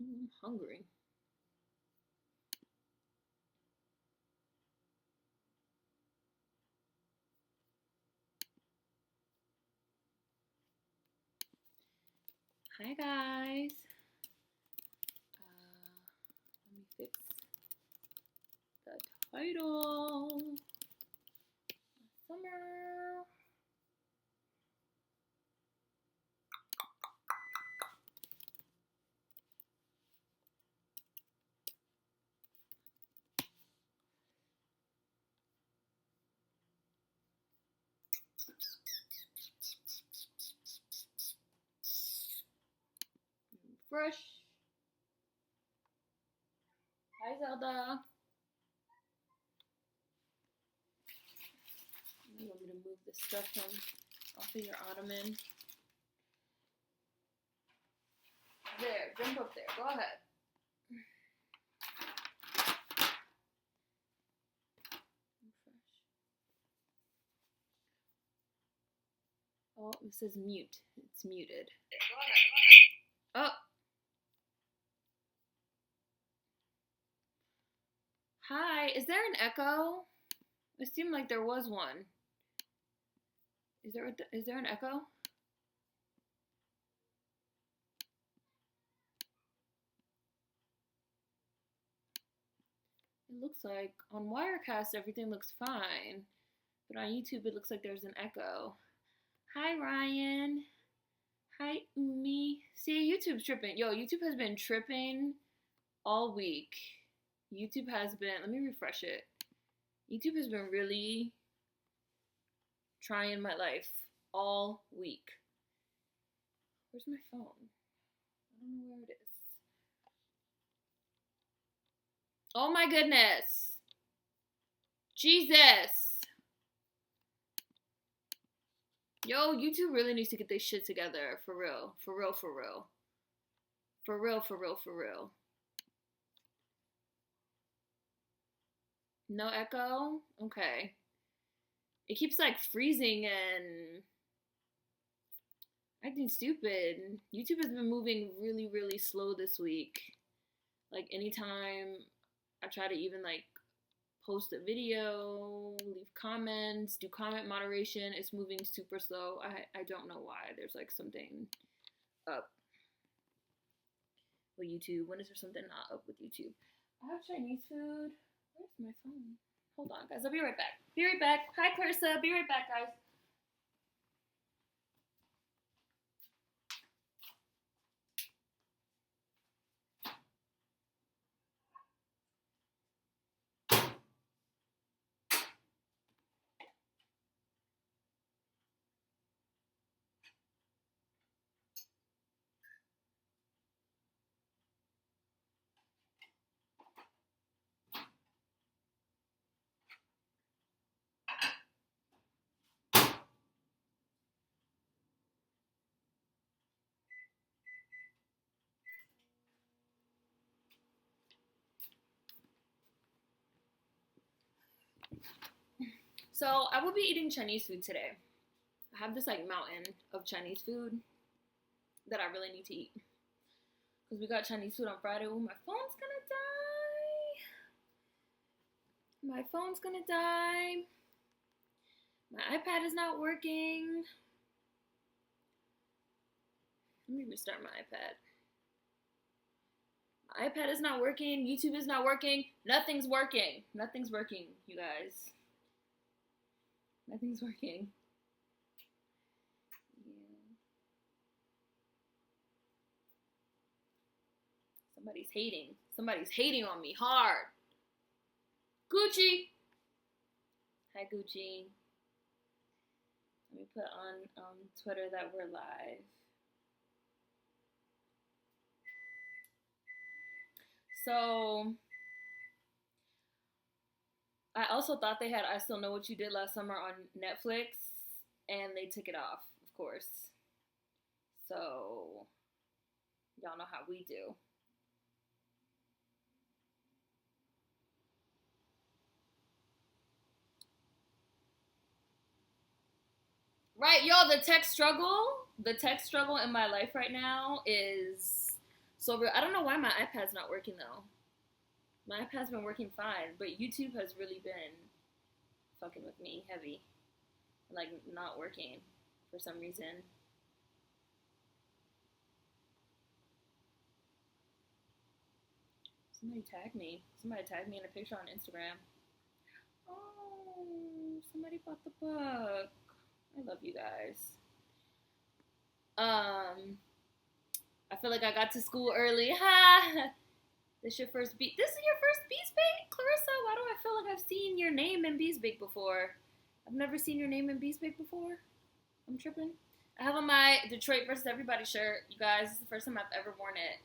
I'm hungry. Hi guys. Let me fix the title. Summer. Fresh. Hi Zelda. You want me to move this stuff from off of your ottoman? There, jump up there. Go ahead. Oh, it says mute. It's muted. Go ahead. Oh. Hi. Is there an echo? It seemed like there was one. Is there an echo? It looks like on Wirecast everything looks fine, but on YouTube it looks like there's an echo. Hi Ryan. Hi Umi. See, YouTube's tripping. Yo, YouTube has been tripping all week. YouTube has been, let me refresh it. YouTube has been really trying my life all week. Where's my phone? I don't know where it is. Oh my goodness. Jesus. Yo, YouTube really needs to get this shit together. For real. For real, for real. For real, for real, for real. No echo? Okay. It keeps like freezing and acting stupid. YouTube has been moving really, really slow this week. Like anytime I try to even like post a video, leave comments, do comment moderation, it's moving super slow. I don't know why. There's like something up with YouTube. When is there something not up with YouTube? I have Chinese food. Where's my phone? Hold on, guys. I'll be right back. Be right back. Hi, Clarissa. Be right back, guys. So I will be eating Chinese food today. I have this like mountain of Chinese food that I really need to eat. Because we got Chinese food on Friday. Oh, my phone's gonna die. My phone's gonna die. My iPad is not working. Let me restart my iPad. My iPad is not working. YouTube is not working. Nothing's working. Nothing's working, you guys. Nothing's working. Yeah. Somebody's hating. Somebody's hating on me hard. Gucci. Hi, Gucci. Let me put on Twitter that we're live. So, I also thought they had I Still Know What You Did Last Summer on Netflix, and they took it off, of course. So, y'all know how we do. Right, y'all, the tech struggle in my life right now is So real. I don't know why my iPad's not working though. My iPad's been working fine, but YouTube has really been fucking with me heavy. Like, not working for some reason. Somebody tagged me. Somebody tagged me in a picture on Instagram. Oh, somebody bought the book. I love you guys. I feel like I got to school early. Ha! This is your first Beast Bake? Clarissa, why do I feel like I've seen your name in Beast Bake before? I've never seen your name in Beast Bake before. I'm tripping. I have on my Detroit versus Everybody shirt. You guys, this is the first time I've ever worn it.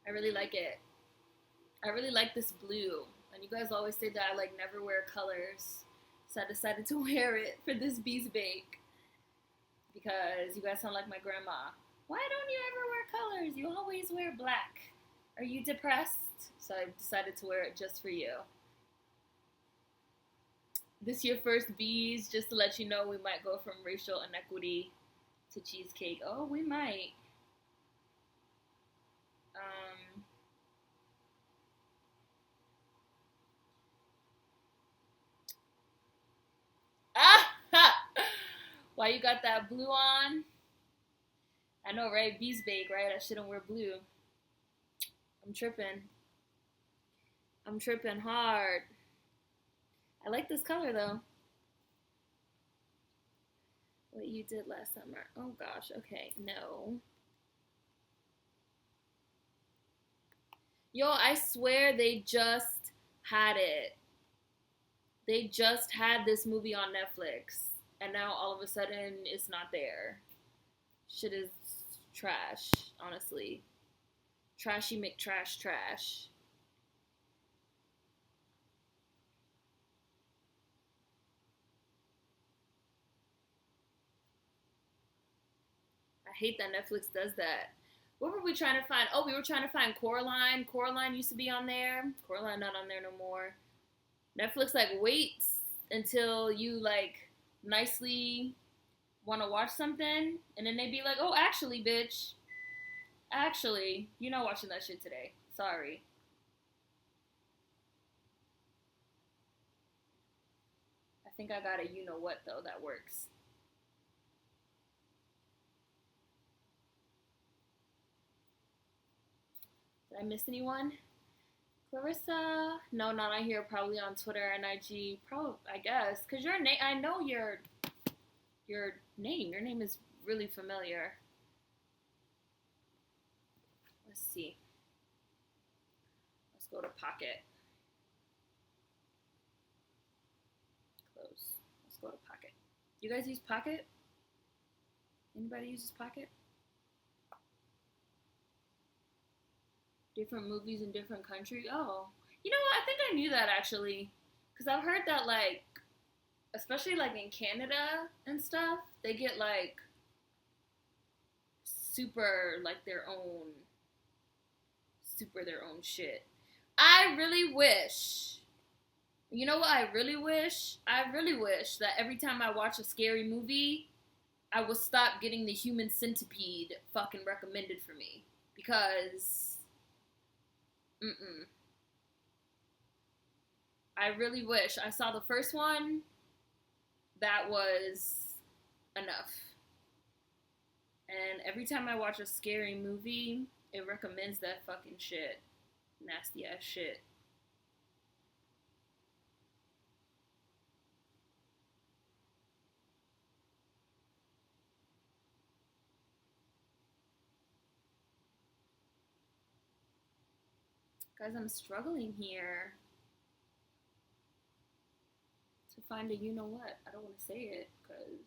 I really like it. I really like this blue. And you guys always say that I like never wear colors. So I decided to wear it for this Beast Bake. Because you guys sound like my grandma. Why don't you ever wear colors? You always wear black. Are you depressed? So I decided to wear it just for you. This your first bees, just to let you know we might go from racial inequity to cheesecake. Oh, we might. Why you got that blue on? I know, right? Bees bake, right? I shouldn't wear blue. I'm tripping. I'm tripping hard. I like this color, though. What you did last summer. Oh, gosh. Okay. No. Yo, I swear they just had it. They just had this movie on Netflix. And now all of a sudden it's not there. Shit is trash, honestly. Trashy McTrash trash. I hate that Netflix does that. What were we trying to find? Oh, we were trying to find Coraline. Coraline used to be on there. Coraline not on there no more. Netflix like waits until you like nicely want to watch something, and then they be like, oh, actually, bitch. Actually, you're not watching that shit today. Sorry. I think I got a you know what, though, that works. Did I miss anyone? Clarissa? No, not on here. Probably on Twitter and IG. Probably, I guess. Because your name, I know your name. Your name is really familiar. Let's see. Let's go to Pocket. Close. Let's go to Pocket. You guys use Pocket? Anybody uses Pocket? Different movies in different countries. Oh, you know what? I think I knew that actually, because I've heard that like, especially like in Canada and stuff, they get like super like their own shit. I really wish. You know what I really wish? I really wish that every time I watch a scary movie, I would stop getting the human centipede fucking recommended for me. Because, I really wish. I saw the first one. That was enough. And every time I watch a scary movie, it recommends that fucking shit. Nasty ass shit. Guys, I'm struggling here to find a you know what. I don't want to say it because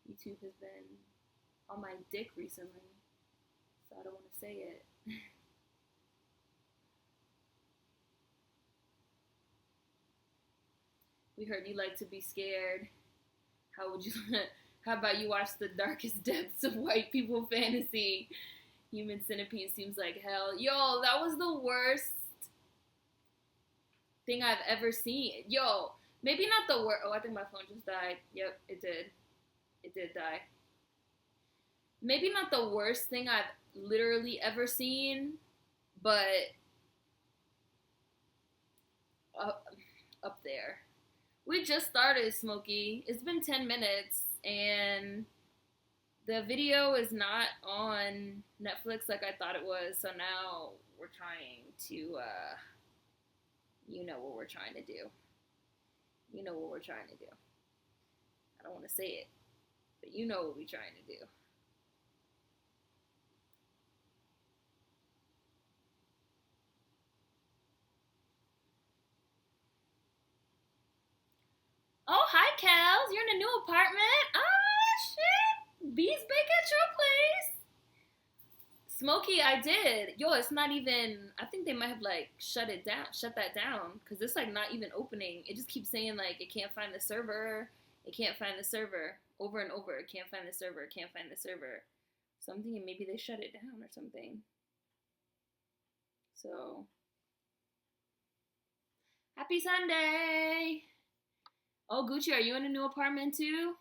YouTube has been on my dick recently, so I don't want to say it. We heard you like to be scared. How would you? How about you watch the darkest depths of white people fantasy? Human Centipede seems like hell. Yo, that was the worst thing I've ever seen. Yo, maybe not the worst. Oh, I think my phone just died. Yep, it did. It did die. maybe not the worst thing I've literally ever seen, but up, up there. We just started, Smokey. It's been 10 minutes, and the video is not on Netflix like I thought it was, so now we're trying to, you know what we're trying to do. You know what we're trying to do. I don't want to say it, but you know what we're trying to do. Oh, hi, Kels. You're in a new apartment? Ah, shit. Bees bake at your place. Smokey, I did. Yo, it's not even, I think they might have, like, shut that down, because it's, like, not even opening. It just keeps saying, like, it can't find the server. It can't find the server. Over and over. It can't find the server. It can't find the server. So I'm thinking maybe they shut it down or something. So, happy Sunday. Oh, Gucci, are you in a new apartment too?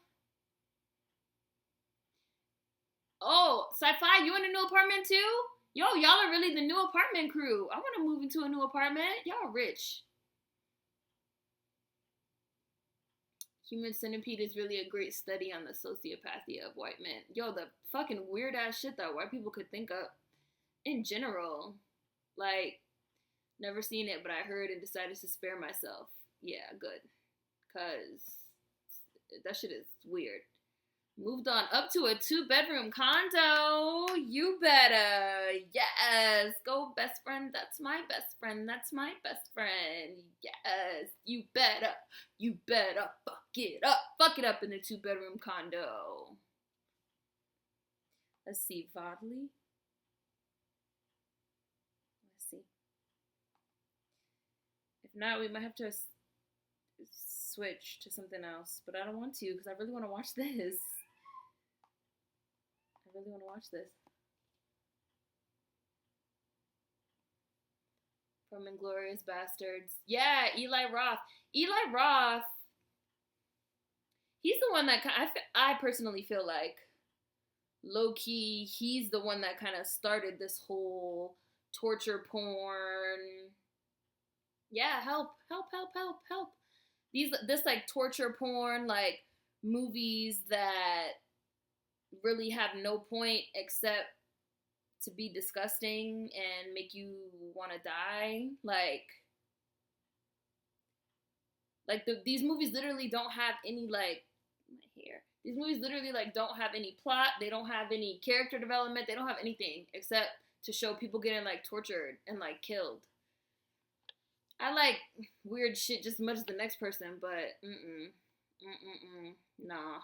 Oh, Sci-Fi, you in a new apartment too? Yo, y'all are really the new apartment crew. I want to move into a new apartment. Y'all rich. Human Centipede is really a great study on the sociopathy of white men. Yo, the fucking weird ass shit that white people could think up in general. Like, never seen it, but I heard and decided to spare myself. Yeah, good. Because that shit is weird. Moved on up to a 2-bedroom condo. You better. Yes. Go, best friend. That's my best friend. That's my best friend. Yes. You better. You better fuck it up. Fuck it up in the 2-bedroom condo. Let's see. Vodley. Let's see. If not, we might have to switch to something else. But I don't want to because I really want to watch this. I really want to watch this. From Inglourious Bastards. Yeah, Eli Roth. Eli Roth. He's the one that I personally feel like, low key, he's the one that kind of started this whole torture porn. Yeah, help. This like torture porn, like movies that really have no point except to be disgusting and make you want to die. These movies literally don't have any like my hair. These movies literally like don't have any plot. They don't have any character development. They don't have anything except to show people getting like tortured and like killed. I like weird shit just as much as the next person, but nah.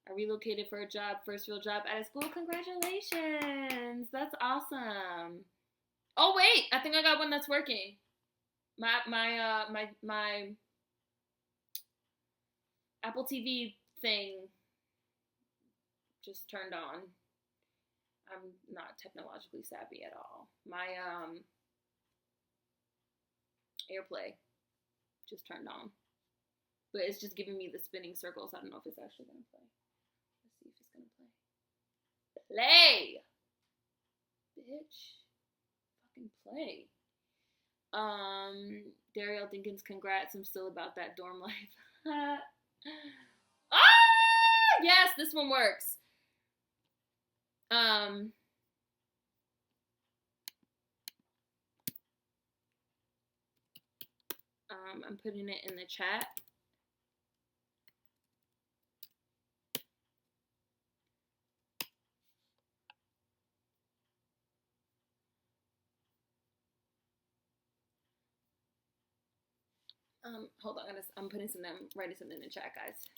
I relocated for a job, first real job out of school. Congratulations. That's awesome. Oh wait, I think I got one that's working. My Apple TV thing just turned on. I'm not technologically savvy at all. My AirPlay just turned on. But it's just giving me the spinning circles. I don't know if it's actually gonna play. Let's see if it's gonna play. Play! Bitch. Fucking play. Dariel Dinkins, congrats. I'm still about that dorm life. Ah! Yes, this one works. I'm putting it in the chat. Hold on, I'm putting writing something in the chat, guys.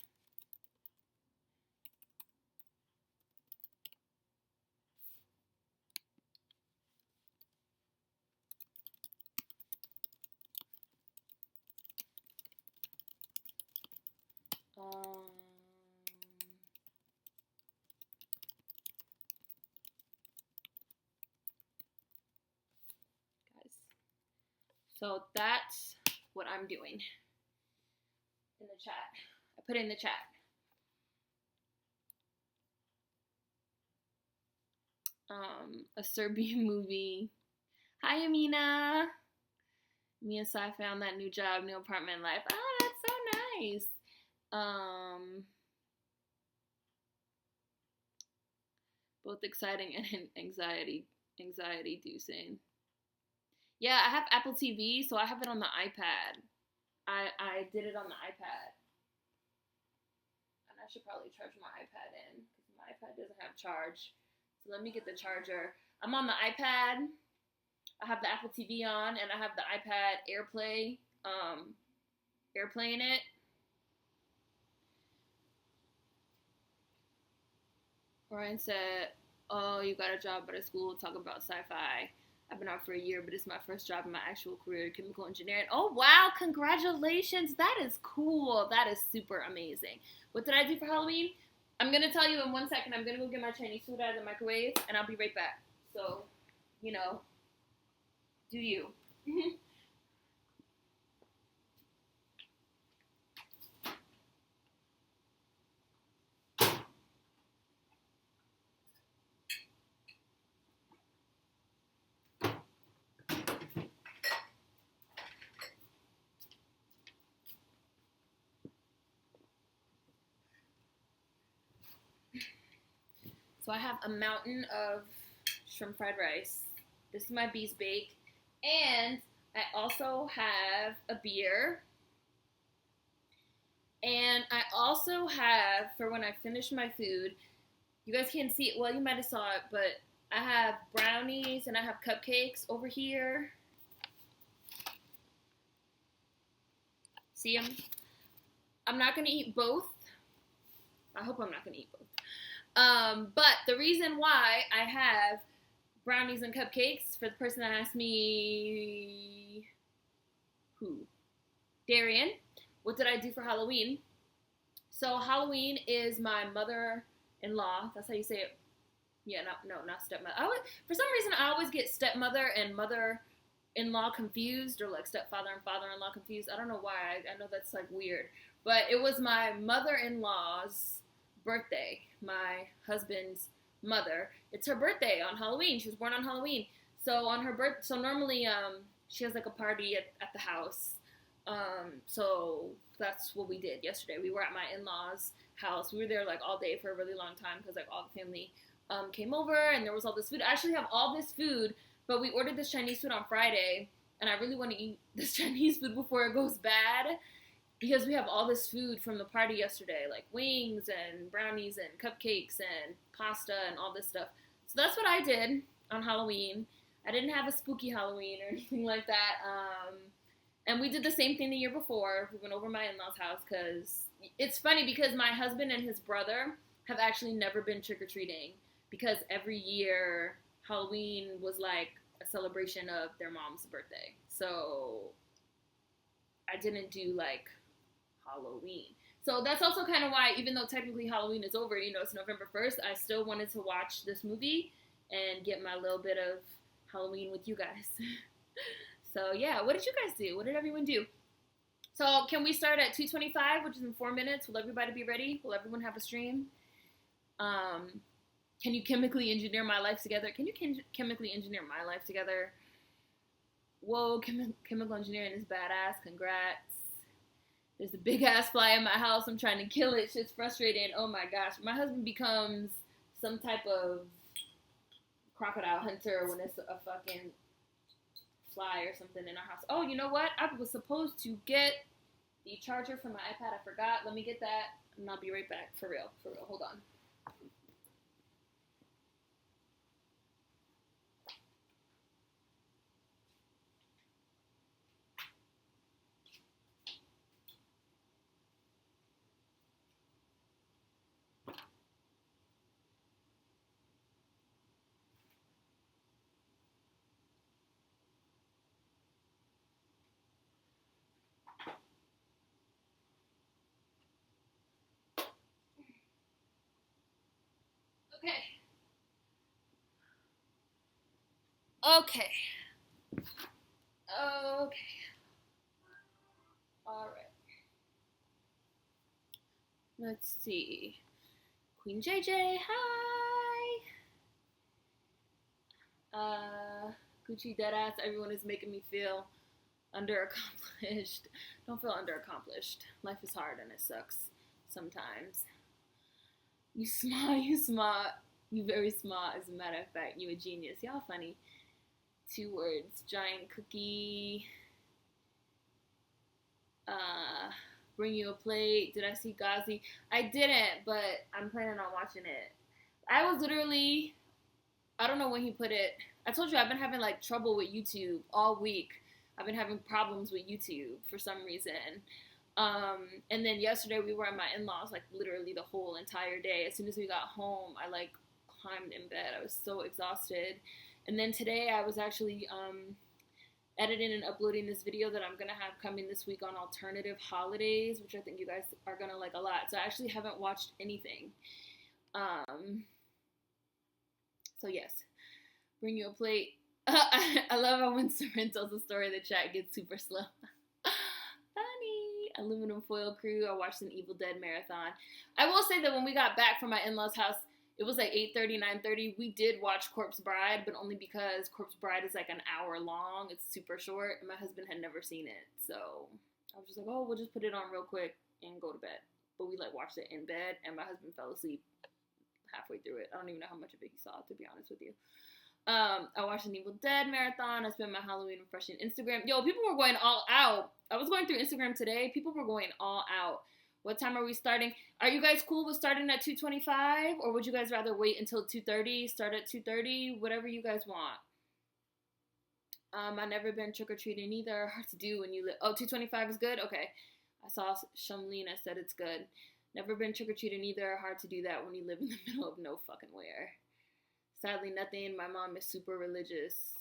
Guys, so that's what I'm doing in the chat. I put it in the chat. A Serbian movie. Hi, Amina. Me and Sai found that new job, new apartment life. Oh, that's so nice. Both exciting and anxiety inducing. Yeah, I have Apple TV, so I have it on the iPad. I did it on the iPad. And I should probably charge my iPad in because my iPad doesn't have charge. So let me get the charger. I'm on the iPad. I have the Apple TV on, and I have the iPad AirPlay in it. Ryan said, "Oh, you got a job at a school talking about sci-fi. I've been out for a year, but it's my first job in my actual career, chemical engineering." Oh, wow, congratulations. That is cool. That is super amazing. What did I do for Halloween? I'm going to tell you in 1 second. I'm going to go get my Chinese food out of the microwave, and I'll be right back. So, do you. So I have a mountain of shrimp fried rice. This is my bees bake. And I also have a beer. And I also have, for when I finish my food, you guys can't see it. Well, you might have saw it, but I have brownies and I have cupcakes over here. See them? I'm not going to eat both. I hope I'm not going to eat both. But the reason why I have brownies and cupcakes, for the person that asked me, who? Darian, what did I do for Halloween? So Halloween is my mother-in-law. That's how you say it. Yeah, no, not stepmother. For some reason, I always get stepmother and mother-in-law confused, or like stepfather and father-in-law confused. I don't know why. I know that's like weird. But it was my mother-in-law's birthday, my husband's mother. It's her birthday on Halloween. She was born on Halloween. So on her birth, so normally she has like a party at the house. So that's what we did yesterday. We were at my in-laws' house. We were there like all day for a really long time because like all the family came over and there was all this food. I actually have all this food, but we ordered this Chinese food on Friday, and I really want to eat this Chinese food before it goes bad, because we have all this food from the party yesterday, like wings and brownies and cupcakes and pasta and all this stuff. So that's what I did on Halloween. I didn't have a spooky Halloween or anything like that. And we did the same thing the year before. We went over my in-laws' house because it's funny because my husband and his brother have actually never been trick-or-treating, because every year Halloween was like a celebration of their mom's birthday. So I didn't do like Halloween. So that's also kind of why, even though technically Halloween is over, it's November 1st, I still wanted to watch this movie and get my little bit of Halloween with you guys. So yeah, what did you guys do? What did everyone do? So can we start at 2:25, which is in 4 minutes? Will everybody be ready? Will everyone have a stream? Can you chemically engineer my life together? Can you chemically engineer my life together? Whoa, chemical engineering is badass. Congrats. There's a big ass fly in my house. I'm trying to kill it. Shit's frustrating. Oh my gosh. My husband becomes some type of crocodile hunter when it's a fucking fly or something in our house. Oh, you know what? I was supposed to get the charger for my iPad. I forgot. Let me get that, and I'll be right back. For real. Hold on. Okay. All right. Let's see. Queen JJ, hi. Coochie deadass. Everyone is making me feel underaccomplished. Don't feel underaccomplished. Life is hard and it sucks sometimes. You smart, you smart. You very smart, as a matter of fact. You a genius. Y'all funny. 2 words. Giant cookie. Bring you a plate. Did I see Ghazi? I didn't, but I'm planning on watching it. I was literally, I don't know when he put it. I told you I've been having like trouble with YouTube all week. I've been having problems with YouTube for some reason. And then yesterday we were at my in-laws like literally the whole entire day. As soon as we got home, I like climbed in bed. I was so exhausted. And then today I was actually editing and uploading this video that I'm gonna have coming this week on alternative holidays, which I think you guys are gonna like a lot. So I actually haven't watched anything. So yes, bring you a plate. I love how when Seren tells a story, the chat gets super slow. Funny. Aluminum foil crew. I watched an Evil Dead marathon. I will say that when we got back from my in-laws' house, it was like 8:30, 9:30. We did watch Corpse Bride, but only because Corpse Bride is like an hour long. It's super short, and my husband had never seen it. So I was just like, oh, we'll just put it on real quick and go to bed. But we like watched it in bed, and my husband fell asleep halfway through it. I don't even know how much of it he saw, to be honest with you. I watched an Evil Dead marathon. I spent my Halloween refreshing Instagram. Yo, people were going all out. I was going through Instagram today. People were going all out. What time are we starting? Are you guys cool with starting at 2:25? Or would you guys rather wait until 2:30? Start at 2:30? Whatever you guys want. I've never been trick-or-treating either. Hard to do when you live. Oh, 2:25 is good? Okay. I saw Shamlina said it's good. Never been trick-or-treating either. Hard to do that when you live in the middle of no fucking where. Sadly, nothing. My mom is super religious.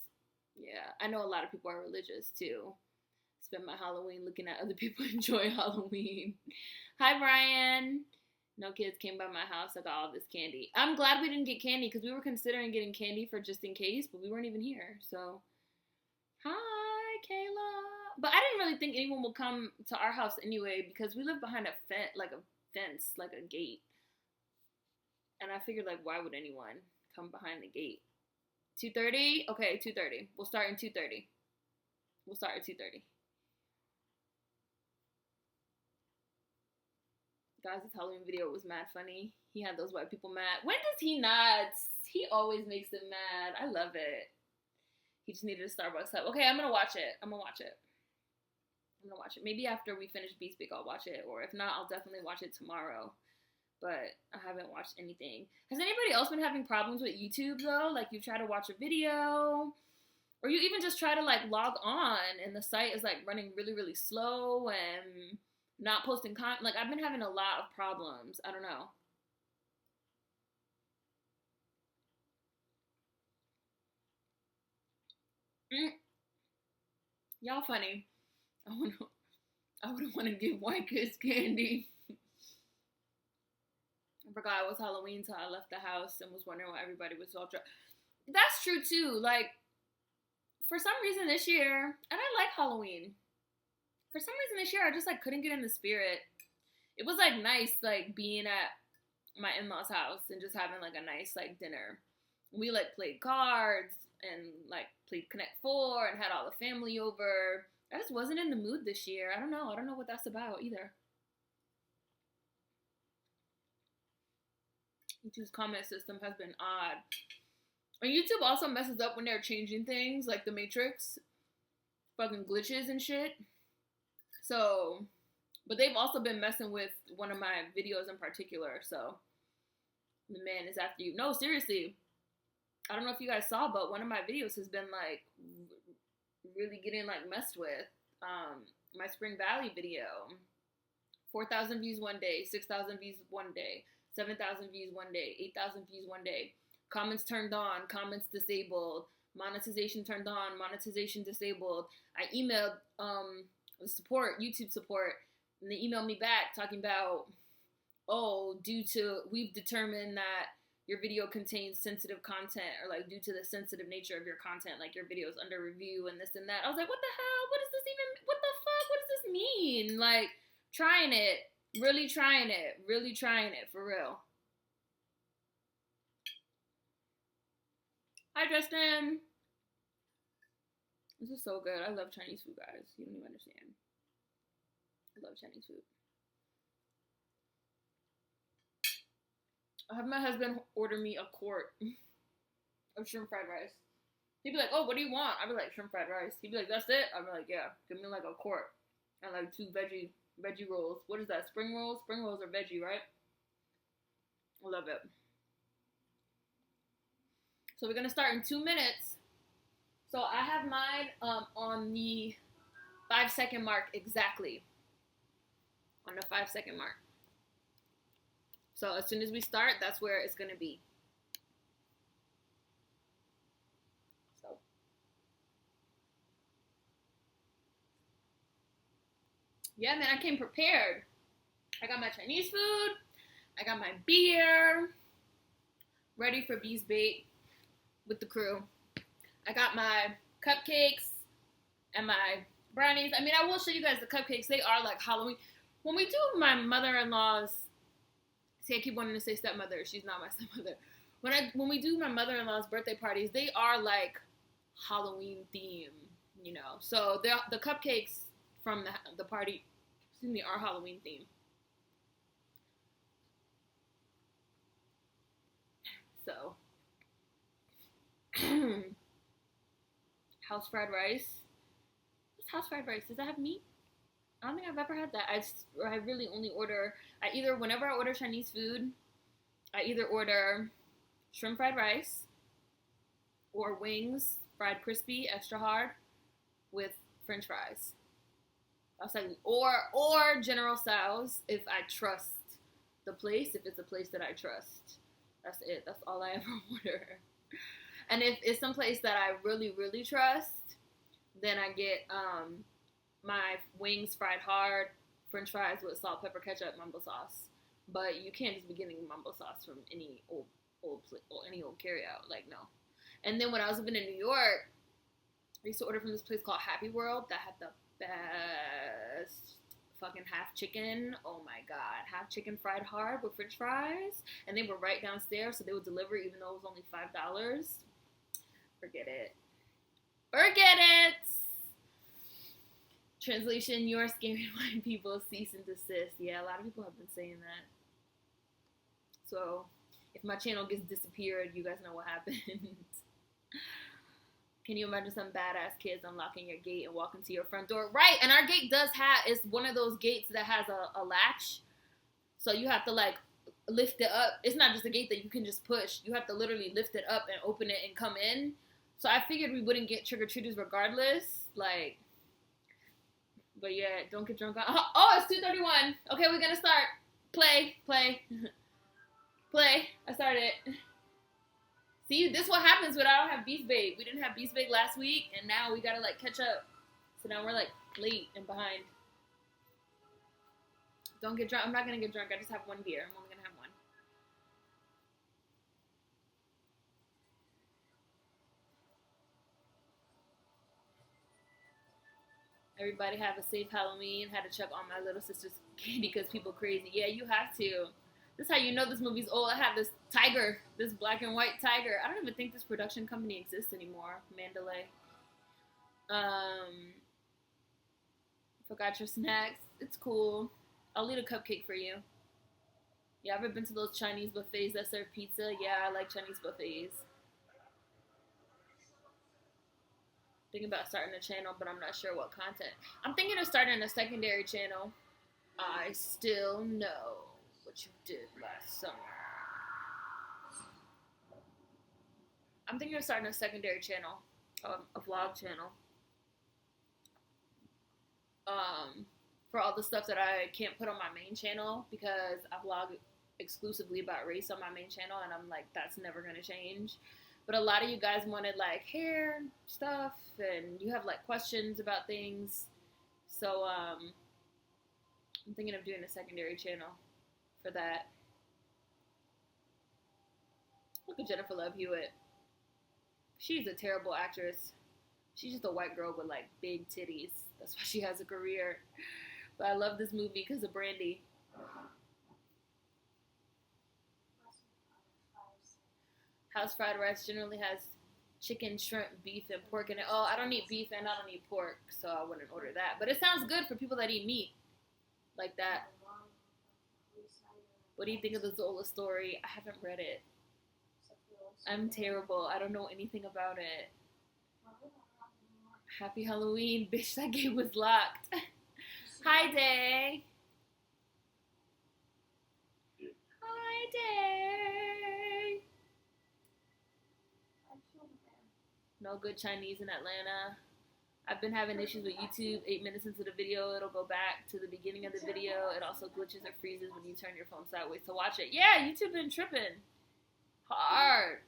Yeah, I know a lot of people are religious too. Spend my Halloween looking at other people enjoy Halloween. Hi, Brian. No kids came by my house. I got all this candy. I'm glad we didn't get candy because we were considering getting candy for just in case, but we weren't even here. So, hi, Kayla. But I didn't really think anyone would come to our house anyway because we live behind a fence, like a gate. And I figured, like, why would anyone come behind the gate? 2:30? Okay, 2:30. We'll start in 2:30. We'll start at 2:30. Guys, this Halloween video was mad funny. He had those white people mad. When does he not? He always makes them mad. I love it. He just needed a Starbucks cup. Okay, I'm gonna watch it. I'm gonna watch it. Maybe after we finish Beast Speak, I'll watch it. Or if not, I'll definitely watch it tomorrow. But I haven't watched anything. Has anybody else been having problems with YouTube, though? Like, you try to watch a video, or you even just try to, like, log on, and the site is, like, running really, really slow, and not posting content. Like, I've been having a lot of problems. I don't know. Y'all funny. I wouldn't want to give white kids candy. I forgot it was Halloween till I left the house and was wondering why everybody was so drunk. That's true too. Like, for some reason this year, and I like Halloween. For some reason this year, I just like couldn't get in the spirit. It was like nice, like being at my in-laws' house and just having like a nice like dinner. We like played cards and like played Connect Four and had all the family over. I just wasn't in the mood this year. I don't know what that's about either. YouTube's comment system has been odd. And YouTube also messes up when they're changing things, like the Matrix. Fucking glitches and shit. So, but they've also been messing with one of my videos in particular, so the man is after you. No, seriously. I don't know if you guys saw, but one of my videos has been, like, really getting, like, messed with. My Spring Valley video. 4,000 views one day, 6,000 views one day, 7,000 views one day, 8,000 views one day. Comments turned on, comments disabled. Monetization turned on, monetization disabled. I emailed the support, YouTube support, and they emailed me back talking about, oh, we've determined that your video contains sensitive content, or like due to the sensitive nature of your content, like your video is under review and this and that. I was like, what the hell? What the fuck? What does this mean? Like, trying it, really trying it, for real. Hi, Justin. This is so good. I love Chinese food, guys. You don't even understand. I love Chinese food. I have my husband order me a quart of shrimp fried rice. He'd be like, "Oh, what do you want?" I'd be like, "Shrimp fried rice." He'd be like, "That's it?" I'd be like, "Yeah, give me like a quart and like 2 veggie rolls." What is that? Spring rolls? Spring rolls are veggie, right? I love it. So we're gonna start in 2 minutes. So I have mine on the 5-second mark exactly. On the 5-second mark. So as soon as we start, that's where it's gonna be. So yeah, man, I came prepared. I got my Chinese food. I got my beer. Ready for Bees Bait with the crew. I got my cupcakes and my brownies. I mean, I will show you guys the cupcakes. They are like Halloween. When we do my mother-in-law's, see, I keep wanting to say stepmother. She's not my stepmother. When we do my mother-in-law's birthday parties, they are like Halloween theme, you know. So the cupcakes from the party, excuse me, are Halloween theme. So house fried rice. What's house fried rice? Does that have meat? I don't think I've ever had that. I really only order. Whenever I order Chinese food, I either order shrimp fried rice or wings fried crispy, extra hard, with French fries. I was like, or General Tso's if I trust the place. If it's a place that I trust, that's it. That's all I ever order. And if it's some place that I really, really trust, then I get my wings fried hard, French fries with salt, pepper, ketchup, mumbo sauce. But you can't just be getting mumbo sauce from any old carryout. Like, no. And then when I was living in New York, I used to order from this place called Happy World that had the best fucking half chicken. Oh my god, half chicken fried hard with French fries, and they were right downstairs, so they would deliver even though it was only $5. Forget it. Forget it. Translation: You are scaring white people. Cease and desist. Yeah, a lot of people have been saying that. So if my channel gets disappeared, you guys know what happened. Can you imagine some badass kids unlocking your gate and walking to your front door? Right, and our gate does have, it's one of those gates that has a latch. So you have to like lift it up. It's not just a gate that you can just push. You have to literally lift it up and open it and come in. So I figured we wouldn't get trick-or-treaters regardless. Like, but yeah, don't get drunk on. Oh, it's 2:31. Okay, we're gonna start. Play. Play. I started. See, this is what happens when I don't have Beast Bait. We didn't have Beast Bait last week, and now we gotta like catch up. So now we're like late and behind. Don't get drunk. I'm not gonna get drunk. I just have one beer. I'm only gonna have one. Everybody have a safe Halloween. Had to check on my little sister's candy because people crazy. Yeah, you have to. This is how you know this movie's old. I have this tiger, this black and white tiger. I don't even think this production company exists anymore. Mandalay. Forgot your snacks. It's cool. I'll eat a cupcake for you. You ever been to those Chinese buffets that serve pizza? Yeah, I like Chinese buffets. Thinking about starting a channel, but I'm not sure what content. I'm thinking of starting a secondary channel. I still know what you did last summer. I'm thinking of starting a secondary channel, a vlog channel. For all the stuff that I can't put on my main channel because I vlog exclusively about race on my main channel, and I'm like, that's never gonna change. But a lot of you guys wanted like hair stuff, and you have like questions about things. So I'm thinking of doing a secondary channel for that. Look at Jennifer Love Hewitt. She's a terrible actress. She's just a white girl with like big titties. That's why she has a career. But I love this movie because of Brandy. House fried rice generally has chicken, shrimp, beef, and pork in it. Oh, I don't eat beef and I don't eat pork, so I wouldn't order that. But it sounds good for people that eat meat like that. What do you think of the Zola story? I haven't read it. I'm terrible. I don't know anything about it. Happy Halloween. Bitch, that gate was locked. Hi, Day. Hi, Day. No good Chinese in Atlanta. I've been having issues with YouTube. 8 minutes into the video, it'll go back to the beginning of the video. It also glitches or freezes when you turn your phone sideways to watch it. Yeah, YouTube been tripping hard.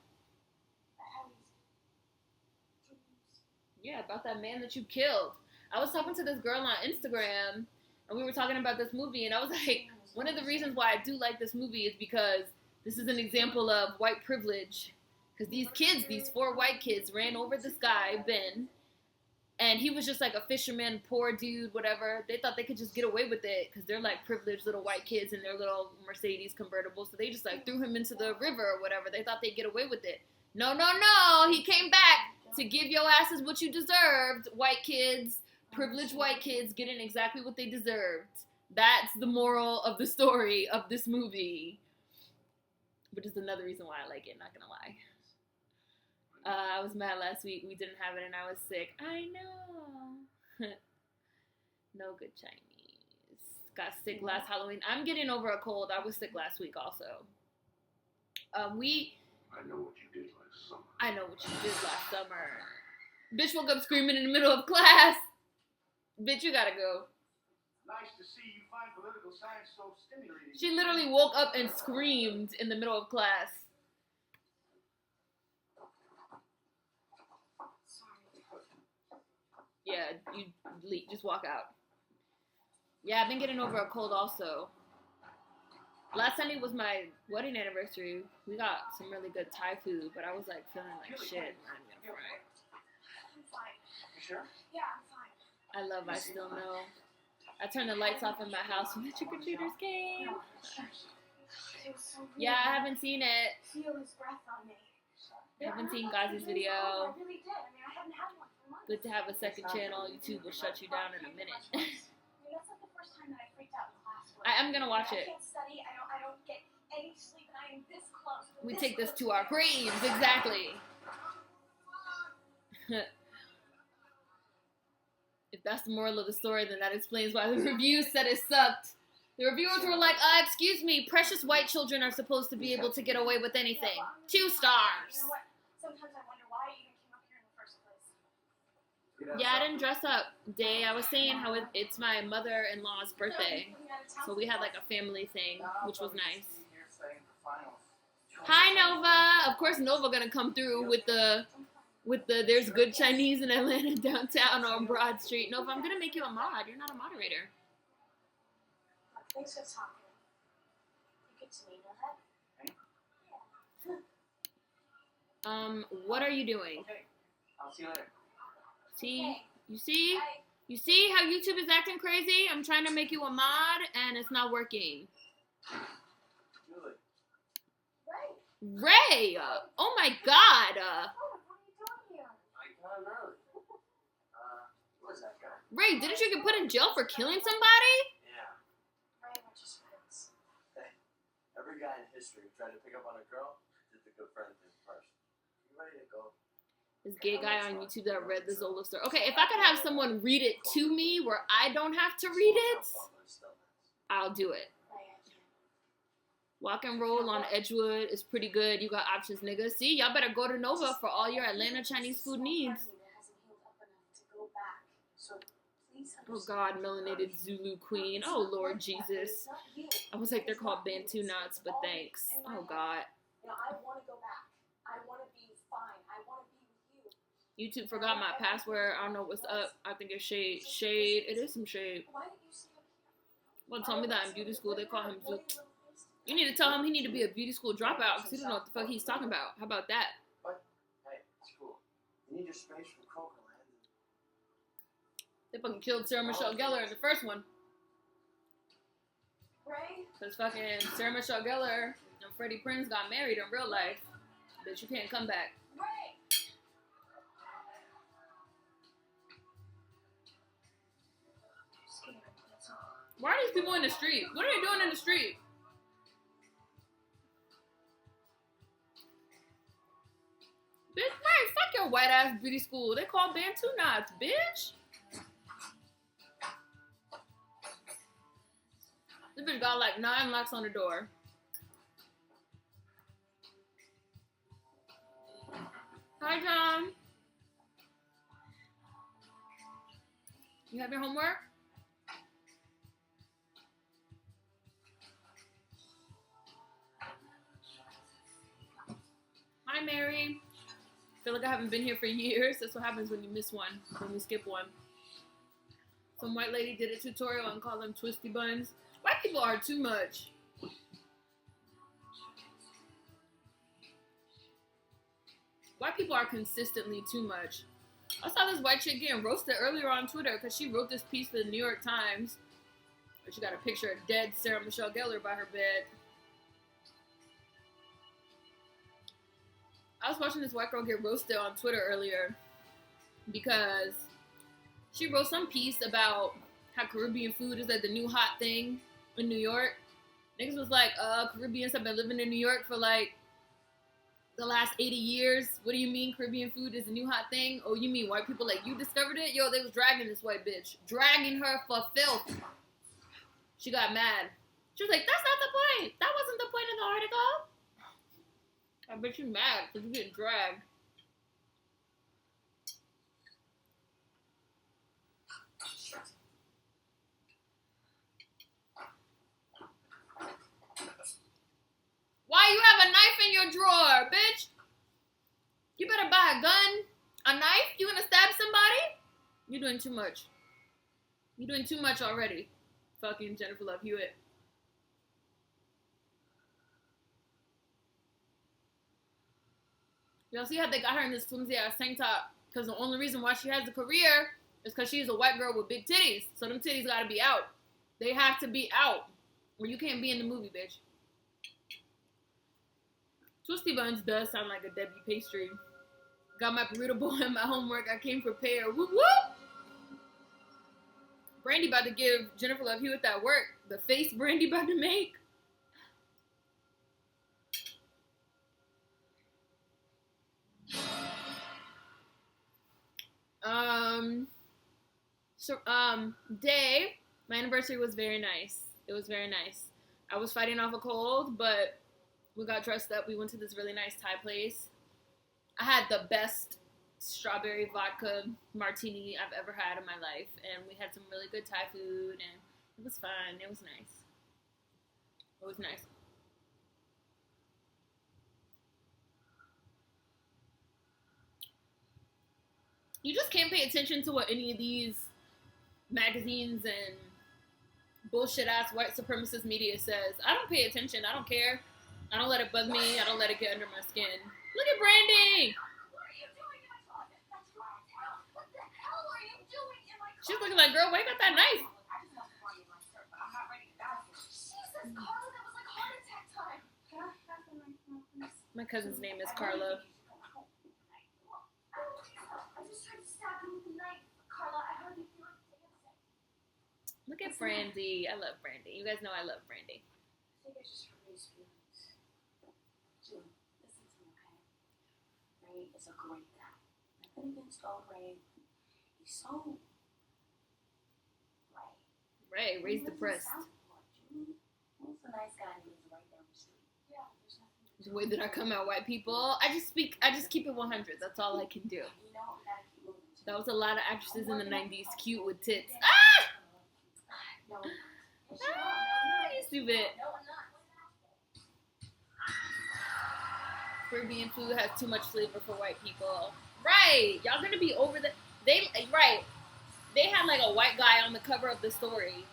Yeah, about that man that you killed. I was talking to this girl on Instagram, and we were talking about this movie, and I was like, one of the reasons why I do like this movie is because this is an example of white privilege. Because these kids, these 4 white kids, ran over this guy, Ben, and he was just like a fisherman, poor dude, whatever. They thought they could just get away with it because they're like privileged little white kids in their little Mercedes convertible. So they just like threw him into the river or whatever. They thought they'd get away with it. No, no, no. He came back to give your asses what you deserved, white kids, privileged white kids getting exactly what they deserved. That's the moral of the story of this movie. Which is another reason why I like it, not gonna lie. I was mad last week. We didn't have it and I was sick. I know. No good Chinese. Got sick last Halloween. I'm getting over a cold. I was sick last week also. I know what you did last summer. I know what you did last summer. Bitch woke up screaming in the middle of class. Bitch, you gotta go. Nice to see you find political science so stimulating. She literally woke up and screamed in the middle of class. Yeah, you leave. Just walk out. Yeah, I've been getting over a cold also. Last Sunday was my wedding anniversary. We got some really good Thai food, but I was like feeling like shit. I'm gonna fry. I'm fine. You sure? Yeah, I'm fine. I love I Still Know. I turned the lights off in my house when the trick-or-treaters came. It was so weird. Yeah, I haven't seen it. Feel his breath on me. I haven't seen Gazi's video. I really did. I mean, I hadn't had one for months. Good to have a second channel. YouTube will shut you down in a minute. I mean, that's like the first time that I freaked out in class. I am gonna watch I it. can't study. I don't get any sleep, and I am this close. We take this to our graves, exactly. If that's the moral of the story, then that explains why the reviews said it sucked. The reviewers were like, excuse me, precious white children are supposed to be able to get away with anything. 2 stars. You know what? Sometimes I wonder why I even came up here in the first place. Yeah, I didn't dress up. Day, I was saying how it's my mother-in-law's birthday. So we had like a family thing, which was nice. Hi, Nova. Of course, Nova gonna come through with the there's good Chinese in Atlanta downtown on Broad Street. Nova, I'm gonna make you a mod. You're not a moderator. Thanks for talking. You get to me, know that? What are you doing? Okay, I'll see you later. See? You see how YouTube is acting crazy? I'm trying to make you a mod and it's not working. Good. Right. Ray! Oh my god! What are you doing here? I got him early. Who was that guy? Ray, didn't you get put in jail for killing somebody? Yeah. Ray, we're just friends. Hey, every guy in history who tried to pick up on a girl did the good friend thing first. You ready to go? This gay guy on YouTube that read the Zola story. Okay, if I could have someone read it to me where I don't have to read it, I'll do it. Walk and Roll on Edgewood is pretty good. You got options, nigga. See, y'all better go to Nova for all your Atlanta Chinese food needs. Oh God, melanated Zulu queen. Oh Lord Jesus. I was like, they're called Bantu knots, but thanks. Oh God. You know, I want to go back. I want to be fine. I want to be with you. YouTube forgot my password. I don't know what's up. I think it's shade. Shade. It is some shade. Why did you say him here? Well, tell me that in beauty school they call him Zook. You need to tell him he need to be a beauty school dropout because he don't know what the fuck he's talking about. How about that? What? Hey, it's cool. You need your space from Cocoland. They fucking killed Sarah Michelle Gellar in the first one. Ray? Because fucking Sarah Michelle Gellar and Freddie Prinze got married in real life. Bitch, you can't come back. Ray! Why are these people in the street? What are they doing in the street? Bitch, right, fuck your white ass beauty school. They call Bantu knots, bitch. This bitch got like 9 locks on the door. Hi, John. You have your homework? Hi, Mary. I feel like I haven't been here for years. That's what happens when you miss one, when we skip one. Some white lady did a tutorial and called them twisty buns. White people are too much. White people are consistently too much. I saw this white chick getting roasted earlier on Twitter because she wrote this piece for the New York Times. She got a picture of dead Sarah Michelle Gellar by her bed. I was watching this white girl get roasted on Twitter earlier because she wrote some piece about how Caribbean food is like the new hot thing in New York. Niggas was like, Caribbeans have been living in New York for like the last 80 years. What do you mean Caribbean food is a new hot thing? Oh, you mean white people like you discovered it? Yo, they was dragging this white bitch. Dragging her for filth. She got mad. She was like, that's not the point. That wasn't the point of the article. I bet you mad because you getting dragged. Why you have a knife in your drawer, bitch? You better buy a gun. A knife? You gonna stab somebody? You're doing too much. You're doing too much already. Fucking Jennifer Love Hewitt. Y'all see how they got her in this flimsy ass tank top? Because the only reason why she has a career is because she's a white girl with big titties. So them titties gotta be out. They have to be out. Or you can't be in the movie, bitch. Twisty Buns does sound like a Debbie pastry. Got my burrito bowl and my homework. I came prepared. Whoop whoop! Brandy about to give Jennifer Love Hewitt that work. The face Brandy about to make. Day, my anniversary was very nice. It was very nice. I was fighting off a cold, but we got dressed up. We went to this really nice Thai place. I had the best strawberry vodka martini I've ever had in my life, and we had some really good Thai food, and it was fun. It was nice. It was nice. You just can't pay attention to what any of these magazines and bullshit ass white supremacist media says. I don't pay attention. I don't care. I don't let it bug me. I don't let it get under my skin. Look at Brandy. What are you doing in my closet? That's right. What the hell are you doing in my closet? She's looking like, girl, why you got that knife? I just want to buy you my shirt, but I'm not ready to die. Jesus, Carla, that was like heart attack time. Can I have the knife now, please? My cousin's name is Carla. I just tried to stab you with a knife. Carla, I heard you feel like dancing. Look at Brandy. I love Brandy. You guys know I love Brandy. I think I just hurt his feelings. June, listen to me, okay? Ray is a great guy. Nothing against old Ray. He's so... Ray's depressed. June, who's the nice guy who lives right down the street? Yeah, there's nothing. The way that I come at white people, I just keep it 100. That's all I can do. You know, we gotta keep moving. That was a lot of actresses in the 90s, cute with tits. No, You stupid. no, I'm not. Caribbean food has too much flavor for white people. Right. Y'all gonna be over the... They had like a white guy on the cover of the story.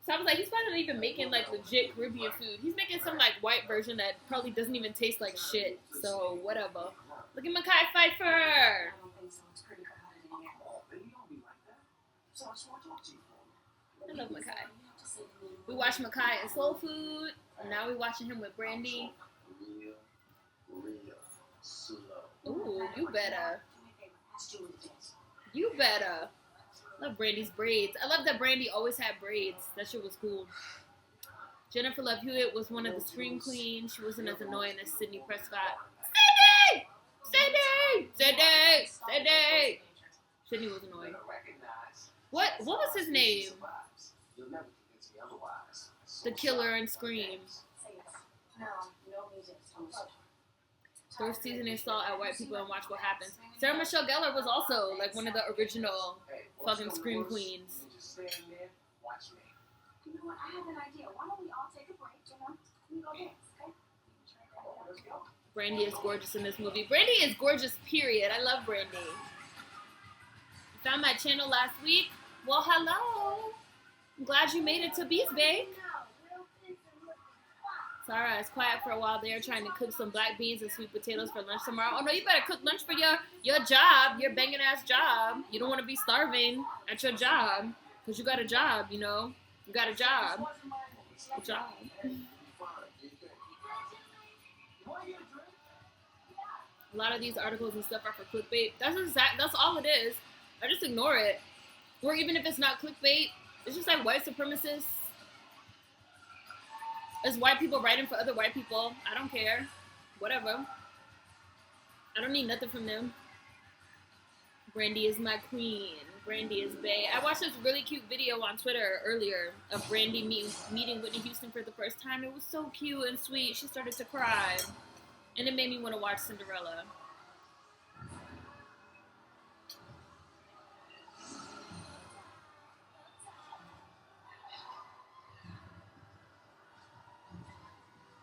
So I was like, he's probably not even making like legit Caribbean food. He's making some like white version that probably doesn't even taste like shit. So whatever. Look at Mackay Pfeiffer. I don't think so. It's pretty crowded in here. Oh, baby, don't be like that. So I just want to talk to you for I love Mackay. You have to say the name. We watched Mackay in Soul Food. And now we're watching him with Brandy. real slow. Ooh, you better. Do me a favor. Ask Julie to dance. You better. Love Brandy's braids. I love that Brandy always had braids. That shit was cool. Jennifer Love Hewitt was one of the Scream Queens. She wasn't as annoying as Sidney Prescott. Sidney! Sidney! Sidney! Sidney! Sidney was annoying. What was his name? The killer in Scream. Throw seasoning salt at white people and watch what happens. Sarah Michelle Gellar was also like one of the original fucking Scream Queens. You know what? I have an idea. Why don't we all take a break, and we go dance, okay? Let's go. Brandy is gorgeous in this movie. Brandy is gorgeous, period. I love Brandy. You found my channel last week? Well, hello. I'm glad you made it to Beast Bake. Sarah is quiet for a while there, trying to cook some black beans and sweet potatoes for lunch tomorrow. Oh no, you better cook lunch for your job, your banging ass job. You don't want to be starving at your job, because you got a job, you know. You got a job. Good job. A lot of these articles and stuff are for clickbait. That's all it is. I just ignore it. Or even if it's not clickbait, it's just like white supremacists. It's white people writing for other white people. I don't care. Whatever. I don't need nothing from them. Brandy is my queen. Brandy is bae. I watched this really cute video on Twitter earlier of Brandy meeting Whitney Houston for the first time. It was so cute and sweet. She started to cry. And it made me want to watch Cinderella.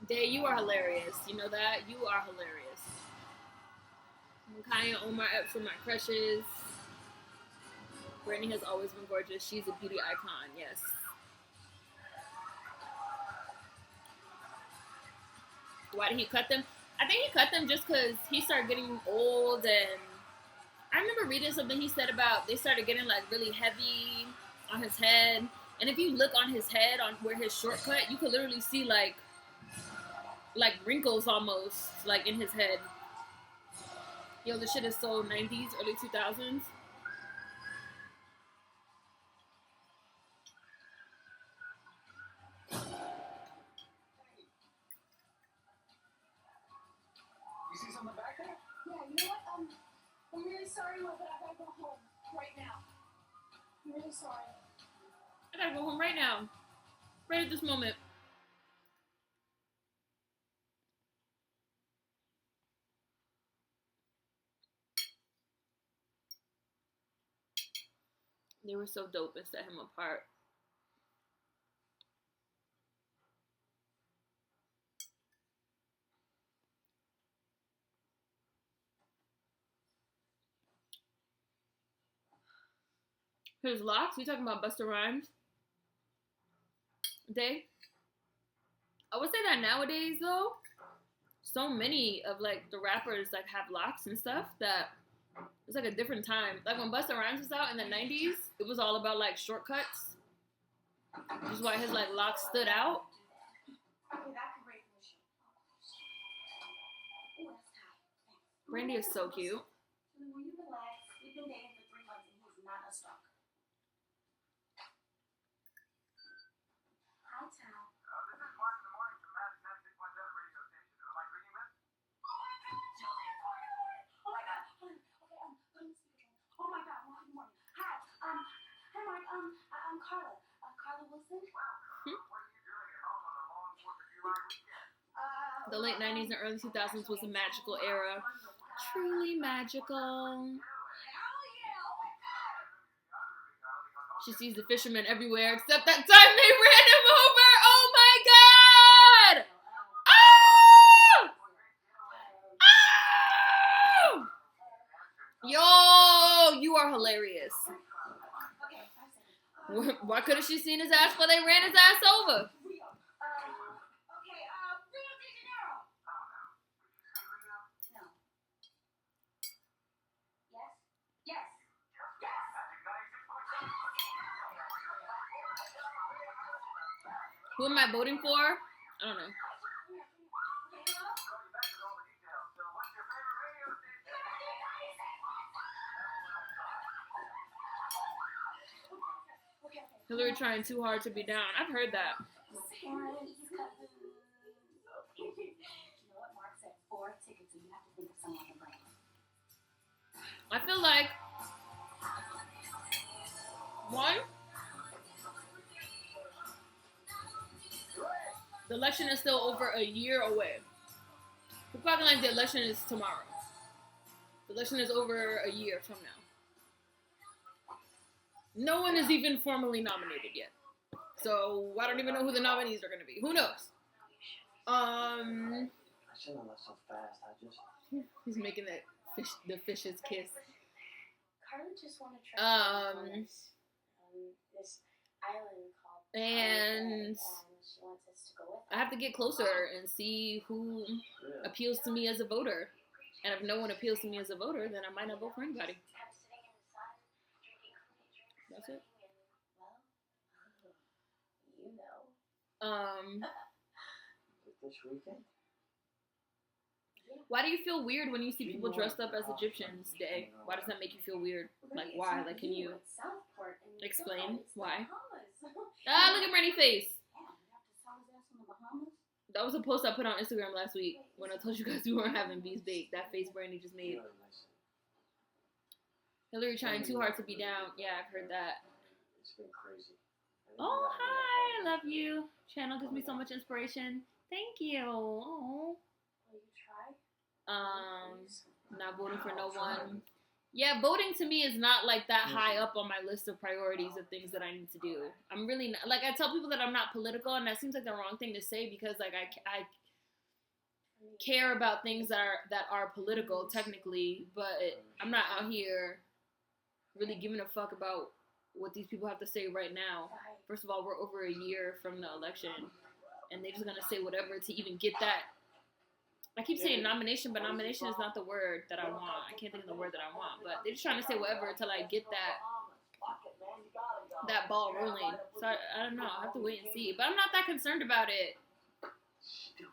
Day, you are hilarious. You know that? You are hilarious. Micaiah and Omar Epps are my crushes. Brandy has always been gorgeous. She's a beauty icon, yes. Why did he cut them? I think he cut them just because he started getting old, and I remember reading something he said about they started getting like really heavy on his head. And if you look on his head, on where his short cut, you could literally see like wrinkles almost, like in his head. Yo, this shit is so 90s, early 2000s. You see something back there? Yeah, you know what? I'm really sorry, but I gotta go home right now. I'm really sorry. I gotta go home right now. Right at this moment. They were so dope and set him apart. His locks? You talking about Busta Rhymes? I would say that nowadays though, so many of like the rappers like have locks and stuff that it's like a different time. Like when Busta Rhymes was out in the 90s, it was all about like shortcuts. Which is why his like locks stood out. Okay, that could break the show. Oh, that's tight. Brandy is so cute. Will you relax? We've been dating for 3 months and he's not a stalker. Hi, Tal. This is Mark in the morning from Magic 96.7 radio station. Who am I greeting with? Oh my God. Okay, put him speaker. Oh my God, Mark in the morning. Hi, hi Mark. I'm Carla. Carla Wilson. Wow. What are you doing at home on a long 4th of July weekend? The late 90s and early 2000s was a magical era. Truly magical. She sees the fishermen everywhere, except that time they ran him over. Oh my God! Oh! Yo, you are hilarious. Why couldn't she seen his ass while they ran his ass over? Who am I voting for? I don't know. Hillary trying too hard to be down. I've heard that. Parents, cousins. You know what Mark said? 4 tickets, and you have to think of someone to bring. I feel like one, the election is still over a year away. People acting like the election is tomorrow. The election is over a year from now. No one is even formally nominated yet. So I don't even know who the nominees are going to be. Who knows? I shouldn't have left so fast. He's making that the fish's kiss. Carla just wanted to try this island called And she wants us to go with I have to get closer and see who appeals to me as a voter. And if no one appeals to me as a voter, then I might not vote for anybody. I'm sitting in the sun, drinking coffee, drinks, That's it. and, well, you know. This weekend? Why do you feel weird when you see people dressed up as Egyptians today? Why does that make you feel weird? Like, why? Like, can you explain why? Ah, look at Bernie's face. That was a post I put on Instagram last week when I told you guys we weren't having bees baked. That face Brandy just made. Hillary trying too hard to be down. Yeah, I've heard that. It's been crazy. Oh, hi. I love you. Channel gives me so much inspiration. Thank you. Oh. Will you try? Not voting for no one. Yeah, voting to me is not like that high up on my list of priorities of things that I need to do. I'm really not, like, I tell people that I'm not political, and that seems like the wrong thing to say because like I care about things that are political technically, but I'm not out here really giving a fuck about what these people have to say right now. First of all, we're over a year from the election, and they're just gonna say whatever to even get that. I keep saying nomination, but nomination is not the word that I want. I can't think of the word that I want, but they're just trying to say whatever until I get that ball rolling. So I don't know. I have to wait and see. But I'm not that concerned about it. Stupid.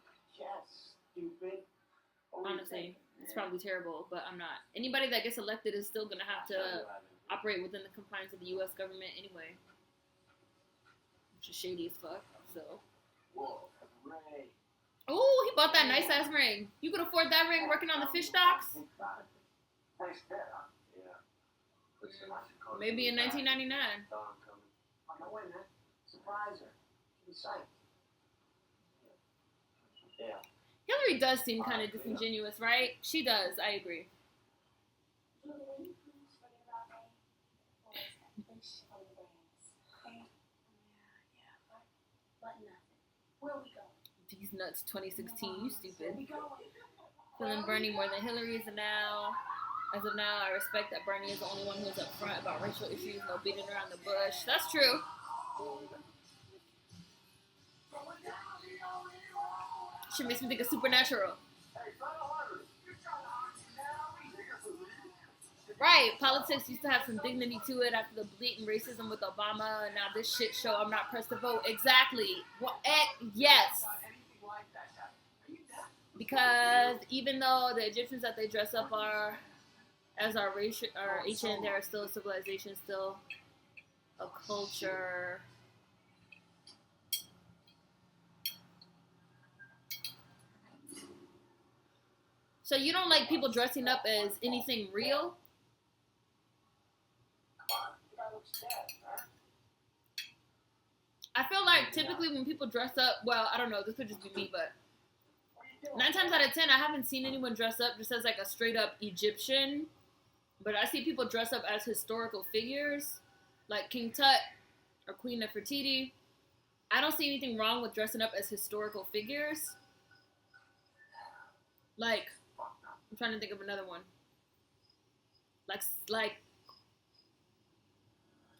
Honestly, it's probably terrible, but I'm not. Anybody that gets elected is still gonna have to operate within the confines of the U.S. government anyway, which is shady as fuck. So. Whoa, Ray. Oh, he bought that nice ass ring. You could afford that ring working on the fish docks? Nice bet, huh? Yeah. Maybe in 1999. Oh, I'm coming. On the way, man. Surprise her. She'll be psyched. Yeah. Hillary does seem kind of disingenuous, right? She does. I agree. Julie, will you please forget about me? What is that? Fish on the brands. Okay? Yeah. But nothing. Where are we going? These nuts 2016, you stupid. Where we going? Feeling Bernie more than Hillary is now. As of now, I respect that Bernie is the only one who's up front about racial issues, no beating around the bush. That's true. She makes me think of Supernatural. Right, politics used to have some dignity to it after the blatant racism with Obama, and now this shit show, I'm not pressed to vote. Exactly. Well, yes. Because even though the Egyptians that they dress up are, as our racial, our ancient, they are still a civilization, still a culture. So you don't like people dressing up as anything real? I feel like typically when people dress up, well, I don't know, this could just be me, but 9 times out of 10, I haven't seen anyone dress up just as like a straight up Egyptian, but I see people dress up as historical figures, like King Tut or Queen Nefertiti. I don't see anything wrong with dressing up as historical figures. Like, I'm trying to think of another one. Like,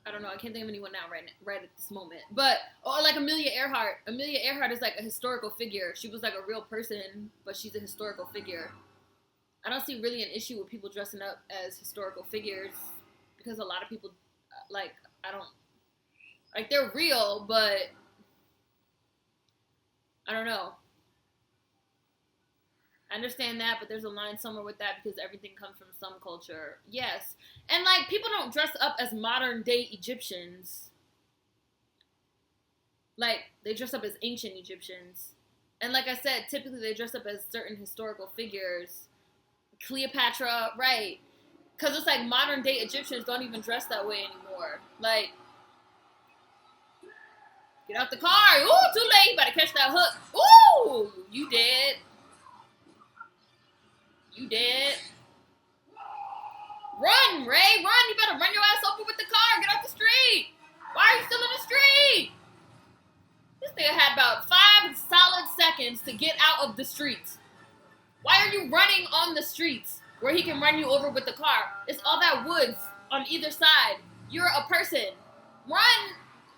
I don't know. I can't think of anyone now right at this moment. But, or like Amelia Earhart. Amelia Earhart is like a historical figure. She was like a real person, but she's a historical figure. I don't see really an issue with people dressing up as historical figures because a lot of people, they're real, but I don't know. I understand that, but there's a line somewhere with that because everything comes from some culture. Yes. And, like, people don't dress up as modern-day Egyptians. Like, they dress up as ancient Egyptians. And like I said, typically they dress up as certain historical figures. Cleopatra, right. Because it's like modern day Egyptians don't even dress that way anymore. Like, get out the car. Ooh, too late. You better catch that hook. Ooh, you did. You did. Run, Ray, run. You better run your ass over with the car. Get off the street. Why are you still in the street? This nigga had about 5 solid seconds to get out of the streets. Why are you running on the streets where he can run you over with the car? It's all that woods on either side. You're a person. Run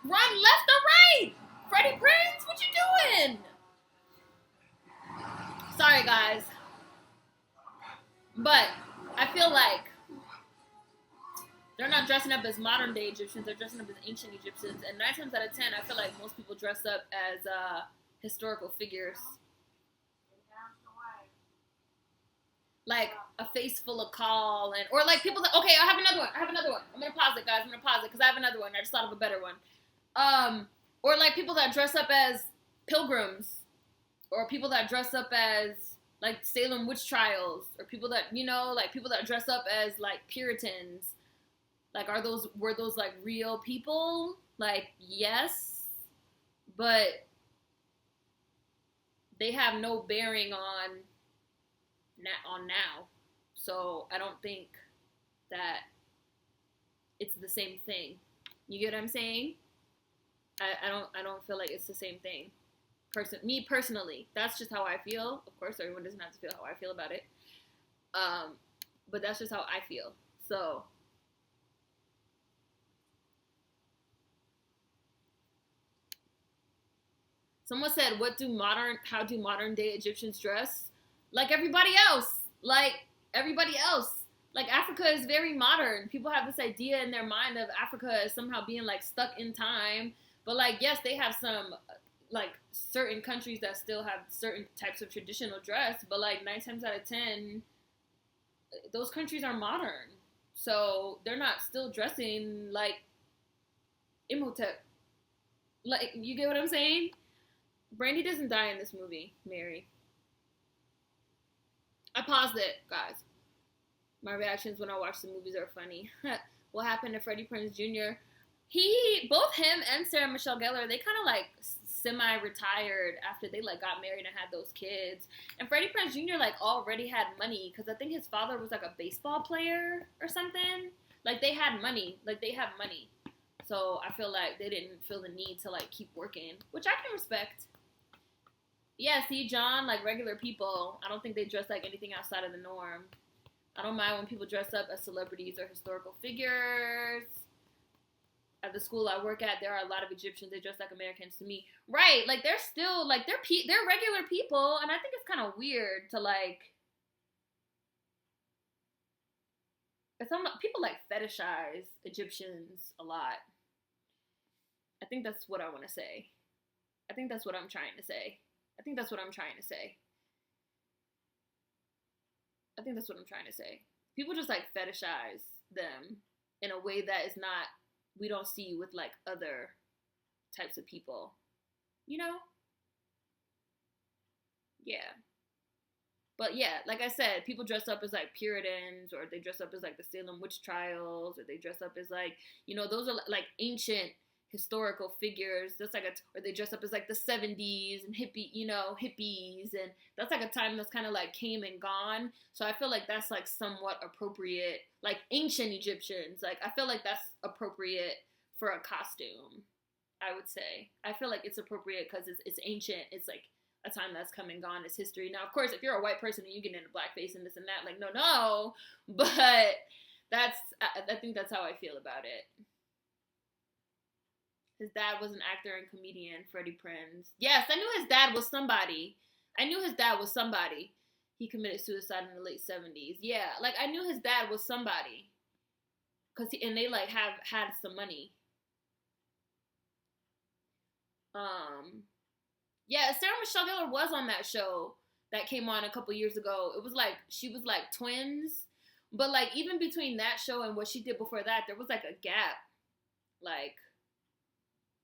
left or right. Freddie Prinze, what you doing? Sorry, guys. But I feel like they're not dressing up as modern day Egyptians. They're dressing up as ancient Egyptians. And 9 times out of 10, I feel like most people dress up as historical figures. Like a face full of caul, and or like people that, okay, I have another one. I'm gonna pause it, guys. Because I have another one. I just thought of a better one. Or like people that dress up as pilgrims, or people that dress up as like Salem witch trials, or people that, you know, like people that dress up as like Puritans. Like, were those like real people? Like, yes, but they have no bearing on now. So I don't think that it's the same thing. You get what I'm saying? I don't feel like it's the same thing. Me personally, that's just how I feel. Of course, everyone doesn't have to feel how I feel about it. But that's just how I feel. So someone said, how do modern day Egyptians dress? Like everybody else. Like Africa is very modern. People have this idea in their mind of Africa as somehow being like stuck in time. But like, yes, they have some like certain countries that still have certain types of traditional dress. But like 9 times out of 10, those countries are modern. So they're not still dressing like Imhotep. Like, you get what I'm saying? Brandy doesn't die in this movie, Mary. I paused it, guys. My reactions when I watch the movies are funny. What happened to Freddie Prinze Jr.? Both him and Sarah Michelle Gellar, they kind of like semi-retired after they like got married and had those kids. And Freddie Prinze Jr. like already had money because I think his father was like a baseball player or something. Like they had money. So I feel like they didn't feel the need to like keep working, which I can respect. Yeah, see, John, like regular people, I don't think they dress like anything outside of the norm. I don't mind when people dress up as celebrities or historical figures. At the school I work at, there are a lot of Egyptians. They dress like Americans to me. Right, like they're still, like they're regular people, and I think it's kind of weird to like, people like fetishize Egyptians a lot. I think that's what I want to say. I think that's what I'm trying to say. People just like fetishize them in a way that is not, we don't see with like other types of people. You know? Yeah. But yeah, like I said, people dress up as like Puritans, or they dress up as like the Salem witch trials, or they dress up as like, you know, those are like ancient historical figures. That's like or they dress up as like the 70s and hippies, and that's like a time that's kind of like came and gone. So I feel like that's like somewhat appropriate, like ancient Egyptians. Like I feel like that's appropriate for a costume, I would say. I feel like it's appropriate because it's ancient. It's like a time that's come and gone. It's history. Now, of course, if you're a white person and you get into blackface and this and that, like no, but I think that's how I feel about it. His dad was an actor and comedian, Freddie Prinze. Yes, I knew his dad was somebody. He committed suicide in the late 70s. Yeah, like I knew his dad was somebody. And they like have had some money. Yeah, Sarah Michelle Gellar was on that show that came on a couple years ago. It was like, she was like twins. But like even between that show and what she did before that, there was like a gap. Like,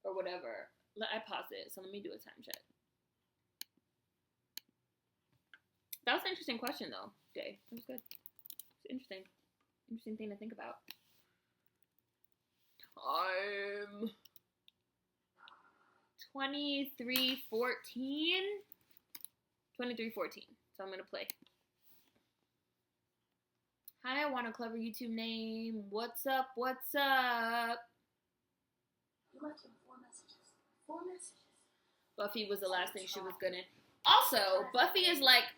or whatever. I paused it, so let me do a time check. That was an interesting question, though, Jay. It was good. It's interesting. Interesting thing to think about. Time. 23:14. 23:14. So I'm gonna play. Hi, I want a clever YouTube name. What's up? What's up? You left him 4 messages. 4 messages. Buffy was the last thing she was gonna. Also, Buffy is like.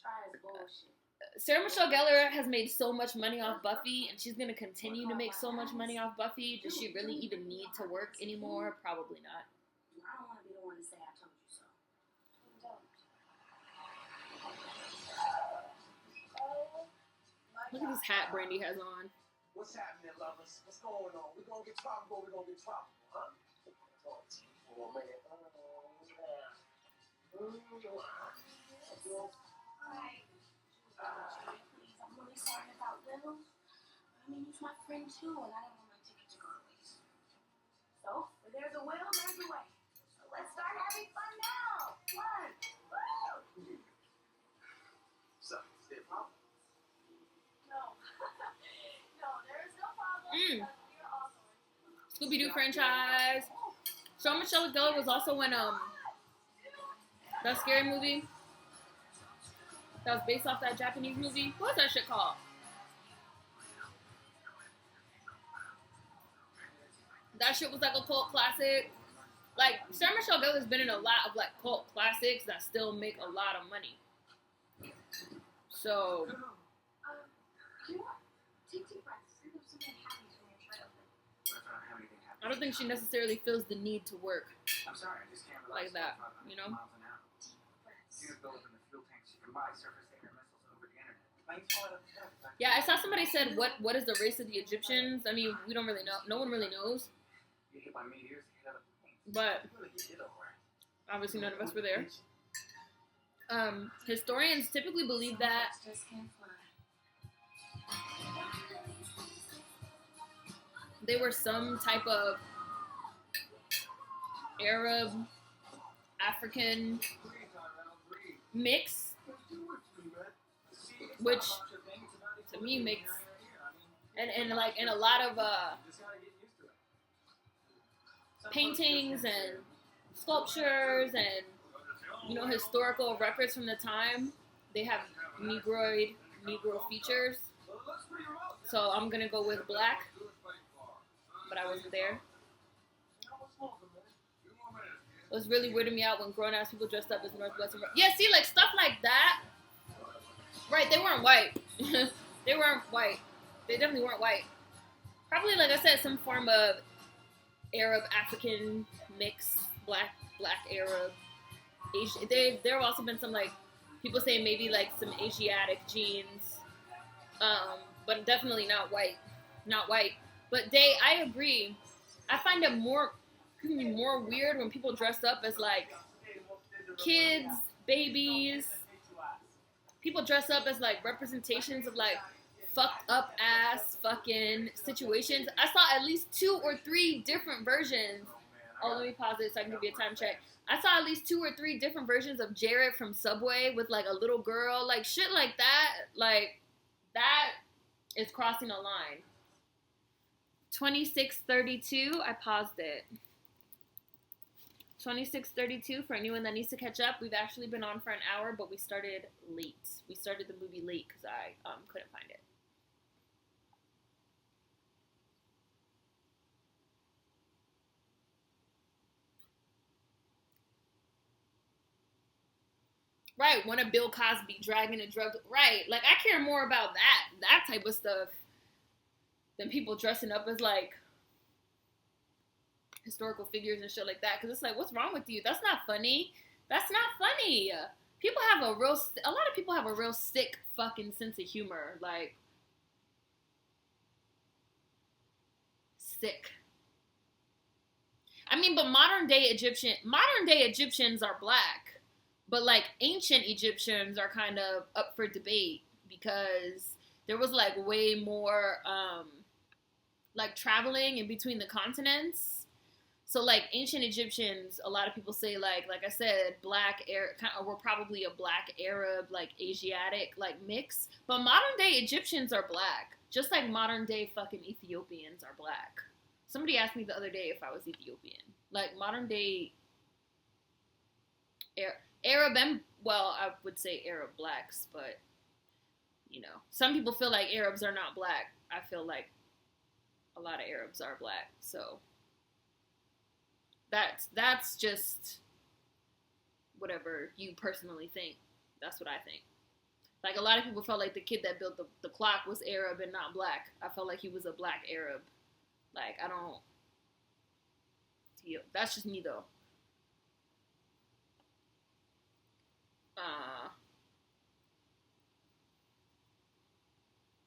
Try his bullshit. Sarah Michelle Gellar has made so much money off Buffy, and she's gonna continue to make so much money off Buffy. Does she really even need to work anymore? Probably not. I don't want to be the one to say I told you so. Look at this hat Brandy has on. What's happening, lovers? What's going on? We're gonna get tropical, huh? Please, I'm really sorry about Will. I mean, he's my friend too, and I didn't want my ticket to go to waste. So, where there's a will, there's a way. So let's start having fun now. Fun. Woo! So, is there a problem? No. No, there is no problem. Mm. Because we are also Scooby-Doo franchise. Sarah Michelle Gellar was also in that scary movie that was based off that Japanese movie. What was that shit called? That shit was like a cult classic. Like, Sarah Michelle Gellar's been in a lot of like cult classics that still make a lot of money. So you know what? Take 2 breaths. Think of something happy when you're trying to open. What if I don't have anything happen? I don't think she necessarily feels the need to work I'm sorry, I just can't like relax. that, you know? Miles an hour. Units build up in the fuel tanks. You can buy surface-to-air missiles over the internet. Planes fly up the sky. Yeah, I saw somebody said, what is the race of the Egyptians? I mean, we don't really know. No one really knows. You hit by meteors, you hit up the planes. But You really get it all right. obviously none of us were there. Historians typically believe that Just can't fly. they were some type of Arab, African mix, which to me makes and a lot of paintings and sculptures and historical records from the time, they have Negro features. So I'm gonna go with black, but I wasn't there. It was really weirding me out when grown-ass people dressed up as Northwestern. Yeah, see, like, stuff like that. Right, they weren't white. They weren't white. They definitely weren't white. Probably, like I said, some form of Arab, African mix, black Arab, Asian. There have also been some, like, people say maybe, like, some Asiatic genes, but definitely not white. Not white. But I agree. I find it more weird when people dress up as like kids, babies. People dress up as like representations of like fucked up ass fucking situations. I saw at least 2 or 3 different versions. Oh, let me pause it so I can give you a time check. I saw at least 2 or 3 different versions of Jared from Subway with like a little girl, like shit like that. Like that is crossing a line. 26:32. I paused it. 26:32 for anyone that needs to catch up. We've actually been on for an hour, but we started late. We started the movie late because I couldn't find it. Right, one of Bill Cosby dragging a drug. Right, like I care more about that type of stuff than people dressing up as like historical figures and shit like that. Because it's like, what's wrong with you? That's not funny. That's not funny. A lot of people have a real sick fucking sense of humor. Like, sick. I mean, but modern day Egyptians are black. But like ancient Egyptians are kind of up for debate because there was like way more like traveling in between the continents. So, like, ancient Egyptians, a lot of people say, like I said, were probably a black Arab, like, Asiatic, like, mix. But modern day Egyptians are black. Just like modern day fucking Ethiopians are black. Somebody asked me the other day if I was Ethiopian. Like, modern day Arab and, well, I would say Arab blacks, but, you know. Some people feel like Arabs are not black. I feel like a lot of Arabs are black, so... That's just whatever you personally think. That's what I think. Like, a lot of people felt like the kid that built the clock was Arab and not black. I felt like he was a black Arab. Like, I don't... That's just me, though.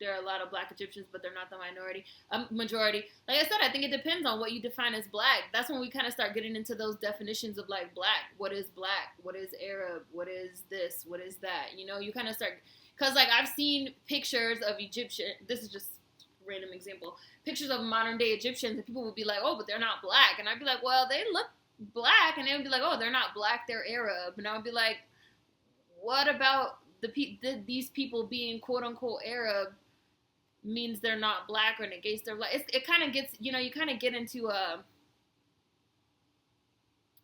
There are a lot of black Egyptians, but they're not the majority. Like I said, I think it depends on what you define as black. That's when we kind of start getting into those definitions of, like, black. What is black? What is Arab? What is this? What is that? You know, you kind of start... Because, like, I've seen pictures of Egyptian... This is just a random example. Pictures of modern-day Egyptians, and people would be like, oh, but they're not black. And I'd be like, well, they look black. And they would be like, oh, they're not black, they're Arab. And I would be like, what about these people being quote-unquote Arab means they're not black or negates their black? It kind of gets, you know, you kind of get into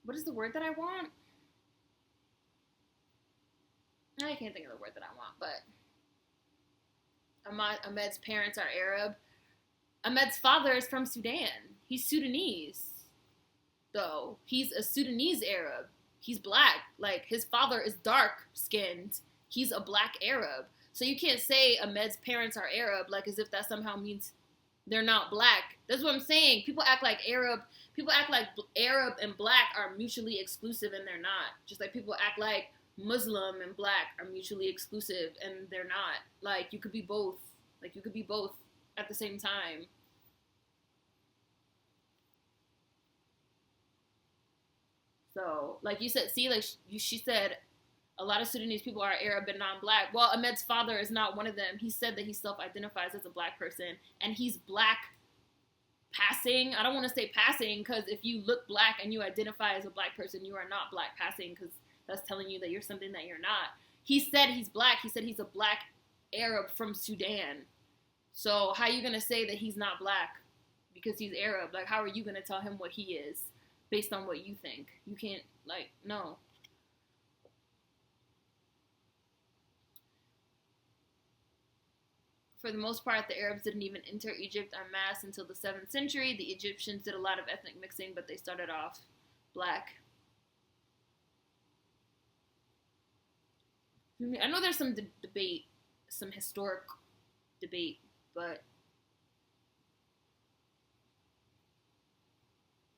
what is the word that I want? I can't think of the word that I want, but Ahmed's parents are Arab. Ahmed's father is from Sudan. He's Sudanese, though. He's a Sudanese Arab. He's black. Like, his father is dark-skinned. He's a black Arab. So you can't say Ahmed's parents are Arab, like, as if that somehow means they're not black. That's what I'm saying. People act like Arab and black are mutually exclusive, and they're not. Just like people act like Muslim and black are mutually exclusive, and they're not. Like, you could be both. Like, you could be both at the same time. So, like you said, see, like she said, a lot of Sudanese people are Arab and non-black. Well, Ahmed's father is not one of them. He said that he self-identifies as a black person, and he's black passing. I don't want to say passing, because if you look black and you identify as a black person, you are not black passing, because that's telling you that you're something that you're not. He said he's black. He said he's a black Arab from Sudan. So how are you going to say that he's not black because he's Arab? Like, how are you going to tell him what he is based on what you think? You can't, like, no. For the most part, the Arabs didn't even enter Egypt en masse until the 7th century. The Egyptians did a lot of ethnic mixing, but they started off black. I know there's some debate, some historic debate, but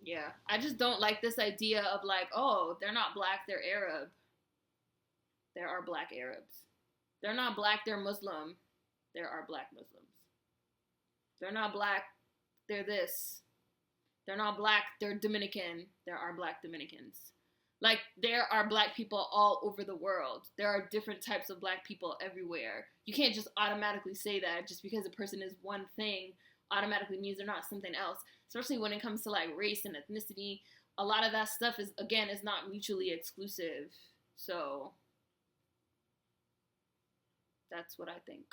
yeah, I just don't like this idea of, like, oh, they're not black, they're Arab. There are black Arabs. They're not black, they're Muslim. There are black Muslims. They're not black, they're this. They're not black, they're Dominican. There are black Dominicans. Like, there are black people all over the world. There are different types of black people everywhere. You can't just automatically say that just because a person is one thing automatically means they're not something else. Especially when it comes to, like, race and ethnicity. A lot of that stuff is not mutually exclusive. So that's what I think.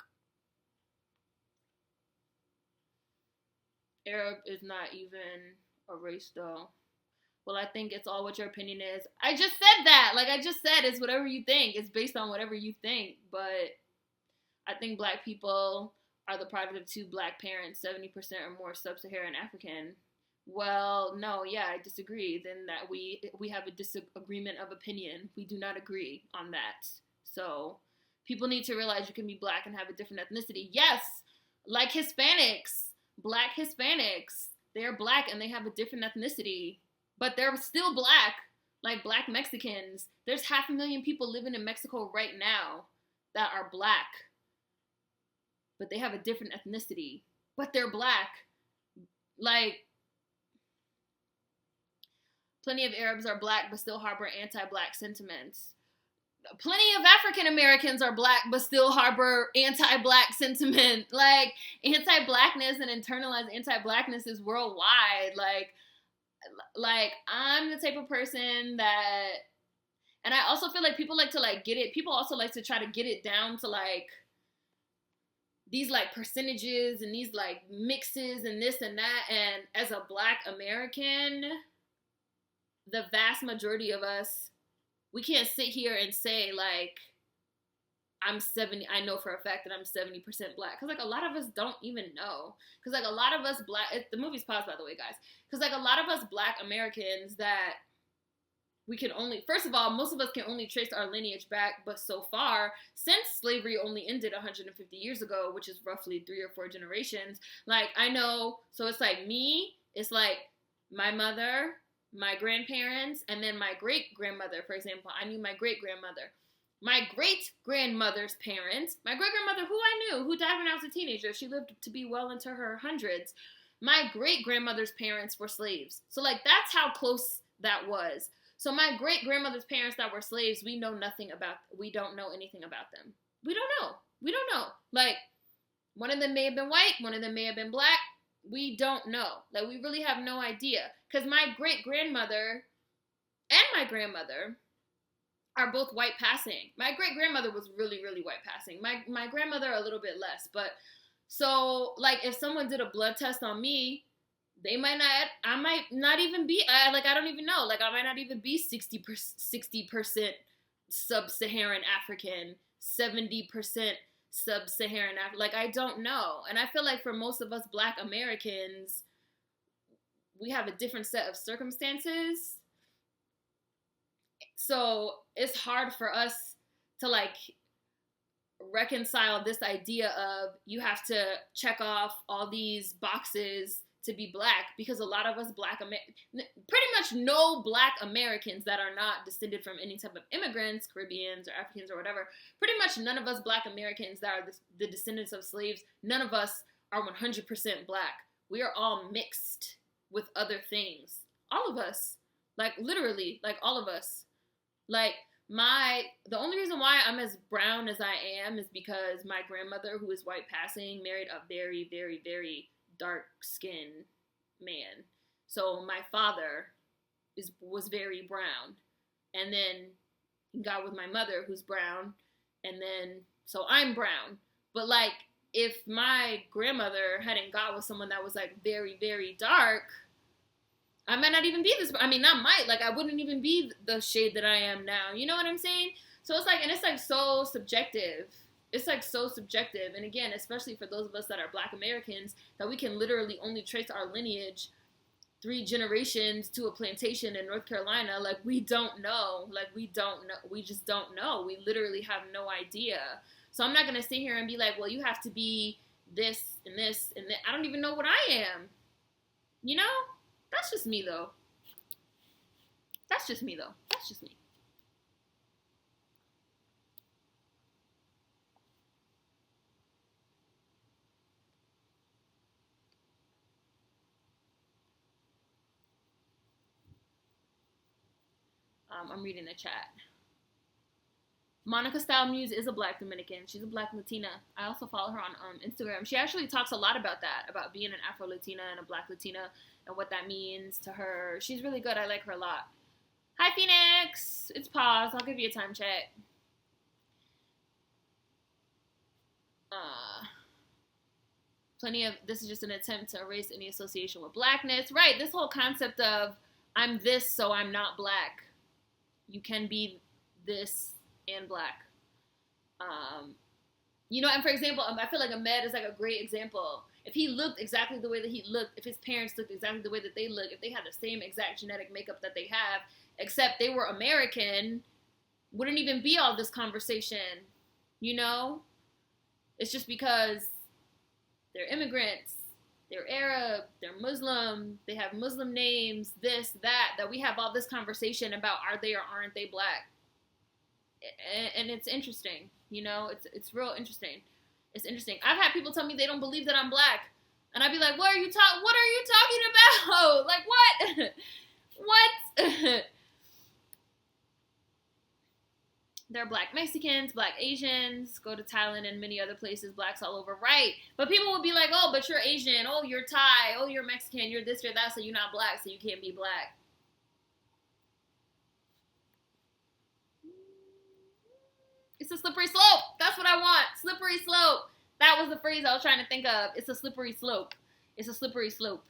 Arab is not even a race, though. Well, I think it's all what your opinion is. I just said that. Like, I just said, it's whatever you think. It's based on whatever you think. But I think black people are the product of 2 black parents, 70% or more sub-Saharan African. Well, no, yeah, I disagree. Then that we have a disagreement of opinion. We do not agree on that. So people need to realize you can be black and have a different ethnicity. Yes, like Hispanics. Black Hispanics, they're black and they have a different ethnicity, but they're still black, like black Mexicans. There's 500,000 people living in Mexico right now that are black, but they have a different ethnicity, but they're black. Like, plenty of Arabs are black but still harbor anti-black sentiments. Plenty of African Americans are black but still harbor anti-black sentiment. Like, anti-blackness and internalized anti-blackness is worldwide. Like, like, I'm the type of person that, and I also feel like people like to like get it, people also like to try to get it down to like these like percentages and these like mixes and this and that. And as a Black American, the vast majority of us, we can't sit here and say like, I know for a fact that I'm 70% Black. Because, like, a lot of us don't even know. Because, like, a lot of us the movie's paused, by the way, guys. Because, like, a lot of us Black Americans that we can only, first of all, most of us can only trace our lineage back, but so far, since slavery only ended 150 years ago, which is roughly 3 or 4 generations, like, I know, so it's like me, it's like my mother, my grandparents, and then my great-grandmother, for example. I knew my great-grandmother. My great-grandmother's parents, my great-grandmother, who I knew, who died when I was a teenager, she lived to be well into her hundreds. My great-grandmother's parents were slaves. So, like, that's how close that was. So my great-grandmother's parents that were slaves, we don't know anything about them. We don't know. Like, one of them may have been white, one of them may have been Black. We don't know. Like, we really have no idea. Because my great-grandmother and my grandmother are both white passing. My great-grandmother was really, really white passing. My grandmother a little bit less. But, so, like, if someone did a blood test on me, I might not even be, I don't even know. Like, I might not even be 60% sub-Saharan African, 70% sub-Saharan African. Like, I don't know. And I feel like for most of us Black Americans, we have a different set of circumstances. So it's hard for us to like reconcile this idea of you have to check off all these boxes to be Black, because a lot of us pretty much no Black Americans that are not descended from any type of immigrants, Caribbeans or Africans or whatever, pretty much none of us Black Americans that are the descendants of slaves, none of us are 100% Black. We are all mixed with other things. All of us. Like, literally, like, all of us. Like, the only reason why I'm as brown as I am is because my grandmother, who is white passing, married a very, very, very dark-skinned man. So my father was very brown. And then got with my mother, who's brown. And then, so I'm brown. But, like, if my grandmother hadn't got with someone that was, like, very, very dark, I might not even be this, I mean, not might, like, I wouldn't even be the shade that I am now. You know what I'm saying? So it's like, and it's like so subjective. It's like so subjective. And again, especially for those of us that are Black Americans, that we can literally only trace our lineage 3 generations to a plantation in North Carolina. Like, we don't know. Like, we don't know. We just don't know. We literally have no idea. So I'm not going to sit here and be like, well, you have to be this and this and that. I don't even know what I am. You know? That's just me, though. That's just me. I'm reading the chat. Monica Style Muse is a Black Dominican. She's a Black Latina. I also follow her on Instagram. She actually talks a lot about that, about being an Afro-Latina and a Black Latina and what that means to her. She's really good. I like her a lot. Hi, Phoenix. It's paused. I'll give you a time check. This is just an attempt to erase any association with Blackness. Right, this whole concept of I'm this, so I'm not Black. You can be this and Black. You know, and for example, I feel like Ahmed is like a great example. If he looked exactly the way that he looked, if his parents looked exactly the way that they look, if they had the same exact genetic makeup that they have, except they were American, wouldn't even be all this conversation, you know? It's just because they're immigrants, they're Arab, they're Muslim, they have Muslim names, this, that we have all this conversation about are they or aren't they Black. And it's interesting, you know? It's real interesting. It's interesting. I've had people tell me they don't believe that I'm Black. And I'd be like, what are you talking about? Like, what? What? There are black Mexicans, black Asians, go to Thailand and many other places, blacks all over, right? But people would be like, oh, but you're Asian, oh, you're Thai, oh, you're Mexican, you're this, you're that, so you're not black, so you can't be black. It's a slippery slope. That's what I want. Slippery slope. That was the phrase I was trying to think of. It's a slippery slope. It's a slippery slope.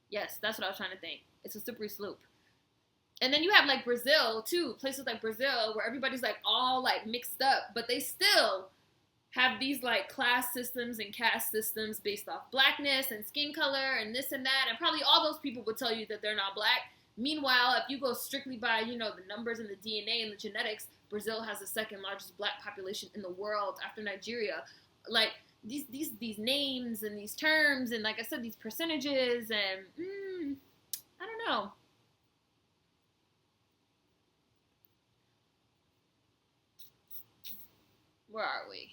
Yes, that's what I was trying to think. It's a slippery slope. And then you have like Brazil too, places like Brazil where everybody's like all like mixed up, but they still have these like class systems and caste systems based off blackness and skin color and this and that, and probably all those people would tell you that they're not black. Meanwhile, if you go strictly by, you know, the numbers and the DNA and the genetics, Brazil has the second largest black population in the world after Nigeria. Like these names and these terms and, like I said, these percentages and I don't know. Where are we?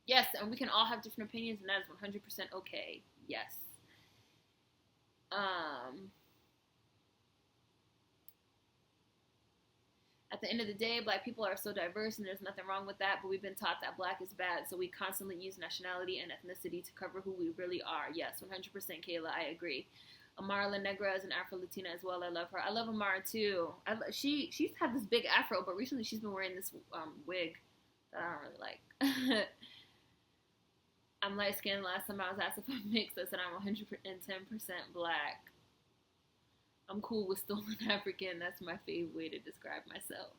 Yes, and we can all have different opinions, and that is 100% okay. Yes. At the end of the day, black people are so diverse, and there's nothing wrong with that, but we've been taught that black is bad, so we constantly use nationality and ethnicity to cover who we really are. Yes, 100% Kayla, I agree. Amara La Negra is an Afro-Latina as well. I love her. I love Amara too. She's had this big afro, but recently she's been wearing this wig that I don't really like. I'm light-skinned. Last time I was asked if I'm mixed, I said I'm 110% black. I'm cool with stolen African. That's my favorite way to describe myself.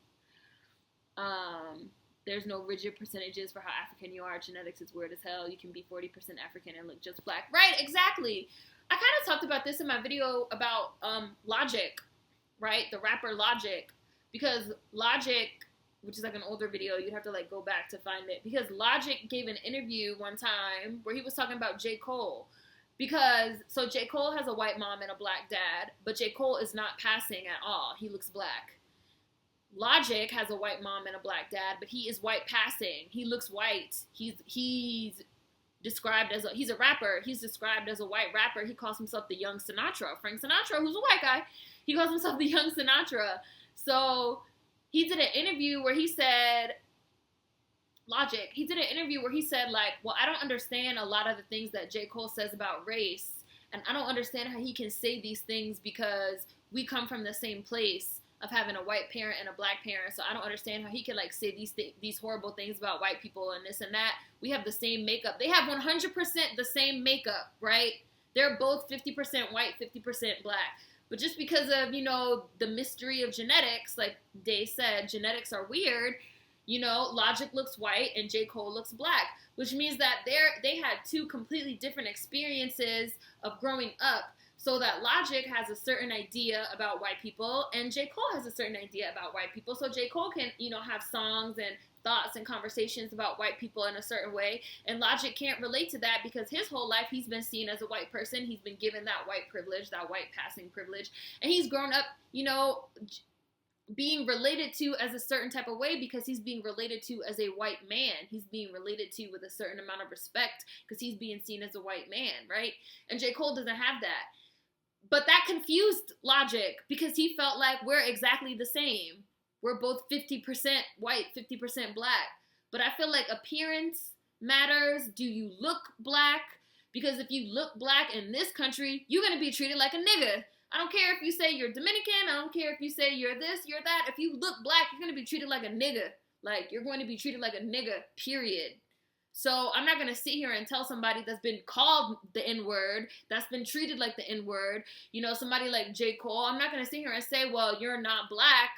There's no rigid percentages for how African you are. Genetics is weird as hell. You can be 40% African and look just black. Right, exactly. I kind of talked about this in my video about Logic, right? The rapper Logic. Because Logic, which is like an older video, you'd have to like go back to find it. Because Logic gave an interview one time where he was talking about J. Cole. So J. Cole has a white mom and a black dad, but J. Cole is not passing at all. He looks black. Logic has a white mom and a black dad, but he is white passing. He looks white. He's described as he's a rapper. He's described as a white rapper. He calls himself the young Sinatra. Frank Sinatra, who's a white guy, he calls himself the young Sinatra. So he did an interview where he said, Logic, he did an interview where he said, like, well, I don't understand a lot of the things that J. Cole says about race, and I don't understand how he can say these things because we come from the same place of having a white parent and a black parent, so I don't understand how he can, like, say these horrible things about white people and this and that. We have the same makeup. They have 100% the same makeup, right? They're both 50% white, 50% black. But just because of, you know, the mystery of genetics, like Day said, genetics are weird. You know, Logic looks white and J. Cole looks black, which means that they had two completely different experiences of growing up, so that Logic has a certain idea about white people and J. Cole has a certain idea about white people. So J. Cole can, you know, have songs and thoughts and conversations about white people in a certain way, and Logic can't relate to that because his whole life he's been seen as a white person. He's been given that white privilege, that white passing privilege, and he's grown up, you know, being related to as a certain type of way because he's being related to as a white man. He's being related to with a certain amount of respect because he's being seen as a white man, right? And J. Cole doesn't have that. But that confused Logic because he felt like we're exactly the same. We're both 50% white, 50% black. But I feel like appearance matters. Do you look black? Because if you look black in this country, you're going to be treated like a nigga. I don't care if you say you're Dominican. I don't care if you say you're this, you're that. If you look black, you're going to be treated like a nigga. Like, you're going to be treated like a nigga, period. So I'm not going to sit here and tell somebody that's been called the N-word, that's been treated like the N-word, you know, somebody like J. Cole. I'm not going to sit here and say, well, you're not black,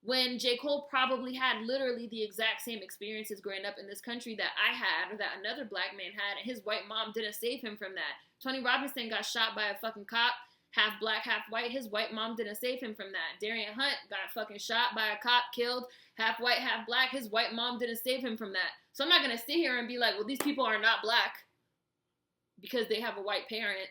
when J. Cole probably had literally the exact same experiences growing up in this country that I had or that another black man had, and his white mom didn't save him from that. Tony Robinson got shot by a fucking cop, half black, half white. His white mom didn't save him from that. Darian Hunt got fucking shot by a cop, killed, half white, half black. His white mom didn't save him from that. So I'm not going to sit here and be like, well, these people are not black because they have a white parent.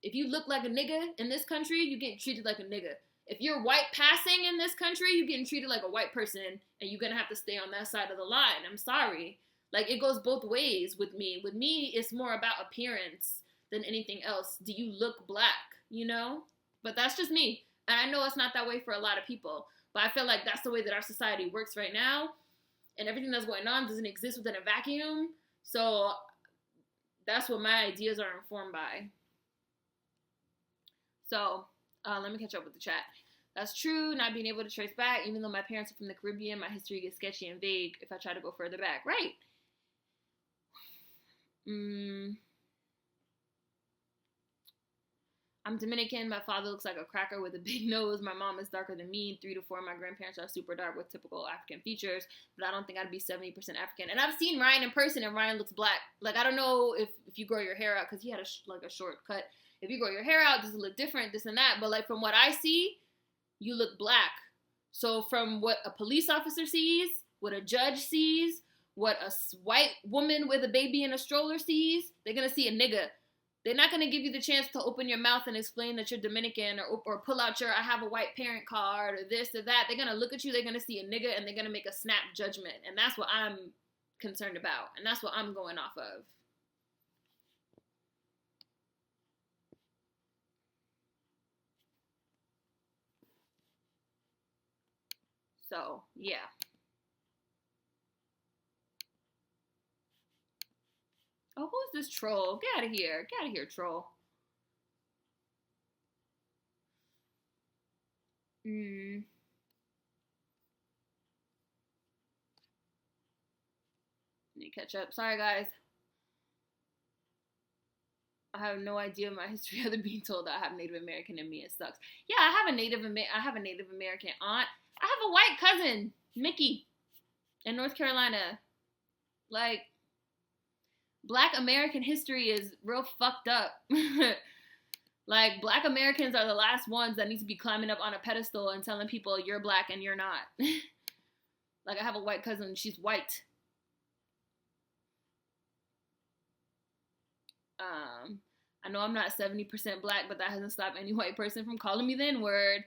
If you look like a nigga in this country, you get treated like a nigga. If you're white passing in this country, you're getting treated like a white person, and you're going to have to stay on that side of the line. I'm sorry. Like, it goes both ways with me. With me, it's more about appearance than anything else. Do you look black, you know? But that's just me. And I know it's not that way for a lot of people. But I feel like that's the way that our society works right now, and everything that's going on doesn't exist within a vacuum. So that's what my ideas are informed by. So let me catch up with the chat. That's true, not being able to trace back. Even though my parents are from the Caribbean, my history gets sketchy and vague if I try to go further back. Right. I'm Dominican. My father looks like a cracker with a big nose. My mom is darker than me. 3 to 4 of my grandparents are super dark with typical African features. But I don't think I'd be 70% African. And I've seen Ryan in person, and Ryan looks black. Like, I don't know if you grow your hair out, because he had a short cut. If you grow your hair out, does it look different, this and that? But, like, from what I see, you look black. So from what a police officer sees, what a judge sees, what a white woman with a baby in a stroller sees, they're going to see a nigga. They're not going to give you the chance to open your mouth and explain that you're Dominican, or pull out your I have a white parent card, or this or that. They're going to look at you, they're going to see a nigga, and they're going to make a snap judgment. And that's what I'm concerned about. And that's what I'm going off of. So, yeah. Oh, who's this troll? Get out of here. Get out of here, troll. Need to catch up. Sorry, guys. I have no idea my history other than being told that I have Native American in me. It sucks. Yeah, I have a Native American aunt. I have a white cousin, Mickey, in North Carolina. Like, Black American history is real fucked up. Like, Black Americans are the last ones that need to be climbing up on a pedestal and telling people you're Black and you're not. Like, I have a white cousin. She's white. I know I'm not 70% Black, but that hasn't stopped any white person from calling me the N-word.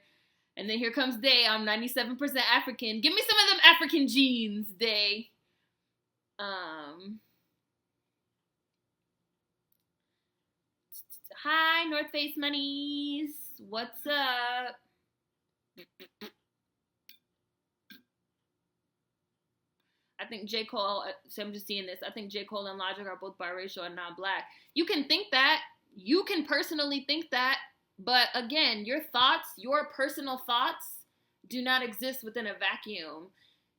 And then here comes Day. I'm 97% African. Give me some of them African genes, Day. Hi, North Face Monies. What's up? I think J. Cole, so I'm just seeing this. I think J. Cole and Logic are both biracial and not Black. You can think that. You can personally think that. But again, your thoughts, your personal thoughts, do not exist within a vacuum.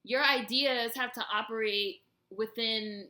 Your ideas have to operate within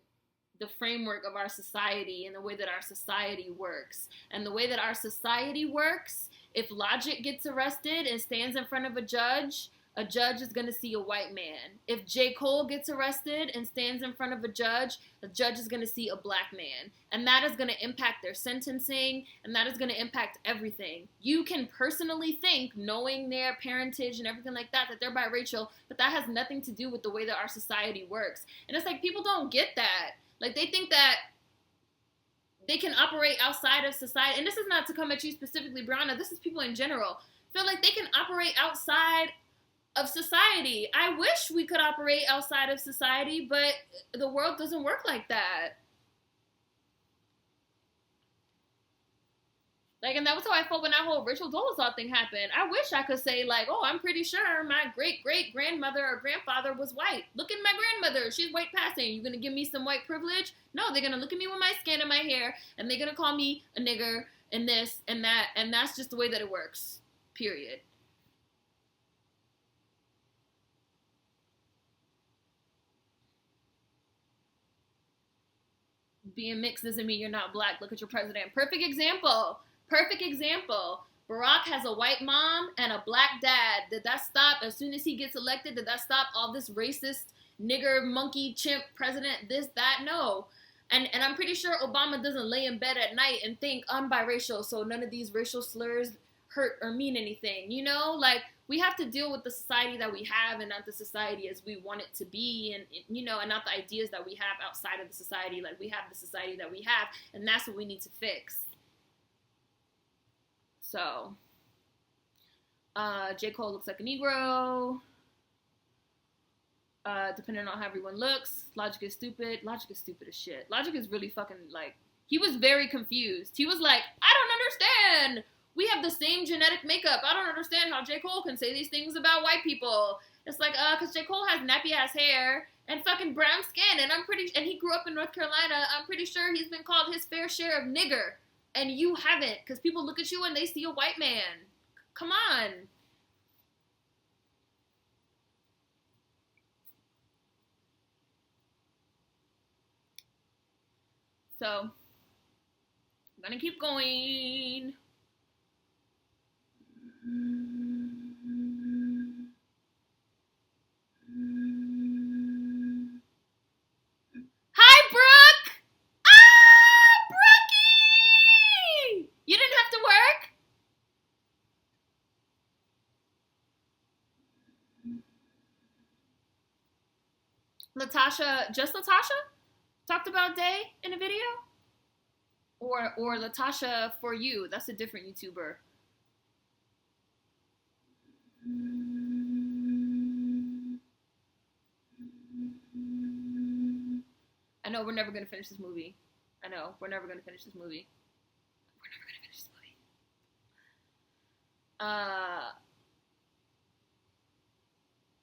the framework of our society and the way that our society works. And the way that our society works, if Logic gets arrested and stands in front of a judge is going to see a white man. If J. Cole gets arrested and stands in front of a judge is going to see a Black man. And that is going to impact their sentencing, and that is going to impact everything. You can personally think, knowing their parentage and everything like that they're biracial, but that has nothing to do with the way that our society works. And it's like, people don't get that. Like, they think that they can operate outside of society. And this is not to come at you specifically, Brianna. This is people in general. Feel like they can operate outside of society. I wish we could operate outside of society, but the world doesn't work like that. Like, and that was how I felt when that whole Rachel Dolezal thing happened. I wish I could say, like, oh, I'm pretty sure my great-great-grandmother or grandfather was white. Look at my grandmother. She's white passing. You gonna give me some white privilege? No, they're gonna look at me with my skin and my hair, and they're gonna call me a nigger and this and that, and that's just the way that it works. Period. Being mixed doesn't mean you're not Black. Look at your president. Perfect example. Perfect example. Barack has a white mom and a Black dad. Did that stop as soon as he gets elected? Did that stop all this racist nigger, monkey, chimp, president, this, that? No. And I'm pretty sure Obama doesn't lay in bed at night and think, I'm biracial, so none of these racial slurs hurt or mean anything. You know, like, we have to deal with the society that we have and not the society as we want it to be, and, you know, and not the ideas that we have outside of the society. Like, we have the society that we have, and that's what we need to fix. So, J. Cole looks like a Negro. Depending on how everyone looks. Logic is stupid. Logic is stupid as shit. Logic is really fucking, like, he was very confused. He was like, I don't understand. We have the same genetic makeup. I don't understand how J. Cole can say these things about white people. It's like, because J. Cole has nappy ass hair and fucking brown skin, and and he grew up in North Carolina. I'm pretty sure he's been called his fair share of nigger, and you haven't, because people look at you and they see a white man. Come on. So, I'm gonna keep going. Hi, Brooke! Ah, Brookie! You didn't have to work? Latasha, just Latasha? Talked about Day in a video? Or Latasha for you. That's a different YouTuber. I know we're never gonna finish this movie.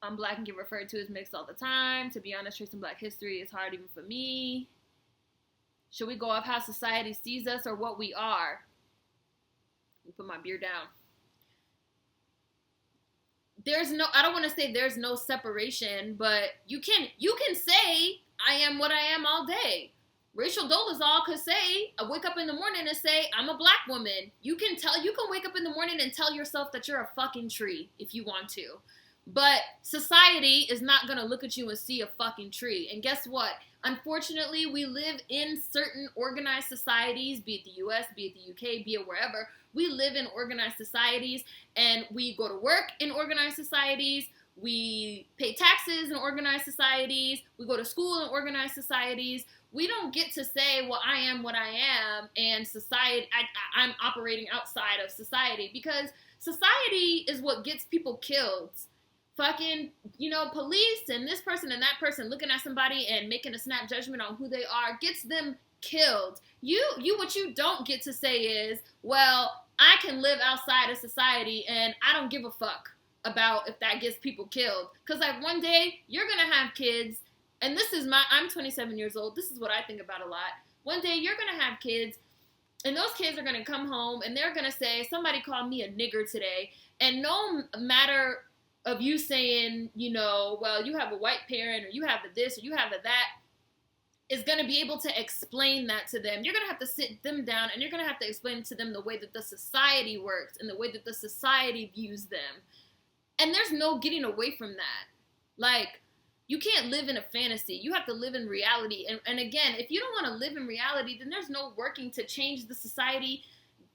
I'm black and get referred to as mixed all the time. To be honest, tracing black history is hard even for me. Should we go off how society sees us or what we are? Let me put my beer down. I don't want to say there's no separation, but you can say I am what I am all day. Rachel Dolezal could say, I wake up in the morning and say, I'm a black woman. You can wake up in the morning and tell yourself that you're a fucking tree if you want to. But society is not going to look at you and see a fucking tree. And guess what? Unfortunately, we live in certain organized societies, be it the US, be it the UK, be it wherever. We live in organized societies, and we go to work in organized societies. We pay taxes in organized societies. We go to school in organized societies. We don't get to say, well, I am what I am, and society, I'm operating outside of society, because society is what gets people killed. Fucking, police and this person and that person looking at somebody and making a snap judgment on who they are gets them killed. What you don't get to say is, well, I can live outside of society and I don't give a fuck about if that gets people killed. Because, like, one day you're going to have kids, and I'm 27 years old. This is what I think about a lot. One day you're going to have kids, and those kids are going to come home and they're going to say, somebody called me a nigger today. And no matter of you saying, well, you have a white parent, or you have the this, or you have the that, is going to be able to explain that to them. You're going to have to sit them down, and you're going to have to explain to them the way that the society works and the way that the society views them. And there's no getting away from that. Like, you can't live in a fantasy. You have to live in reality. And again, if you don't want to live in reality, then there's no working to change the society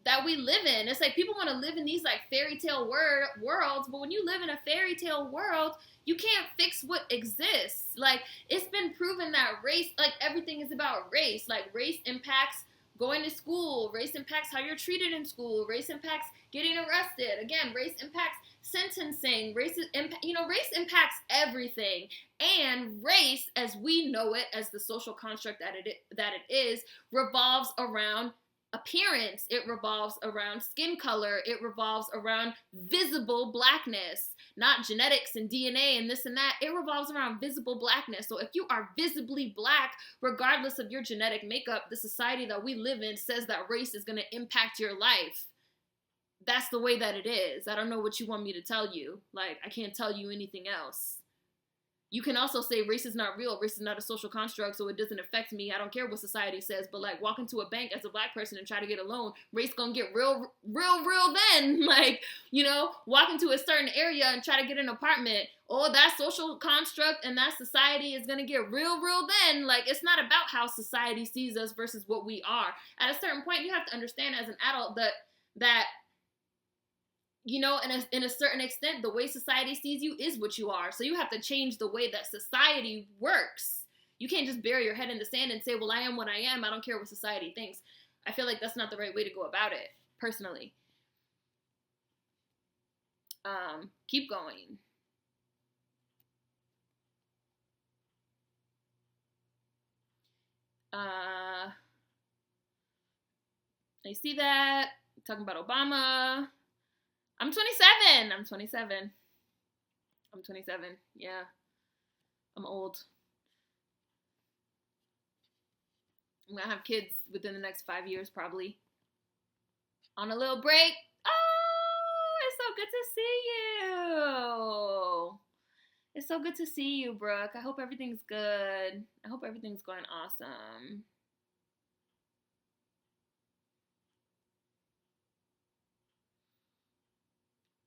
that we live in. It's like people want to live in these like fairy tale worlds, but when you live in a fairy tale world, you can't fix what exists. Like, it's been proven that race, like, everything is about race. Like, race impacts going to school, race impacts how you're treated in school, race impacts getting arrested. Again, race impacts sentencing, race impacts everything. And race, as we know it, as the social construct that it is, revolves around appearance. It revolves around skin color. It revolves around visible blackness, not genetics and DNA and this and that. It revolves around visible blackness. So if you are visibly black, regardless of your genetic makeup, the society that we live in says that race is going to impact your life. That's the way that it is. I don't know what you want me to tell you. Like, I can't tell you anything else. You can also say race is not real. Race is not a social construct, so it doesn't affect me. I don't care what society says, but like, walk into a bank as a black person and try to get a loan, race gonna get real then. Like, walk into a certain area and try to get an apartment. Oh, that social construct and that society is gonna get real then. Like, it's not about how society sees us versus what we are. At a certain point, you have to understand as an adult that in a certain extent, the way society sees you is what you are. So you have to change the way that society works. You can't just bury your head in the sand and say, well, I am what I am. I don't care what society thinks. I feel like that's not the right way to go about it, personally. Keep going. I see that. Talking about Obama. I'm 27. I'm 27. I'm 27. Yeah. I'm old. I'm gonna have kids within the next 5 years, probably. On a little break. Oh, it's so good to see you. It's so good to see you, Brooke. I hope everything's good. I hope everything's going awesome.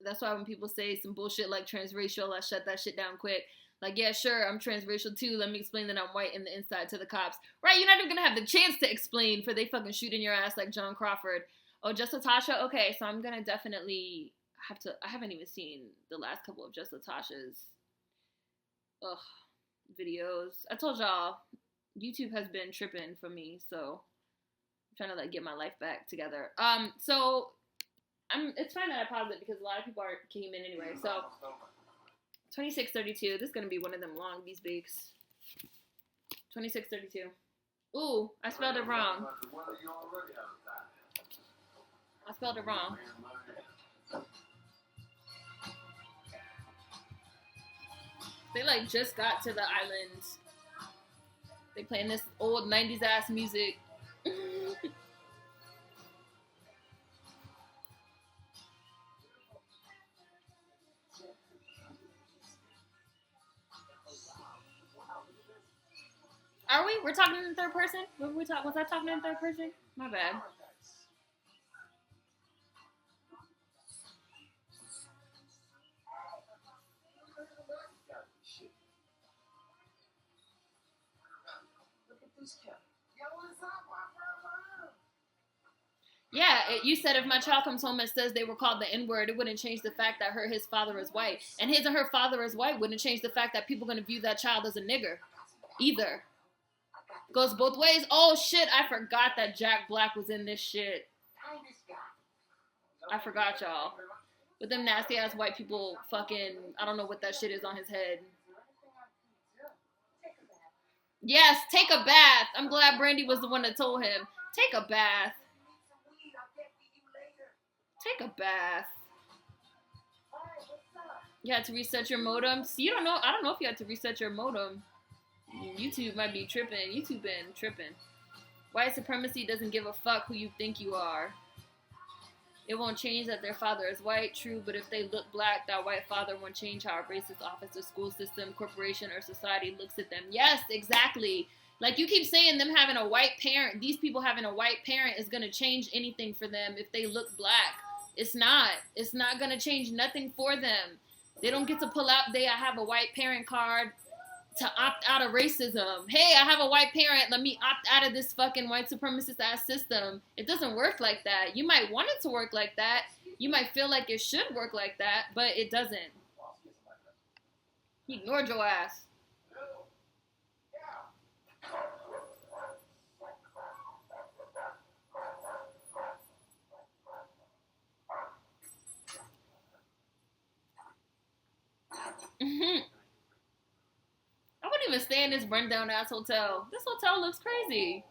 That's why when people say some bullshit like transracial, I shut that shit down quick. Like, yeah, sure, I'm transracial too. Let me explain that I'm white in the inside to the cops. Right, you're not even gonna have the chance to explain for they fucking shoot in your ass like John Crawford. Oh, Just Latasha? Okay, so I'm gonna definitely have to, I haven't even seen the last couple of Just Latasha's videos. I told y'all, YouTube has been tripping for me, so I'm trying to like get my life back together. So it's fine that I paused it because a lot of people came in anyway. So 2632. This is gonna be one of them long these bakes. 2632. Ooh, I spelled it wrong. I spelled it wrong. They like just got to the island. They playing this old 90s ass music. Are we? We're talking in the third person? Was I talking in the third person? My bad. Yeah, you said if my child comes home and says they were called the N-word, it wouldn't change the fact that his father is white. And his and her father is white wouldn't change the fact that people are going to view that child as a nigger. Either. Goes both ways. Oh, shit, I forgot that Jack Black was in this shit. I forgot, y'all. With them nasty-ass white people fucking, I don't know what that shit is on his head. Yes, take a bath. I'm glad Brandy was the one that told him. Take a bath. Take a bath. You had to reset your modem. See, you don't know. I don't know if you had to reset your modem. YouTube might be tripping. YouTube been tripping. White supremacy doesn't give a fuck who you think you are. It won't change that their father is white, true, but if they look black, that white father won't change how a racist office or school system, corporation, or society looks at them. Yes, exactly. Like you keep saying them having a white parent, these people having a white parent is going to change anything for them if they look black. It's not. It's not going to change nothing for them. They don't get to pull out, I have a white parent card to opt out of racism. Hey, I have a white parent. Let me opt out of this fucking white supremacist ass system. It doesn't work like that. You might want it to work like that. You might feel like it should work like that, but it doesn't. He ignored your ass. I wouldn't even stay in this rundown ass hotel. This hotel looks crazy.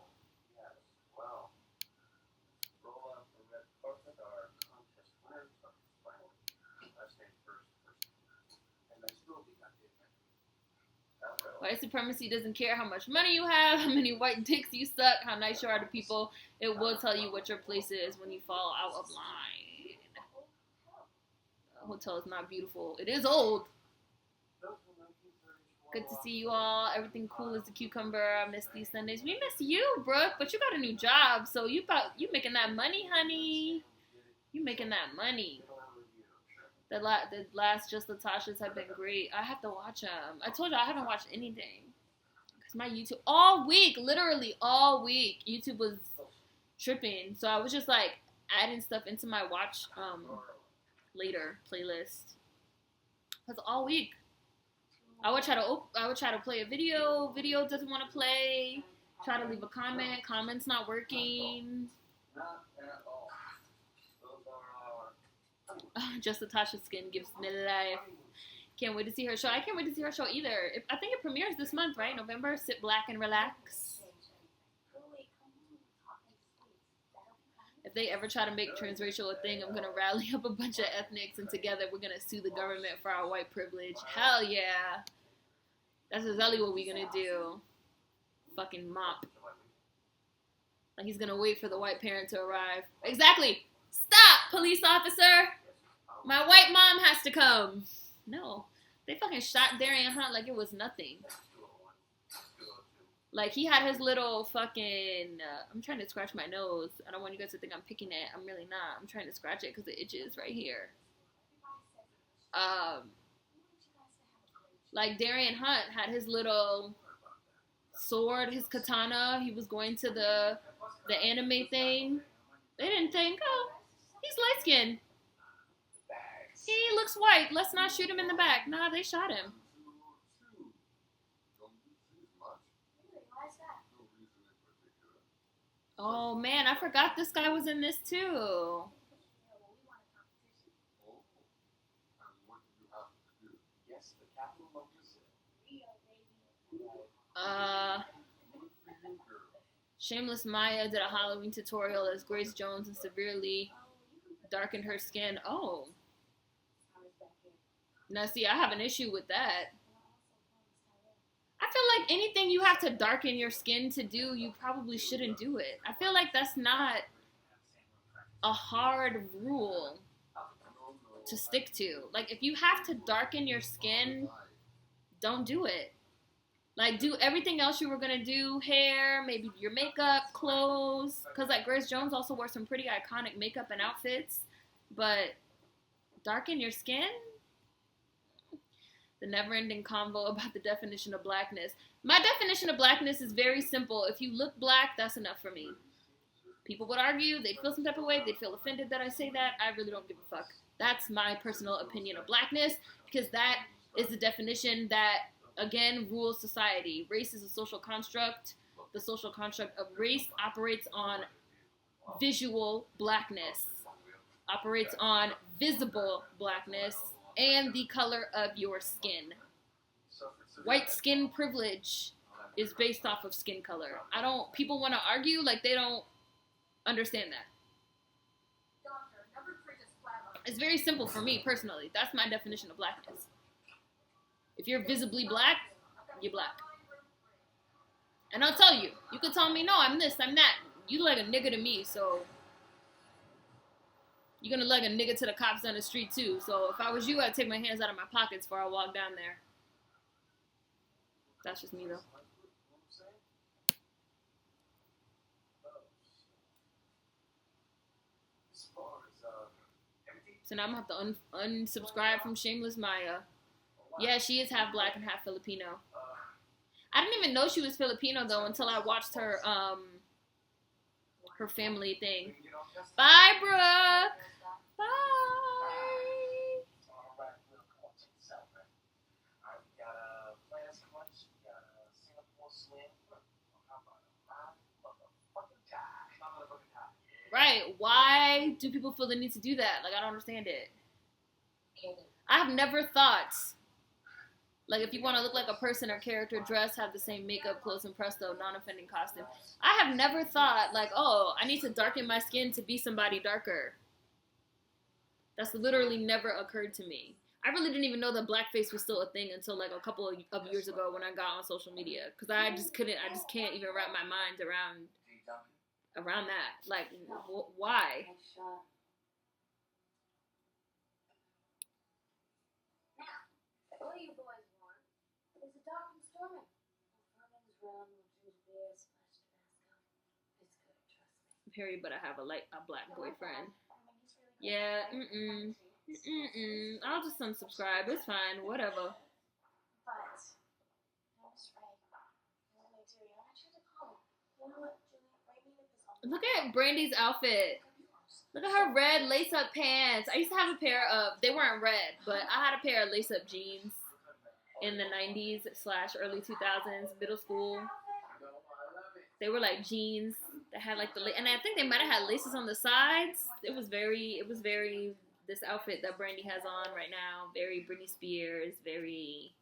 White supremacy doesn't care how much money you have, how many white dicks you suck, how nice you are to people. It will tell you what your place is when you fall out of line. The hotel is not beautiful. It is old. Good to see you all. Everything cool as a cucumber. I miss these Sundays. We miss you, Brooke, but you got a new job, so you making that money, honey. You making that money. The last Just Latasha's have been great. I have to watch them. I told you I haven't watched anything because my YouTube all week, literally all week, YouTube was tripping. So I was just like adding stuff into my watch later playlist. Because all week. I would try to play a video. Video doesn't want to play. Try to leave a comment. Comment's not working. Just Latasha's skin gives me life. Can't wait to see her show. I can't wait to see her show either. I think it premieres this month, right? November. Sit black and relax. If they ever try to make transracial a thing, I'm gonna rally up a bunch of ethnics and together we're gonna sue the government for our white privilege. Hell yeah. That's exactly what we're gonna do. Fucking mop. Like he's gonna wait for the white parent to arrive. Exactly. Stop, police officer. My white mom has to come. No. They fucking shot Darian Hunt like it was nothing. Like, he had his little fucking... I'm trying to scratch my nose. I don't want you guys to think I'm picking it. I'm really not. I'm trying to scratch it because it itches right here. Like, Darian Hunt had his little sword, his katana. He was going to the anime thing. They didn't think, oh, he's light-skinned. He looks white. Let's not shoot him in the back. Nah, they shot him. Oh, man, I forgot this guy was in this, too. Shameless Maya did a Halloween tutorial as Grace Jones and severely darkened her skin. Oh. Now, see, I have an issue with that. I feel like anything you have to darken your skin to do, you probably shouldn't do it. I feel like that's not a hard rule to stick to. Like, if you have to darken your skin, don't do it. Like, do everything else you were going to do, hair, maybe your makeup, clothes. Because, like, Grace Jones also wore some pretty iconic makeup and outfits. But darken your skin? The never-ending convo about the definition of blackness. My definition of blackness is very simple. If you look black, that's enough for me. People would argue, they'd feel some type of way, they'd feel offended that I say that. I really don't give a fuck. That's my personal opinion of blackness, because that is the definition that, again, rules society. Race is a social construct. The social construct of race operates on visual blackness, operates on visible blackness, and the color of your skin. White skin privilege is based off of skin color. People want to argue like they don't understand that. It's very simple for me personally. That's my definition of blackness. If you're visibly black, you're black. And I'll tell you, you could tell me, no, I'm this, I'm that. You like a nigga to me, so you're gonna leg a nigga to the cops down the street too. So if I was you, I'd take my hands out of my pockets before I walk down there. That's just me though. So now I'm gonna have to unsubscribe from Shameless Maya. Yeah, she is half black and half Filipino. I didn't even know she was Filipino though until I watched her her family thing. Bye, Brooke. Bye. Right. Why do people feel the need to do that? Like, I don't understand it. I've never thought, like, if you want to look like a person or character, dress, have the same makeup, clothes, and presto, non-offending costume. I have never thought, like, oh, I need to darken my skin to be somebody darker. That's literally never occurred to me. I really didn't even know that blackface was still a thing until, like, a couple of years ago when I got on social media. Because I just can't even wrap my mind around that. Like, why? What do you boys want? It's a dark and stormy. Period, but I have a black boyfriend. Yeah, I'll just unsubscribe. It's fine, whatever. Look at Brandy's outfit. Look at her red lace-up pants. I used to have a pair of, they weren't red, but I had a pair of lace-up jeans in the 90s / early 2000s, middle school. They were like jeans that had like and I think they might have had laces on the sides. It was very, this outfit that Brandy has on right now, very Britney Spears, very,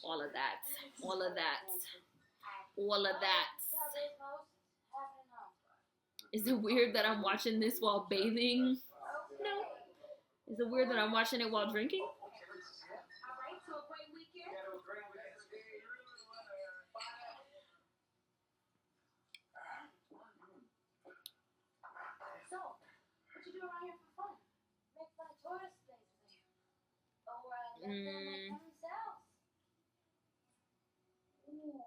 all of that. Is it weird that I'm watching this while bathing? No. Is it weird that I'm watching it while drinking? Alright, so a great weekend. So, what you do around here for fun? Make fun of tourist places. Or let them make themselves. Ooh,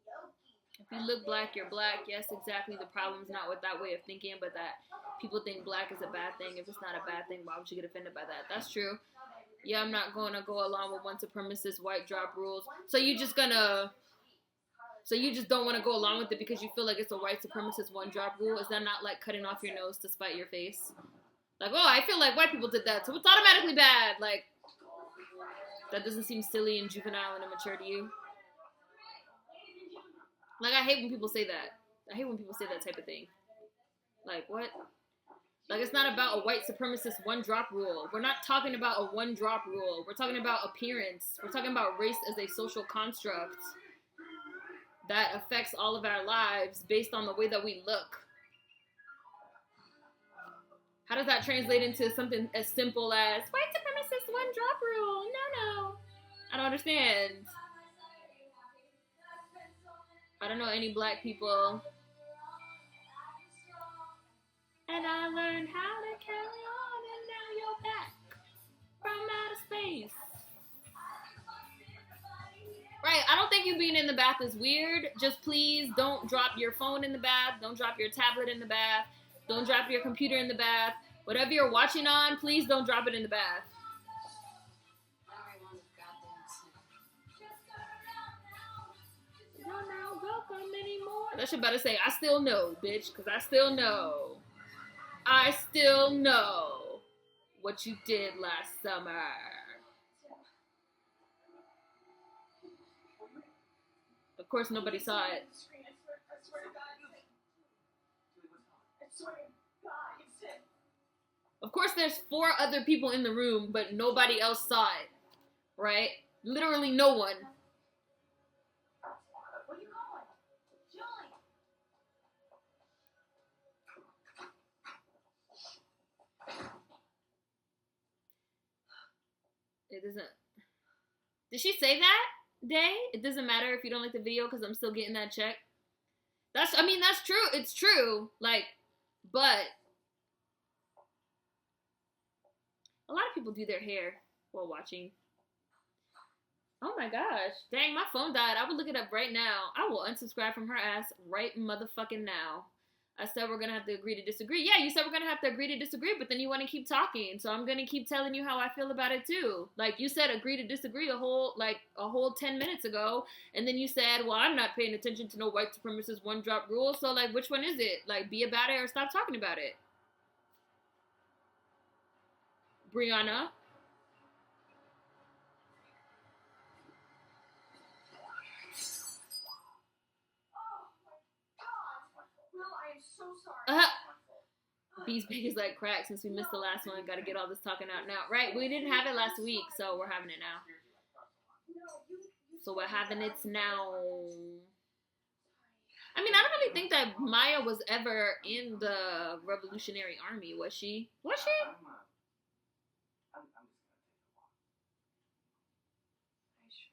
karaoke. If you look black, you're black. Yes, exactly. The problem's not with that way of thinking, but that people think black is a bad thing. If it's not a bad thing, why would you get offended by that? That's true. Yeah, I'm not going to go along with one supremacist white drop rules. So you just don't want to go along with it because you feel like it's a white supremacist one drop rule? Is that not like cutting off your nose to spite your face? Like, oh, I feel like white people did that, so it's automatically bad. Like, that doesn't seem silly and juvenile and immature to you? Like, I hate when people say that. I hate when people say that type of thing. Like, what? Like, it's not about a white supremacist one drop rule. We're not talking about a one drop rule. We're talking about appearance. We're talking about race as a social construct that affects all of our lives based on the way that we look. How does that translate into something as simple as white supremacist one drop rule? No. I don't understand. I don't know any black people. And I learned how to carry on, and now you're back from outer space. Right, I don't think you being in the bath is weird. Just please don't drop your phone in the bath. Don't drop your tablet in the bath. Don't drop your computer in the bath. Whatever you're watching on, please don't drop it in the bath. You're not welcome anymore. That shit better say, I still know, bitch, because I still know. I still know what you did last summer. Of course, nobody saw it. Of course, there's 4 other people in the room, but nobody else saw it, right? Literally no one. Where you going? Julie! It doesn't... Did she say that day? It doesn't matter if you don't like the video because I'm still getting that check. That's true. It's true. Like, but a lot of people do their hair while watching. Oh my gosh. Dang, my phone died. I would look it up right now. I will unsubscribe from her ass right motherfucking now. I said we're going to have to agree to disagree. Yeah, you said we're going to have to agree to disagree, but then you want to keep talking. So I'm going to keep telling you how I feel about it too. Like, you said agree to disagree a whole 10 minutes ago. And then you said, well, I'm not paying attention to no white supremacist one drop rule. So, like, which one is it? Like, be about it or stop talking about it. Brianna? So sorry. Bees big is like crack since we missed the last one. Got to get all this talking out now. Right, we didn't have it last week, so we're having it now. So we're having it now. I mean, I don't really think that Maya was ever in the Revolutionary Army, was she? Was she? I'm just gonna take a walk. Are you sure?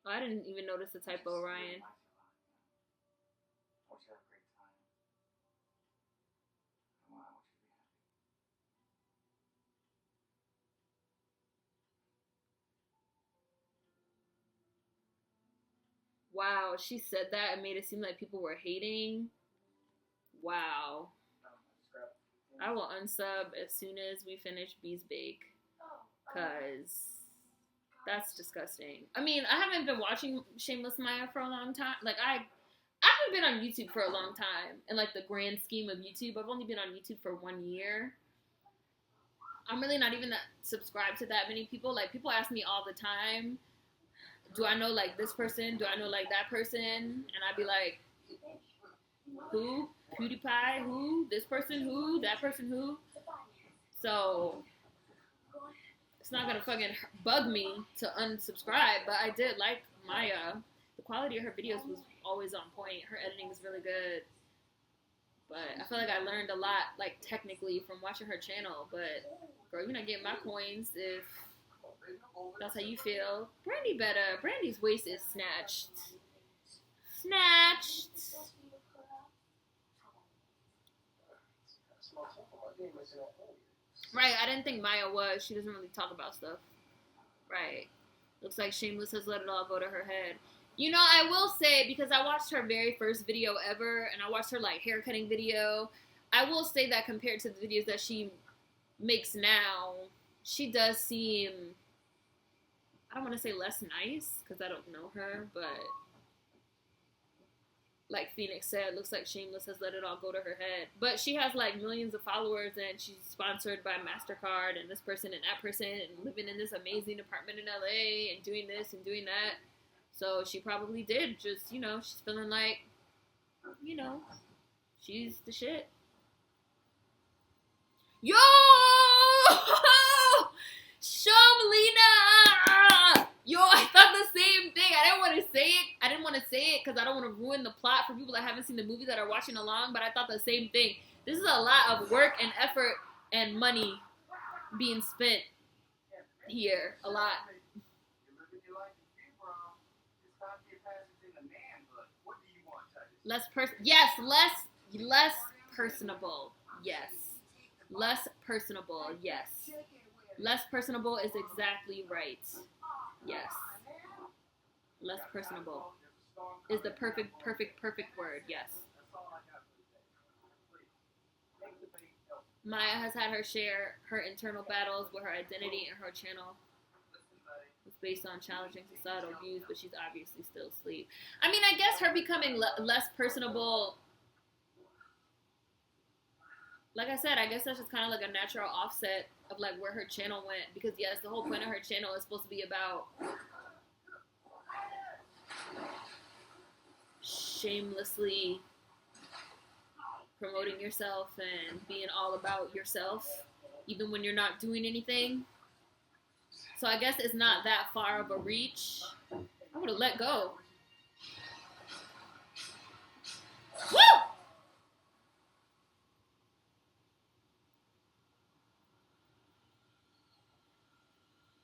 Oh, I didn't even notice the typo, Ryan. I want you to have a great time. I want you to be happy. Wow, she said that and made it seem like people were hating. Wow. I will unsub as soon as we finish Bees Bake. Because that's disgusting. I mean, I haven't been watching Shameless Maya for a long time. Like, I haven't been on YouTube for a long time. In, like, the grand scheme of YouTube. I've only been on YouTube for 1 year. I'm really not even that subscribed to that many people. Like, people ask me all the time, do I know, like, this person? Do I know, like, that person? And I'd be like, who? PewDiePie? Who? This person? Who? That person? Who? So it's not gonna fucking bug me to unsubscribe, but I did like Maya. The quality of her videos was always on point. Her editing is really good. But I feel like I learned a lot, like, technically from watching her channel. But, girl, you're not getting my coins if that's how you feel. Brandy better. Brandy's waist is snatched. Snatched. Right, I didn't think Maya was. She doesn't really talk about stuff. Right. Looks like Shameless has let it all go to her head. You know, I will say, because I watched her very first video ever, and I watched her, like, haircutting video, I will say that compared to the videos that she makes now, she does seem, I don't want to say less nice, because I don't know her, but like Phoenix said, looks like Shameless has let it all go to her head. But she has, like, millions of followers, and she's sponsored by MasterCard, and this person and that person, and living in this amazing apartment in LA, and doing this and doing that. So she probably did just, you know, she's feeling like, you know, she's the shit. Yo! Shomlina! Yo, I thought the same thing. I didn't want to say it because I don't want to ruin the plot for people that haven't seen the movie that are watching along, but I thought the same thing. This is a lot of work and effort and money being spent here. A lot. Less personable. Yes. Less personable. Yes. Less personable is exactly right. Yes. Less personable is the perfect word. Yes. Maya has had her share her internal battles with her identity and her channel. It's based on challenging societal views, but she's obviously still asleep. I mean, I guess her becoming less personable, like I said, I guess that's just kind of like a natural offset of, like, where her channel went. Because, yes, the whole point of her channel is supposed to be about shamelessly promoting yourself and being all about yourself, even when you're not doing anything. So I guess it's not that far of a reach. I would have let go. Woo!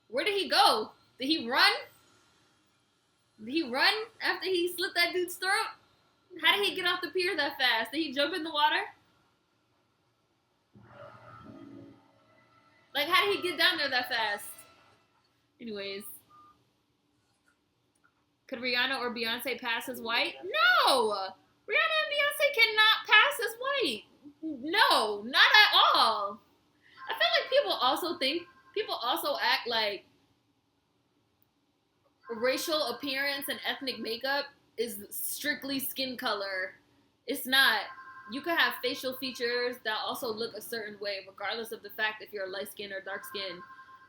Where did he go? Did he run? Did he run after he slit that dude's throat? How did he get off the pier that fast? Did he jump in the water? Like, how did he get down there that fast? Anyways. Could Rihanna or Beyonce pass as white? No! Rihanna and Beyonce cannot pass as white. No, not at all. I feel like people also act like racial appearance and ethnic makeup is strictly skin color. It's not. You could have facial features that also look a certain way, regardless of the fact if you're light skinned or dark skinned.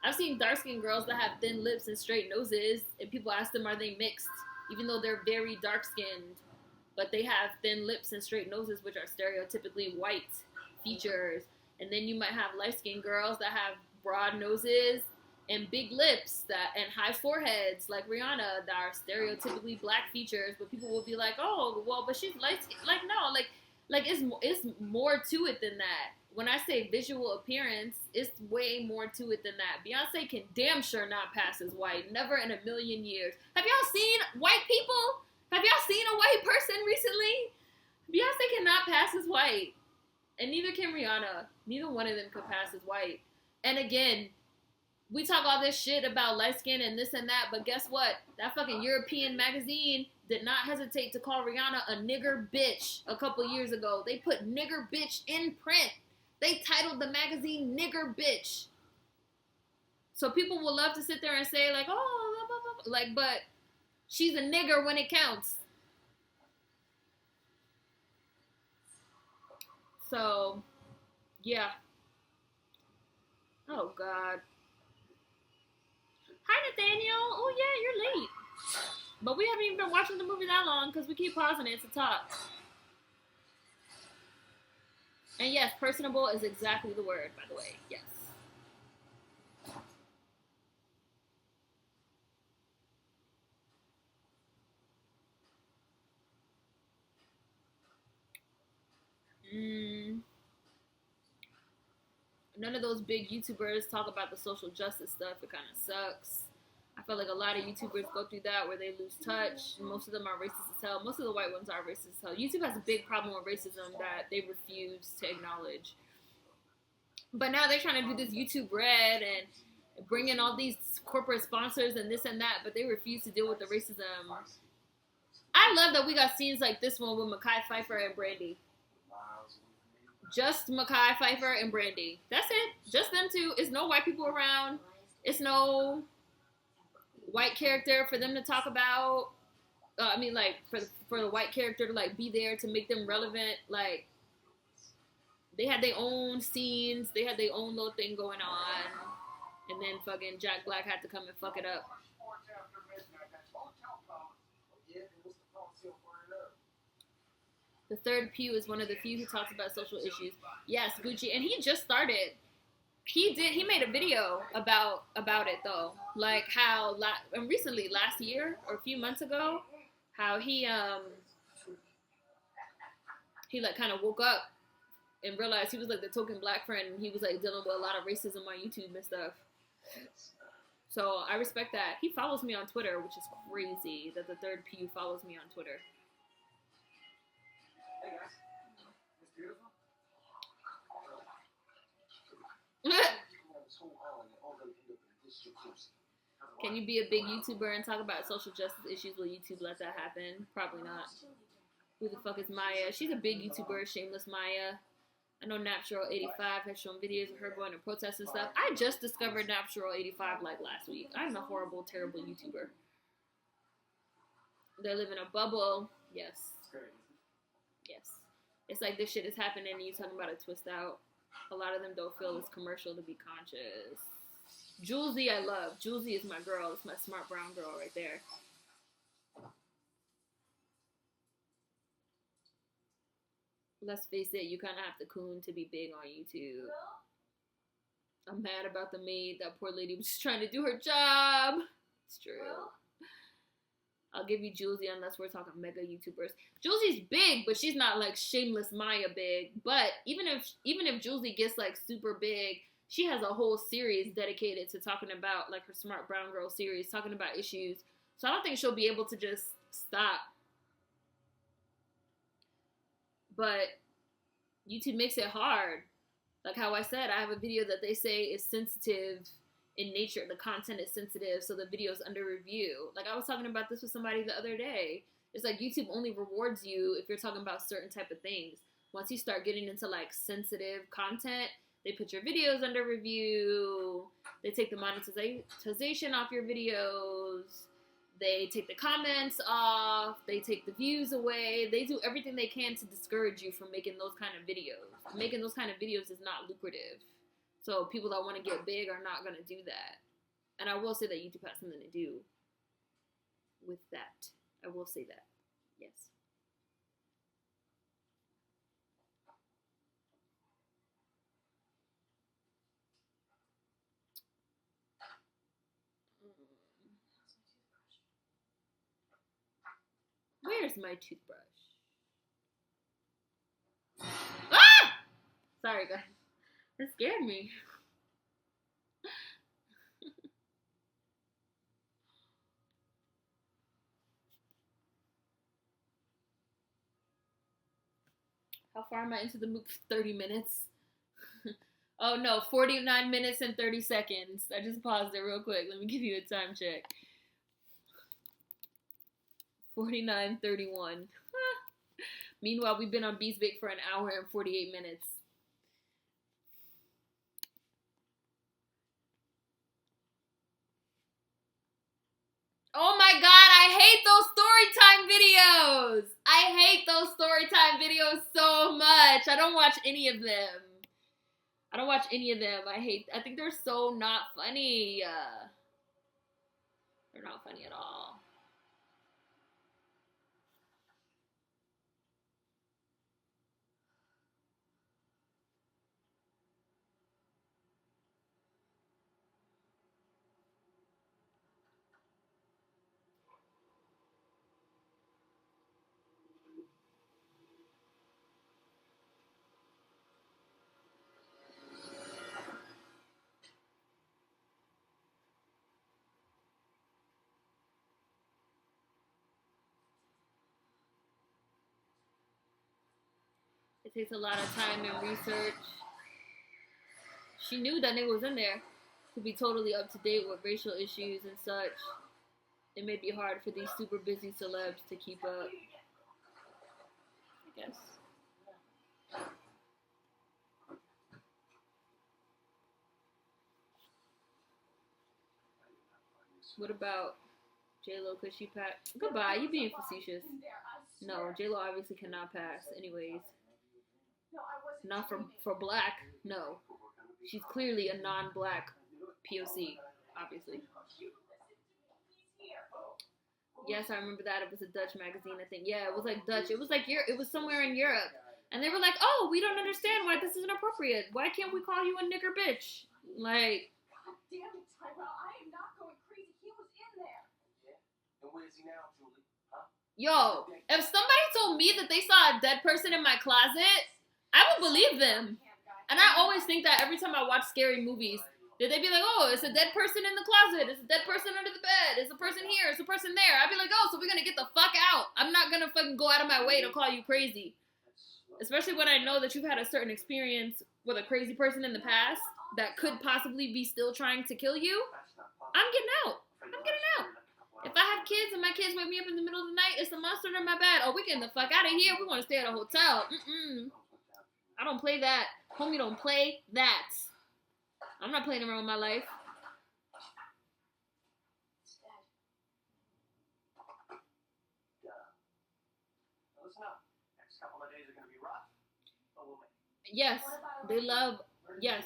I've seen dark skinned girls that have thin lips and straight noses, and people ask them, are they mixed? Even though they're very dark skinned, but they have thin lips and straight noses, which are stereotypically white features. And then you might have light skinned girls that have broad noses and big lips and high foreheads, like Rihanna, that are stereotypically black features. But people will be like, oh, well, but she's light skinned. Like, no, like it's more to it than that. When I say visual appearance, it's way more to it than that. Beyonce can damn sure not pass as white. Never in a million years. Have y'all seen white people? Have y'all seen a white person recently? Beyonce cannot pass as white. And neither can Rihanna. Neither one of them could pass as white. And again, we talk all this shit about light skin and this and that, but guess what? That fucking European magazine did not hesitate to call Rihanna a nigger bitch a couple years ago. They put nigger bitch in print. They titled the magazine Nigger Bitch. So people will love to sit there and say, like, oh, blah, blah, blah. Like, but she's a nigger when it counts. So, yeah. Oh, God. Hi, Nathaniel. Oh, yeah, you're late. But we haven't even been watching the movie that long because we keep pausing it to talk. And yes, personable is exactly the word, by the way. Yes. Mm, none of those big YouTubers talk about the social justice stuff. It kind of sucks. I feel like a lot of YouTubers go through that where they lose touch. Most of them are racist as hell. Most of the white ones are racist as hell. YouTube has a big problem with racism that they refuse to acknowledge. But now they're trying to do this YouTube Red and bring in all these corporate sponsors and this and that, but they refuse to deal with the racism. I love that we got scenes like this one with Mekhi Phifer and Brandy. Just Mekhi Phifer and Brandy. That's it. Just them two. It's no white people around. It's no white character for them to talk about. I mean, like, for the white character to, like, be there to make them relevant. Like, they had their own scenes. They had their own little thing going on. And then fucking Jack Black had to come and fuck it up. The third pew is one of the few who talks about social issues. Yes, Gucci. And he just started. He made a video about it, though. Like how, and recently, last year, or a few months ago, how he like kind of woke up and realized he was like the token black friend, and he was like dealing with a lot of racism on YouTube and stuff. So I respect that. He follows me on Twitter, which is crazy that the third pew follows me on Twitter. Hey guys, it's beautiful. Can you be a big YouTuber and talk about social justice issues? Will YouTube let that happen? Probably not. Who the fuck is Maya? She's a big YouTuber, Shameless Maya. I know Naptural85 has shown videos of her going to protests and stuff. I just discovered Naptural85 like last week. I'm a horrible, terrible YouTuber. They live in a bubble. Yes. Yes. It's like this shit is happening and you talking about it twist out. A lot of them don't feel it's commercial to be conscious. Julesy, I love. Julesy is my girl. It's my smart brown girl right there. Let's face it, you kind of have to coon to be big on YouTube. I'm mad about the maid. That poor lady was just trying to do her job. It's true. I'll give you Julesy unless we're talking mega YouTubers. Julesy's big, but she's not like Shameless Maya big. But even if Julesy gets like super big, she has a whole series dedicated to talking about, like, her Smart Brown Girl series, talking about issues. So I don't think she'll be able to just stop. But YouTube makes it hard. Like how I said, I have a video that they say is sensitive in nature. The content is sensitive, so the video is under review. Like, I was talking about this with somebody the other day. It's like YouTube only rewards you if you're talking about certain type of things. Once you start getting into, like, sensitive content, they put your videos under review. They take the monetization off your videos. They take the comments off. They take the views away. They do everything they can to discourage you from making those kind of videos. Making those kind of videos is not lucrative. So people that want to get big are not going to do that. And I will say that YouTube has something to do with that. I will say that. Yes. Where's my toothbrush? Ah! Sorry, guys. That scared me. How far am I into the movie? 30 minutes. Oh no, 49 minutes and 30 seconds. I just paused it real quick. Let me give you a time check. 49:31. Meanwhile, we've been on Beesbake for an hour and 48 minutes. Oh my god, I hate those story time videos! I hate those story time videos so much. I don't watch any of them. I think they're so not funny. They're not funny at all. It takes a lot of time and research. She knew that nigga was in there to be totally up to date with racial issues and such. It may be hard for these super busy celebs to keep up. I guess. What about J-Lo? Could she pass? Goodbye, you being facetious. No, J-Lo obviously cannot pass anyways. Not for black, no. She's clearly a non-black POC, obviously. Yes, I remember that. It was a Dutch magazine, I think. Yeah, it was like Dutch. It was like it was somewhere in Europe. And they were like, oh, we don't understand why this is inappropriate. Why can't we call you a nigger bitch? Like... God damn it, Tyrell. I am not going crazy. He was in there. Yeah? And where is he now, Julie? Huh? Yo, if somebody told me that they saw a dead person in my closet, I would believe them. And I always think that every time I watch scary movies, that they'd be like, oh, it's a dead person in the closet. It's a dead person under the bed. It's a person here. It's a person there. I'd be like, oh, so we're going to get the fuck out. I'm not going to fucking go out of my way to call you crazy. Especially when I know that you've had a certain experience with a crazy person in the past that could possibly be still trying to kill you. I'm getting out. I'm getting out. If I have kids and my kids wake me up in the middle of the night, it's the monster in my bed. Oh, we getting the fuck out of here. We want to stay at a hotel. I don't play that. Homie don't play that. I'm not playing around with my life. Listen up. Next couple of days are going to be rough, but we'll make it. Yes, they love, yes.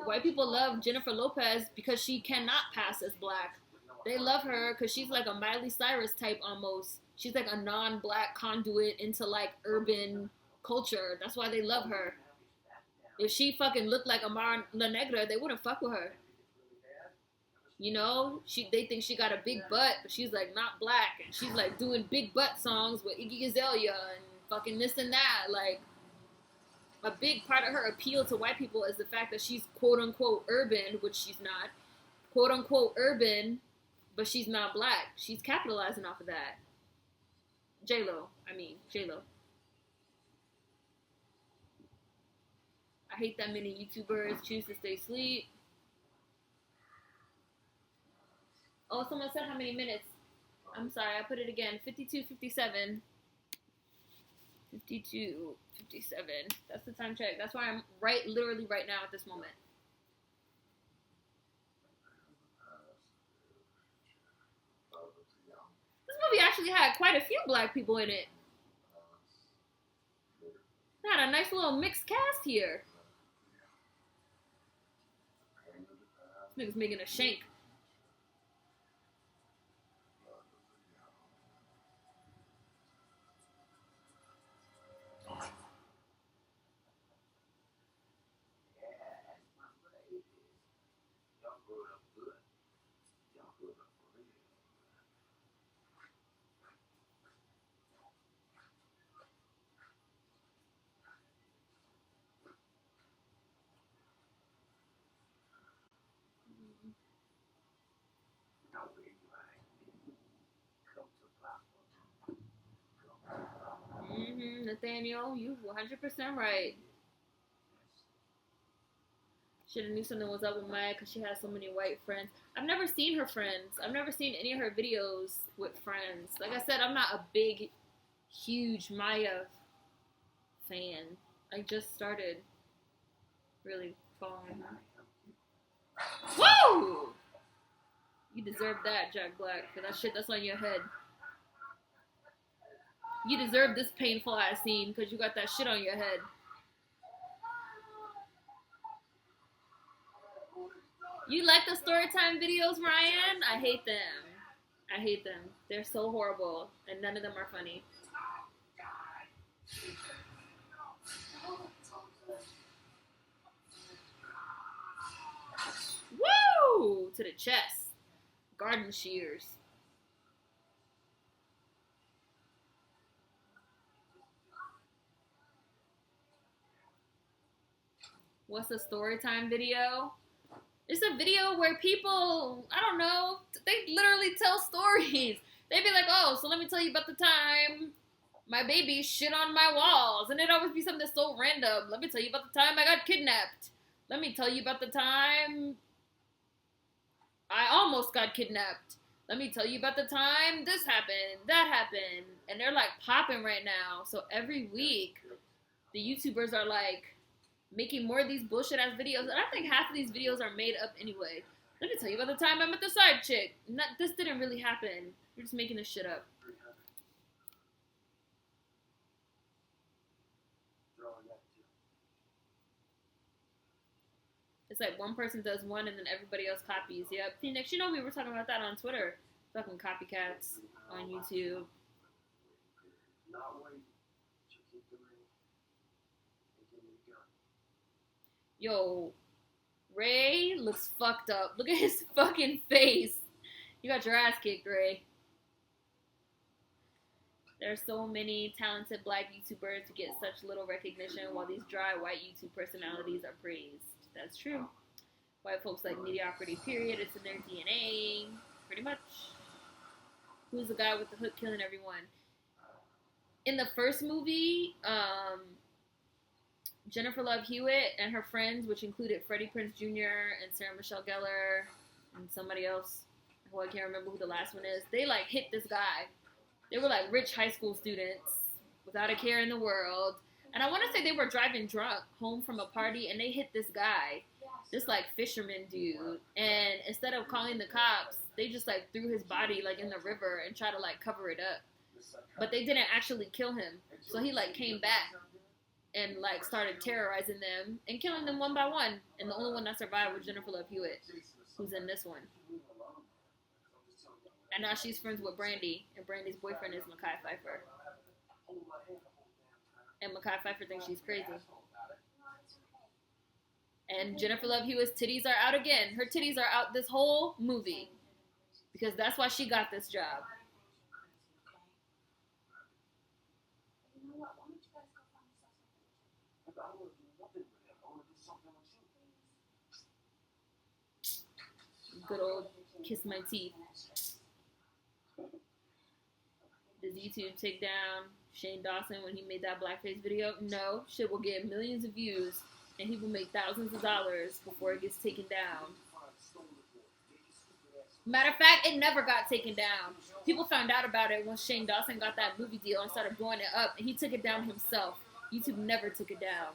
White people love Jennifer Lopez because she cannot pass as black. They love her because she's like a Miley Cyrus type almost. She's like a non-black conduit into like urban culture. That's why they love her. If she fucking looked like Amara La Negra, they wouldn't fuck with her. You know, they think she got a big butt, but she's like not black, and she's like doing big butt songs with Iggy Azalea and fucking this and that. Like, a big part of her appeal to white people is the fact that she's quote unquote urban, which she's not. Quote unquote urban, but she's not black. She's capitalizing off of that. J-Lo. I hate that many YouTubers choose to stay asleep. Oh, someone said how many minutes. I'm sorry, I put it again. 52:57. 52:57. That's the time check. That's why I'm literally right now at this moment. This movie actually had quite a few black people in it. It had a nice little mixed cast here. This nigga's making a shank. Nathaniel, you 100% right. Should have knew something was up with Maya because she has so many white friends. I've never seen her friends. I've never seen any of her videos with friends. Like I said, I'm not a big, huge Maya fan. I just started really following her. Woo! You deserve that, Jack Black, for that shit that's on your head. You deserve this painful ass scene because you got that shit on your head. You like the storytime videos, Ryan? I hate them. I hate them. They're so horrible, and none of them are funny. Woo! To the chest. Garden shears. What's a story time video? It's a video where people, I don't know, they literally tell stories. They be like, oh, so let me tell you about the time my baby shit on my walls. And it'd always be something so random. Let me tell you about the time I got kidnapped. Let me tell you about the time I almost got kidnapped. Let me tell you about the time this happened, that happened. And they're like popping right now. So every week, the YouTubers are like making more of these bullshit ass videos. And I think half of these videos are made up anyway. Let me tell you about the time I met the side chick. This didn't really happen. You're just making this shit up. It's like one person does one and then everybody else copies. Yep. Phoenix, you know we were talking about that on Twitter. Fucking copycats on YouTube. Yo, Ray looks fucked up. Look at his fucking face. You got your ass kicked, Ray. There's so many talented black YouTubers who get such little recognition while these dry white YouTube personalities are praised. That's true. White folks like mediocrity, period. It's in their DNA. Pretty much. Who's the guy with the hook killing everyone? In the first movie, Jennifer Love Hewitt and her friends, which included Freddie Prinze Jr. and Sarah Michelle Gellar and somebody else, who I can't remember who the last one is, they like hit this guy. They were like rich high school students without a care in the world. And I want to say they were driving drunk home from a party and they hit this guy, this like fisherman dude. And instead of calling the cops, they just like threw his body like in the river and tried to like cover it up. But they didn't actually kill him. So he like came back and like started terrorizing them and killing them one by one. And the only one that survived was Jennifer Love Hewitt, who's in this one. And now she's friends with Brandy, and Brandy's boyfriend is Mekhi Phifer. And Mekhi Phifer thinks she's crazy. And Jennifer Love Hewitt's titties are out again. Her titties are out this whole movie. Because that's why she got this job. Good old kiss my teeth. Does YouTube take down Shane Dawson when he made that blackface video? No. Shit will get millions of views and he will make thousands of dollars before it gets taken down. Matter of fact, it never got taken down. People found out about it once Shane Dawson got that movie deal and started blowing it up, and he took it down himself. YouTube never took it down.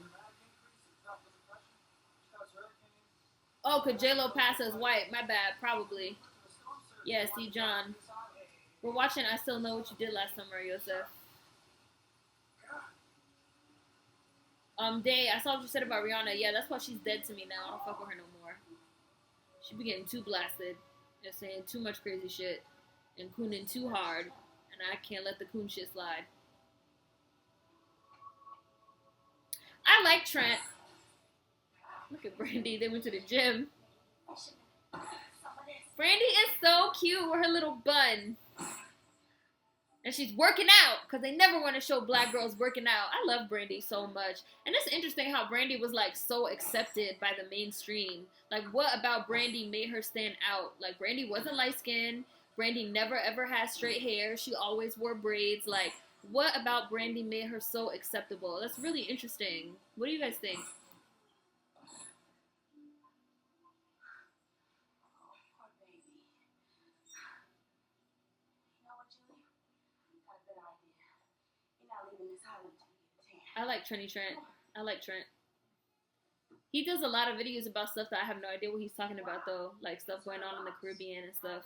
Oh, could J-Lo pass as white? My bad, probably. Yeah, Steve John. We're watching I Still Know What You Did Last Summer, Yosef. Day, I saw what you said about Rihanna. Yeah, that's why she's dead to me now. I don't fuck with her no more. She be getting too blasted. Just saying too much crazy shit. And cooning too hard. And I can't let the coon shit slide. I like Trent. Look at Brandy. They went to the gym. Brandy is so cute with her little bun. And she's working out, because they never want to show black girls working out. I love Brandy so much. And it's interesting how Brandy was, like, so accepted by the mainstream. Like, what about Brandy made her stand out? Like, Brandy wasn't light-skinned. Brandy never, ever had straight hair. She always wore braids. Like, what about Brandy made her so acceptable? That's really interesting. What do you guys think? I like Trenny Trent. I like Trent. He does a lot of videos about stuff that I have no idea what he's talking about, though. Like, stuff going on in the Caribbean and stuff.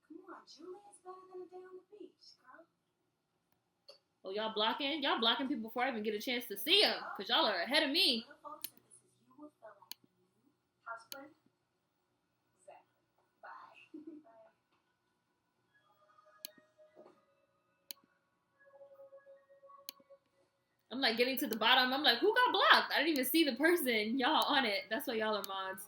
Come on, Julie, it's better than a day on the beach, girl. Oh, y'all blocking? Y'all blocking people before I even get a chance to see them. Because y'all are ahead of me. I'm like getting to the bottom. I'm like, who got blocked? I didn't even see the person. Y'all on it. That's why y'all are mods.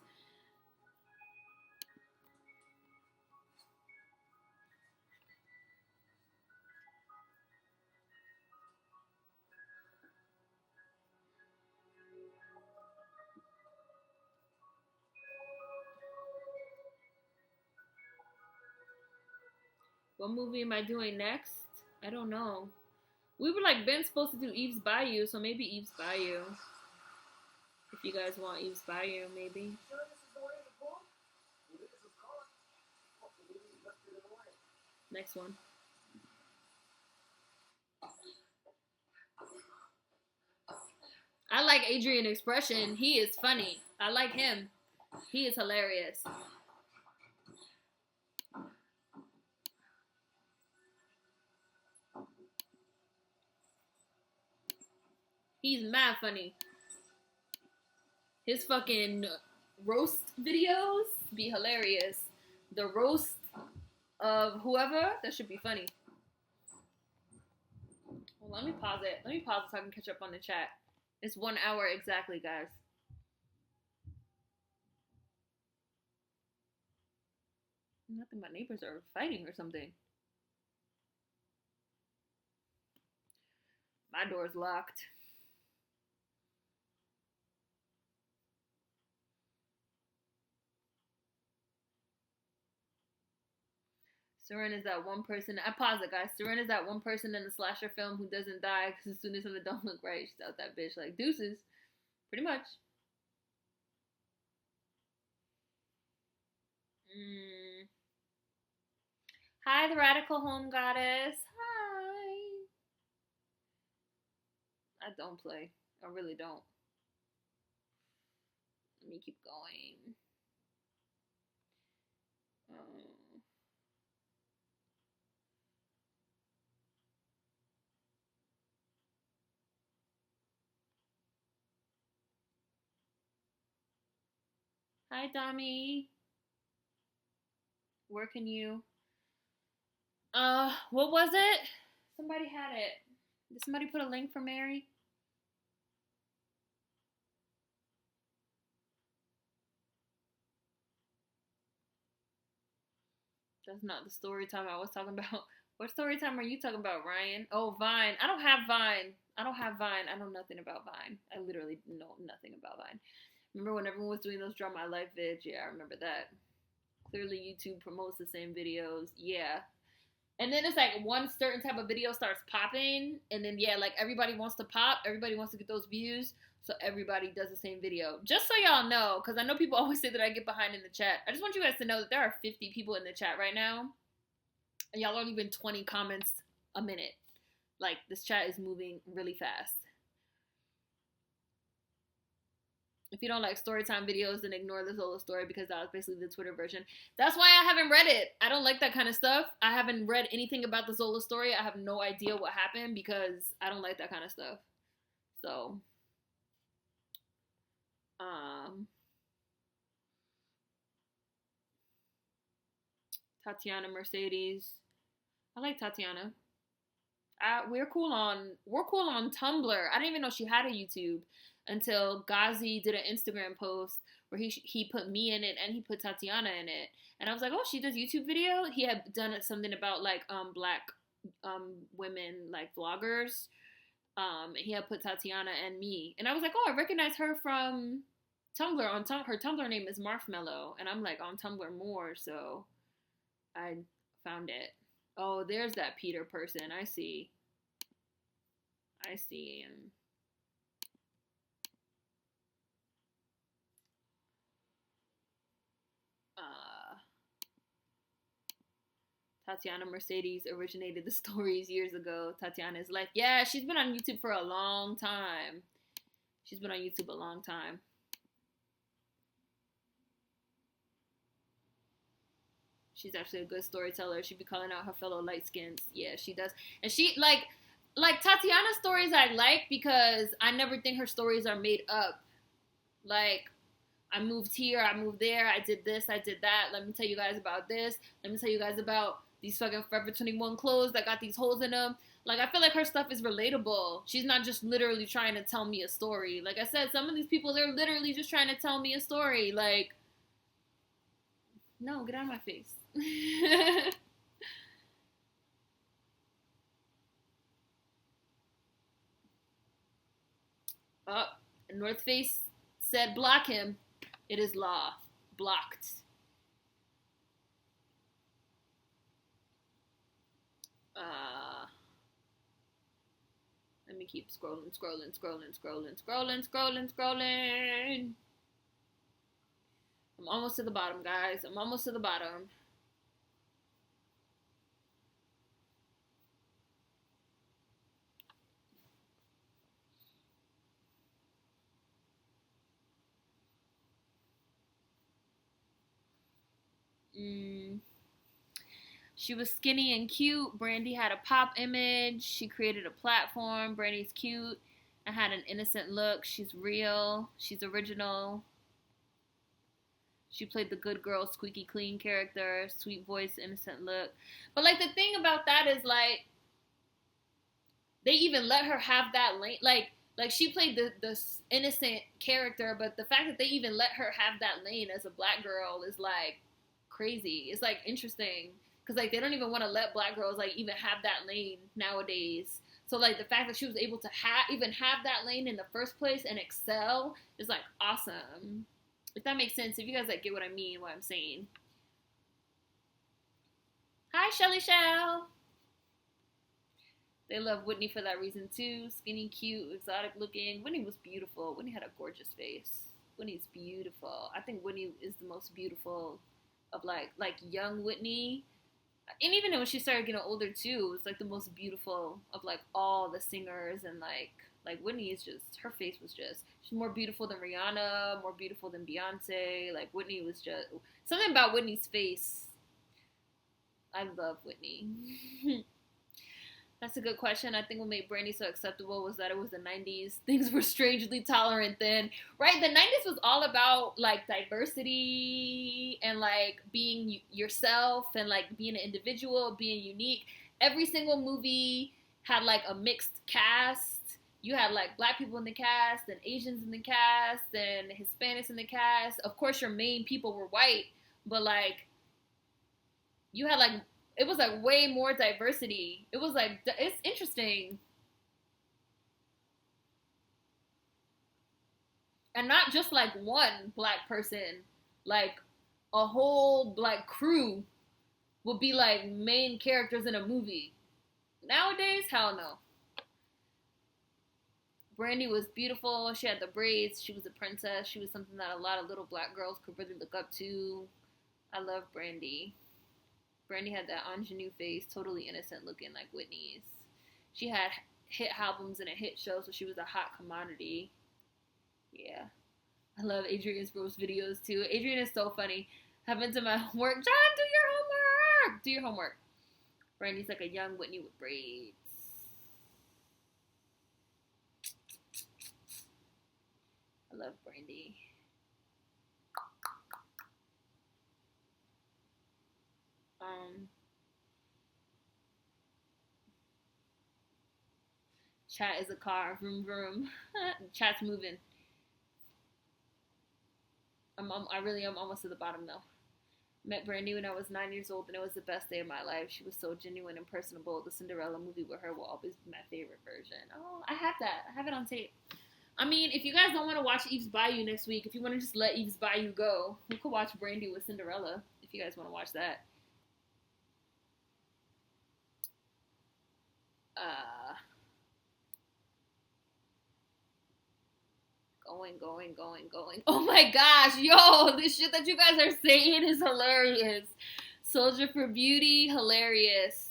What movie am I doing next? I don't know. We were like been supposed to do Eve's Bayou, so maybe Eve's Bayou. If you guys want Eve's Bayou, maybe. Sure this is the way to the pool? It is, of course. Hopefully we left it away. Next one. I like Adrian Expression. He is funny. I like him. He is hilarious. He's mad funny. His fucking roast videos be hilarious. The roast of whoever, that should be funny. Well, let me pause it. Let me pause it so I can catch up on the chat. It's 1 hour exactly, guys. Nothing, my neighbors are fighting or something. My door's locked. Seren is that one person. I pause it, guys. Seren is that one person in the slasher film who doesn't die because as soon as something don't look right, she's out that bitch like deuces. Pretty much. Hi, the Radical Home Goddess. Hi. I don't play. I really don't. Let me keep going. Hi, Dami. Where can you? What was it? Somebody had it. Did somebody put a link for Mary? That's not the story time I was talking about. What story time are you talking about, Ryan? Oh, Vine. I don't have Vine. I don't know nothing about Vine. I literally know nothing about Vine. Remember when everyone was doing those Draw My Life vids? Yeah, I remember that. Clearly YouTube promotes the same videos. Yeah. And then it's like one certain type of video starts popping. And then, yeah, like everybody wants to pop. Everybody wants to get those views. So everybody does the same video. Just so y'all know, because I know people always say that I get behind in the chat. I just want you guys to know that there are 50 people in the chat right now. And y'all aren't even 20 comments a minute. Like, this chat is moving really fast. If you don't like storytime videos, then ignore the Zola story because that was basically the Twitter version. That's why I haven't read it. I don't like that kind of stuff. I haven't read anything about the Zola story. I have no idea what happened because I don't like that kind of stuff. So, Tatiana Mercedes. I like Tatiana. We're cool on Tumblr. I didn't even know she had a YouTube until Ghazi did an Instagram post where he put me in it and he put Tatiana in it. And I was like, oh, she does YouTube video? He had done something about like black women like vloggers. And he had put Tatiana and me. And I was like, oh, I recognize her from Tumblr. Her Tumblr name is Marshmallow. And I'm like on Tumblr more, so I found it. Oh, there's that Peter person. I see. And Tatiana Mercedes originated the stories years ago. Tatiana's life. Yeah, she's been on YouTube for a long time. She's been on YouTube a long time. She's actually a good storyteller. She'd be calling out her fellow light skins. Yeah, she does. And she, like Tatiana's stories I like because I never think her stories are made up. Like, I moved here, I moved there, I did this, I did that. Let me tell you guys about this. Let me tell you guys about these fucking Forever 21 clothes that got these holes in them. Like, I feel like her stuff is relatable. She's not just literally trying to tell me a story. Like I said, some of these people, they're literally just trying to tell me a story. Like, no, get out of my face. Oh, North Face said block him. It is law. Blocked. Let me keep scrolling. I'm almost to the bottom, guys. I'm almost to the bottom. She was skinny and cute. Brandy had a pop image. She created a platform. Brandy's cute and had an innocent look. She's real. She's original. She played the good girl, squeaky clean character, sweet voice, innocent look. But like the thing about that is like they even let her have that lane. Like she played the innocent character, but the fact that they even let her have that lane as a black girl is like crazy. It's like interesting because like they don't even want to let black girls like even have that lane nowadays. So like the fact that she was able to even have that lane in the first place and excel is like awesome. If that makes sense, if you guys like get what I mean, what I'm saying. Hi, Shelly Shell. They love Whitney for that reason too. Skinny, cute, exotic looking. Whitney was beautiful. Whitney had a gorgeous face. Whitney's beautiful. I think Whitney is the most beautiful of like young Whitney. And even when she started getting older too, it was like the most beautiful of like all the singers. And like Whitney is just, her face was just, she's more beautiful than Rihanna, more beautiful than Beyonce. Like Whitney was just, something about Whitney's face. I love Whitney. That's a good question. I think what made Brandy so acceptable was that it was the 90s. Things were strangely tolerant then. Right? The 90s was all about, like, diversity and, like, being yourself and, like, being an individual, being unique. Every single movie had, like, a mixed cast. You had, like, black people in the cast and Asians in the cast and Hispanics in the cast. Of course, your main people were white, but, like, you had, like, it was like way more diversity. It was like, it's interesting. And not just like one black person, like a whole black crew would be like main characters in a movie. Nowadays, hell no. Brandy was beautiful. She had the braids. She was a princess. She was something that a lot of little black girls could really look up to. I love Brandy. Brandy had that ingenue face, totally innocent looking like Whitney's. She had hit albums and a hit show, so she was a hot commodity. Yeah. I love Adrian's roast videos too. Adrian is so funny. I've been to my homework. John, do your homework! Do your homework. Brandy's like a young Whitney with braids. I love Brandy. Chat is a car. Vroom vroom. Chat's moving. I really am almost to the bottom though. Met Brandy when I was 9 years old and it was the best day of my life. She was so genuine and personable. The Cinderella movie with her will always be my favorite version. Oh, I have that. I have it on tape. I mean, if you guys don't want to watch Eve's Bayou next week, if you want to just let Eve's Bayou go, we could watch Brandy with Cinderella if you guys want to watch that. Going. Oh my gosh, yo, this shit that you guys are saying is hilarious. Soldier for Beauty, hilarious.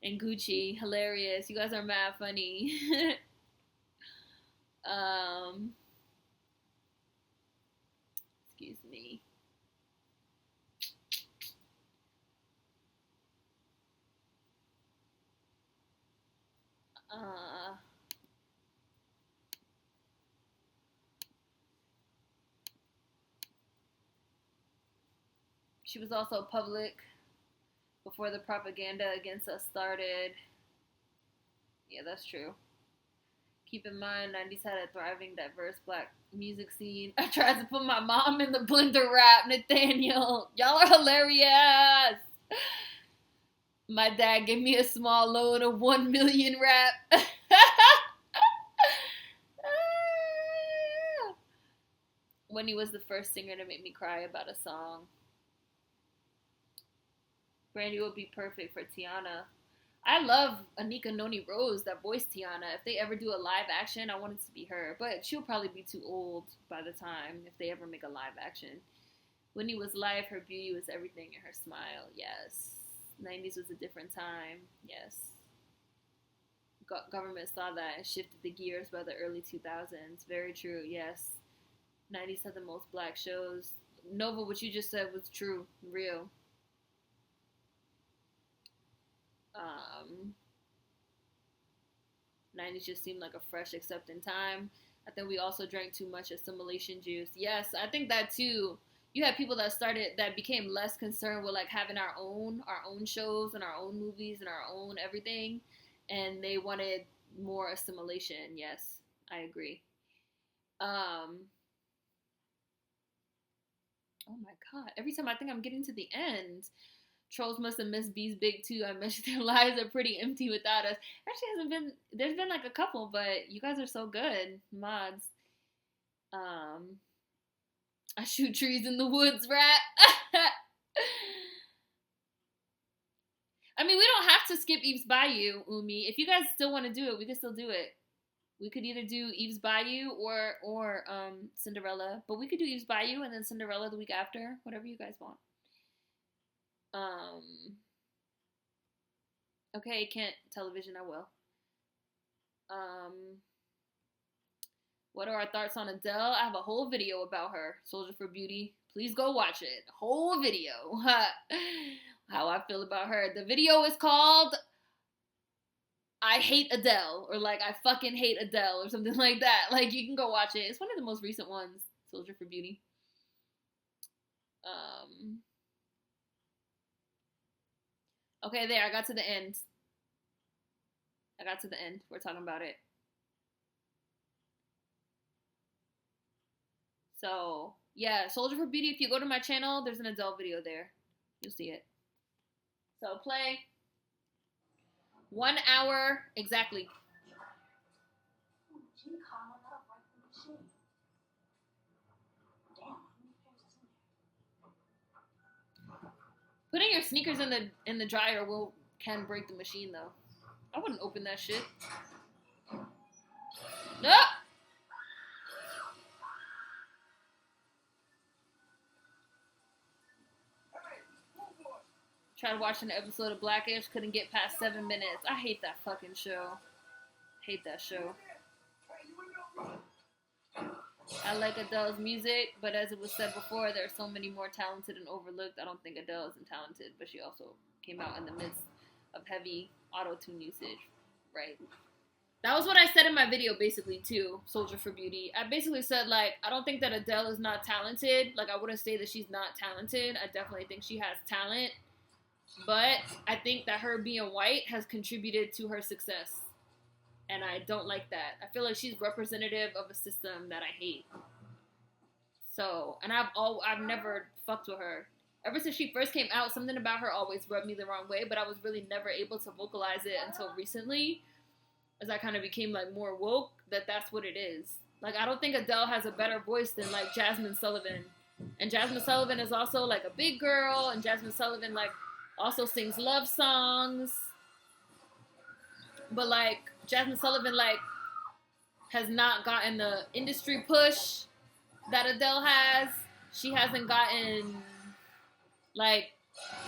And Gucci, hilarious. You guys are mad funny. Excuse me. She was also public before the propaganda against us started. Yeah, that's true. Keep in mind, 90s had a thriving, diverse black music scene. I tried to put my mom in the blender rap, Nathaniel. Y'all are hilarious. My dad gave me a small loan of 1 million rap. Whitney was the first singer to make me cry about a song. Brandy would be perfect for Tiana. I love Anika Noni Rose that voiced Tiana. If they ever do a live action, I want it to be her. But she'll probably be too old by the time if they ever make a live action. Whitney was live. Her beauty was everything in her smile. Yes. 90s was a different time. Yes. Government saw that and shifted the gears by the early 2000s. Very true. Yes. 90s had the most black shows. Nova, what you just said was true. Real. 90s just seemed like a fresh, accepting time. I think we also drank too much assimilation juice. Yes, I think that too. You had people that became less concerned with like having our own shows and our own movies and our own everything, and they wanted more assimilation. Yes, I agree. Oh my god! Every time I think I'm getting to the end, trolls must have missed B's big too. I mentioned their lives are pretty empty without us. Actually, hasn't been. There's been like a couple, but you guys are so good, mods. I shoot trees in the woods, rat. I mean, we don't have to skip Eve's Bayou, Umi. If you guys still want to do it, we can still do it. We could either do Eve's Bayou or Cinderella, but we could do Eve's Bayou and then Cinderella the week after, whatever you guys want. Okay, Kent Television, I will. What are our thoughts on Adele? I have a whole video about her, Soldier for Beauty. Please go watch it. Whole video. How I feel about her. The video is called I Hate Adele, or like I fucking hate Adele, or something like that. Like, you can go watch it. It's one of the most recent ones, Soldier for Beauty. Okay, there, I got to the end. We're talking about it. So, yeah, Soldier for Beauty, if you go to my channel, there's an Adele video there. You'll see it. So, play. 1 hour, exactly. Putting your sneakers in the dryer can break the machine, though. I wouldn't open that shit. No! Tried watching an episode of Blackish, couldn't get past 7 minutes. I hate that fucking show. Hate that show. I like Adele's music, but as it was said before, there are so many more talented and overlooked. I don't think Adele isn't talented, but she also came out in the midst of heavy auto-tune usage. Right. That was what I said in my video, basically, too, Soldier for Beauty. I basically said, like, I don't think that Adele is not talented. Like, I wouldn't say that she's not talented. I definitely think she has talent. But I think that her being white has contributed to her success. And I don't like that. I feel like she's representative of a system that I hate. So, and I've never fucked with her. Ever since she first came out, something about her always rubbed me the wrong way, but I was really never able to vocalize it until recently, as I kind of became like more woke, that's what it is. Like, I don't think Adele has a better voice than like Jasmine Sullivan. And Jasmine Sullivan is also like a big girl, and Jasmine Sullivan like also sings love songs. But like Jasmine Sullivan like has not gotten the industry push that Adele has. She hasn't gotten like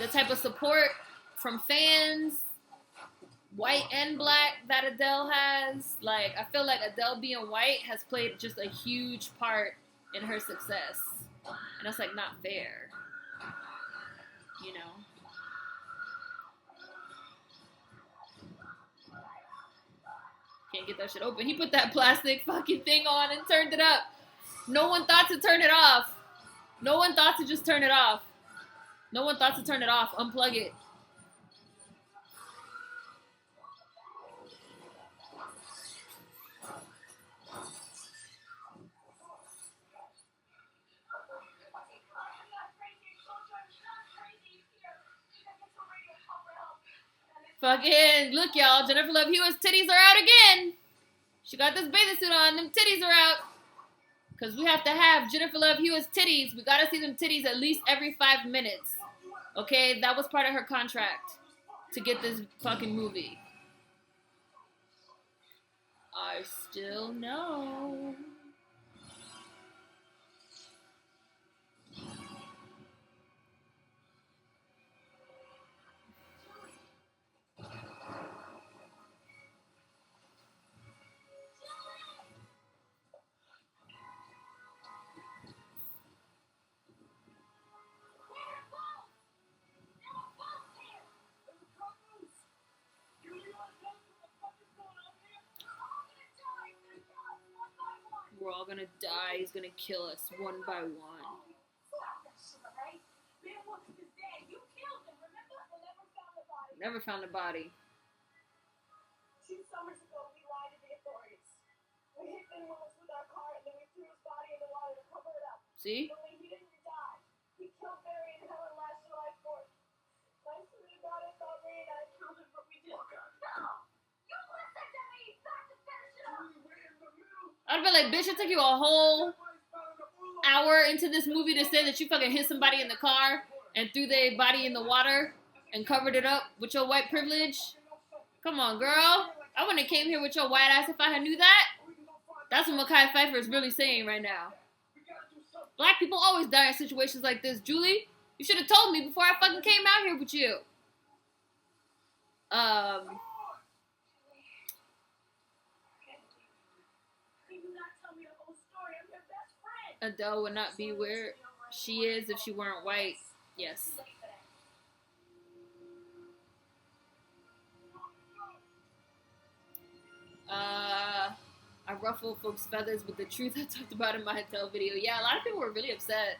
the type of support from fans, white and black, that Adele has. Like, I feel like Adele being white has played just a huge part in her success. And that's like not fair. You know? Can't get that shit open. He put that plastic fucking thing on and turned it up. No one thought to turn it off. No one thought to just turn it off. No one thought to turn it off. Unplug it. Fucking, look y'all, Jennifer Love Hewitt's titties are out again. She got this bathing suit on, them titties are out. Because we have to have Jennifer Love Hewitt's titties. We gotta see them titties at least every 5 minutes. Okay, that was part of her contract. to get this fucking movie. I still know. We're all gonna die. He's gonna kill us one by one. Never found a body. 2 summers ago, we lied to the authorities. We hit Ben Willis with our car and then we threw his body in the water to cover it up. See? But he didn't die. He killed Barry and Helen last July 4th. I swear to God, I thought Ray and I killed him, but we didn't. No! You listen to me! Back to finish it up! I'd be like, bitch, it took you a whole hour into this movie to say that you fucking hit somebody in the car and threw their body in the water and covered it up with your white privilege. Come on, girl. I wouldn't have came here with your white ass if I had knew that. That's what Mekhi Phifer is really saying right now. Black people always die in situations like this. Julie, you should have told me before I fucking came out here with you. Adele would not be where she is if she weren't white. Yes. I ruffle folks' feathers with the truth I talked about in my Adele video. Yeah, a lot of people were really upset.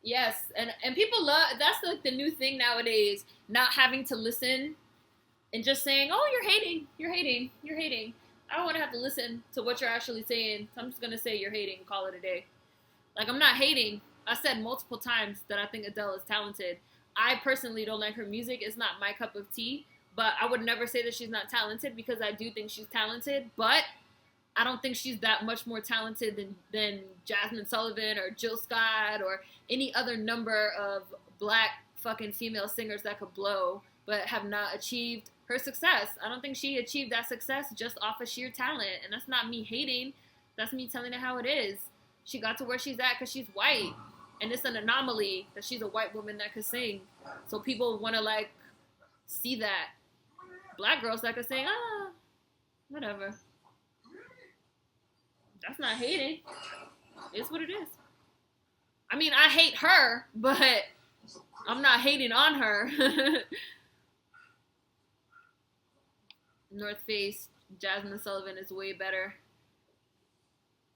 Yes, and people love, that's like the new thing nowadays, not having to listen and just saying, oh, you're hating. I don't want to have to listen to what you're actually saying. So I'm just going to say you're hating and call it a day. Like, I'm not hating. I said multiple times that I think Adele is talented. I personally don't like her music. It's not my cup of tea. But I would never say that she's not talented because I do think she's talented. But I don't think she's that much more talented than Jasmine Sullivan or Jill Scott or any other number of black fucking female singers that could blow but have not achieved her success. I don't think she achieved that success just off of sheer talent. And that's not me hating. That's me telling it how it is. She got to where she's at because she's white. And it's an anomaly that she's a white woman that could sing. So people want to, like, see that. Black girls that could sing, whatever. That's not hating. It's what it is. I mean, I hate her, but I'm not hating on her. North Face, Jasmine Sullivan is way better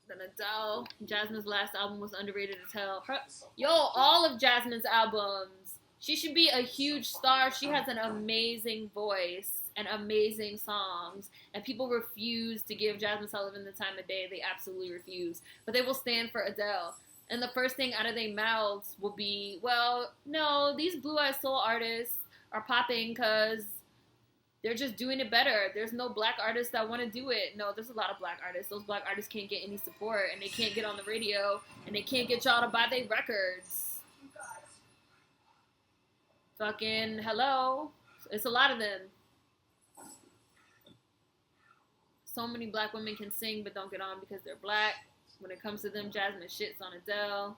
than Adele. Jasmine's last album was underrated as hell. All of Jasmine's albums. She should be a huge star. She has an amazing voice and amazing songs. And people refuse to give Jasmine Sullivan the time of day. They absolutely refuse. But they will stand for Adele. And the first thing out of their mouths will be, well, no, these Blue Eyed Soul artists are popping because they're just doing it better. There's no black artists that want to do it. No, there's a lot of black artists. Those black artists can't get any support. And they can't get on the radio. And they can't get y'all to buy their records. Fucking hello. It's a lot of them. So many black women can sing but don't get on because they're black. When it comes to them, Jasmine shits on Adele.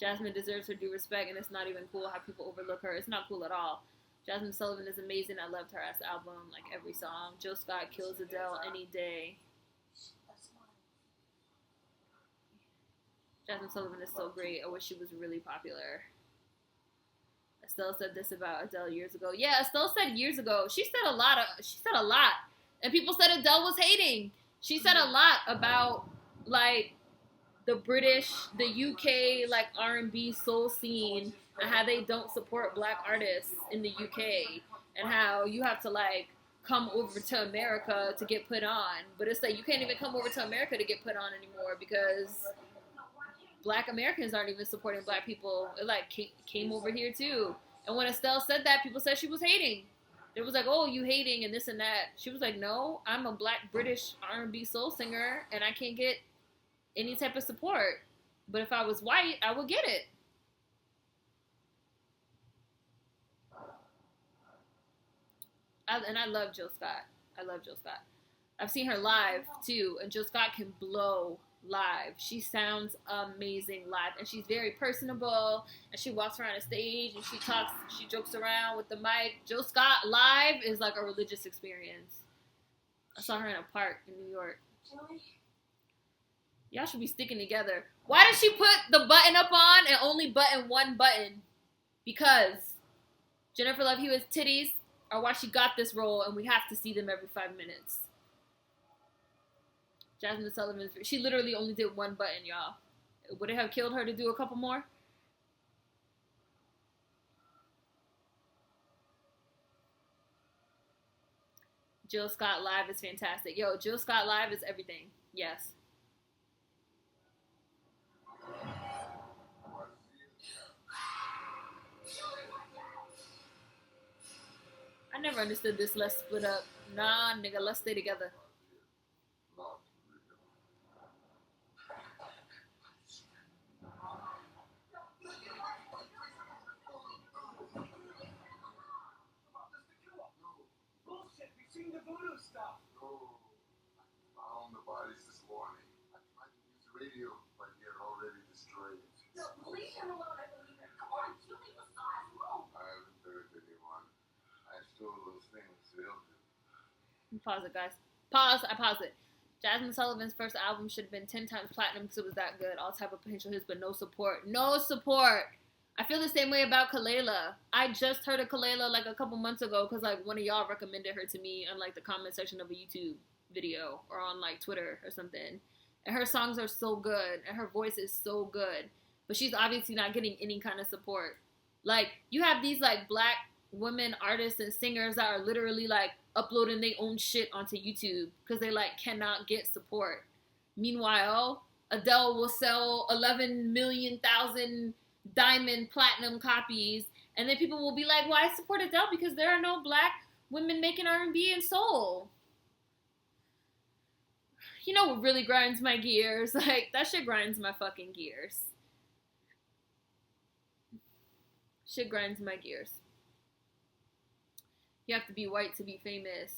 Jasmine deserves her due respect, and it's not even cool how people overlook her. It's not cool at all. Jasmine Sullivan is amazing. I loved her ass album, like every song. Jill Scott kills Adele any day. Jasmine Sullivan is so great. I wish she was really popular. Estelle said this about Adele years ago. Yeah, Estelle said years ago. She said a lot. And people said Adele was hating. She said a lot about, like, the British, the UK, like, R&B soul scene and how they don't support black artists in the UK and how you have to, like, come over to America to get put on. But it's like you can't even come over to America to get put on anymore because black Americans aren't even supporting black people. It, like, came over here, too. And when Estelle said that, people said she was hating. It was like, oh, you hating and this and that. She was like, no, I'm a black British R&B soul singer and I can't get any type of support. But if I was white, I would get it. And I love Jill Scott. I love Jill Scott. I've seen her live too, and Jill Scott can blow live. She sounds amazing live, and she's very personable. And she walks around the stage and she talks, she jokes around with the mic. Jill Scott live is like a religious experience. I saw her in a park in New York. Y'all should be sticking together. Why did she put the button up on and only button one button? Because Jennifer Love Hewitt's titties are why she got this role, and we have to see them every 5 minutes. Jasmine Sullivan, she literally only did one button, y'all. Would it have killed her to do a couple more? Jill Scott live is fantastic. Yo, Jill Scott live is everything. Yes. I never understood this let's split up. Nah, nigga, let's stay together. Bullshit, we've seen the voodoo stuff. No, I found the bodies this morning. I tried to use the radio, but he had already destroyed it. No, leave him alone, I believe him. Come on, you leave us alone. I haven't hurt anyone. I stole those things to help you. Pause it, guys. Pause. I pause it. Jasmine Sullivan's first album should have been 10 times platinum because it was that good. All type of potential hits, but no support. No support. I feel the same way about Kalela. I just heard of Kalela like a couple months ago because like one of y'all recommended her to me in like the comment section of a YouTube video or on like Twitter or something. And her songs are so good and her voice is so good, but she's obviously not getting any kind of support. Like you have these like black women artists and singers that are literally like uploading their own shit onto YouTube because they like cannot get support. Meanwhile, Adele will sell 11 million thousand diamond platinum copies, and then people will be like, well, I support Adele because there are no black women making R&B and soul. You know what really grinds my gears? Like, that shit grinds my fucking gears. Shit grinds my gears. You have to be white to be famous.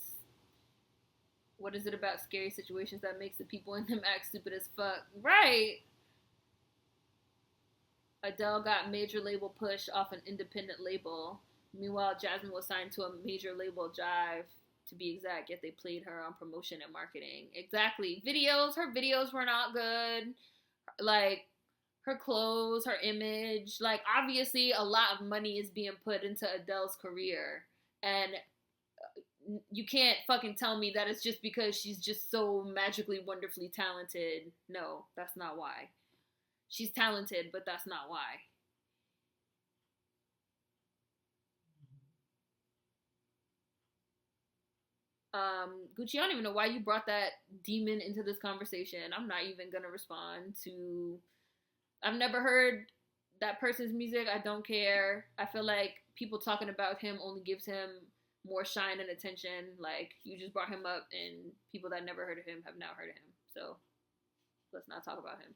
What is it about scary situations that makes the people in them act stupid as fuck? Right. Adele got major label push off an independent label. Meanwhile, Jasmine was signed to a major label, Jive, to be exact, yet they played her on promotion and marketing. Exactly. Her videos were not good. Like, her clothes, her image. Like, obviously, a lot of money is being put into Adele's career. And you can't fucking tell me that it's just because she's just so magically, wonderfully talented. No, that's not why. She's talented, but that's not why. Gucci, I don't even know why you brought that demon into this conversation. I'm not even gonna respond to... I've never heard that person's music. I don't care. I feel like people talking about him only gives him more shine and attention. Like, you just brought him up, and people that never heard of him have now heard of him. So, let's not talk about him.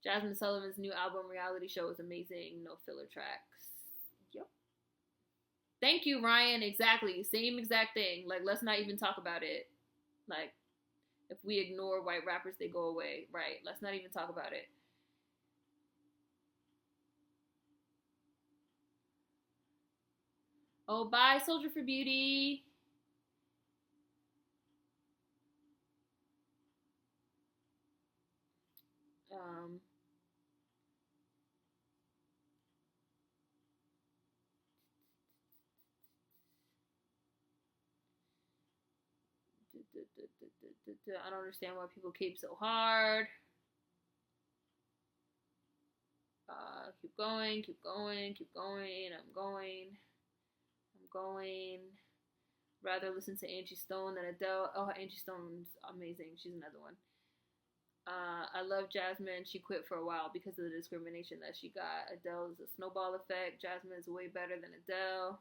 Jasmine Sullivan's new album, Reality Show, is amazing. No filler tracks. Yep. Thank you, Ryan. Exactly. Same exact thing. Like, let's not even talk about it. Like, if we ignore white rappers, they go away. Right. Let's not even talk about it. Oh, bye, Soldier for Beauty. I don't understand why people cape so hard. Keep going, keep going, keep going. I'm going. Rather listen to Angie Stone than Adele. Oh, Angie Stone's amazing. She's another one. I love Jasmine. She quit for a while because of the discrimination that she got. Adele is a snowball effect. Jasmine is way better than Adele.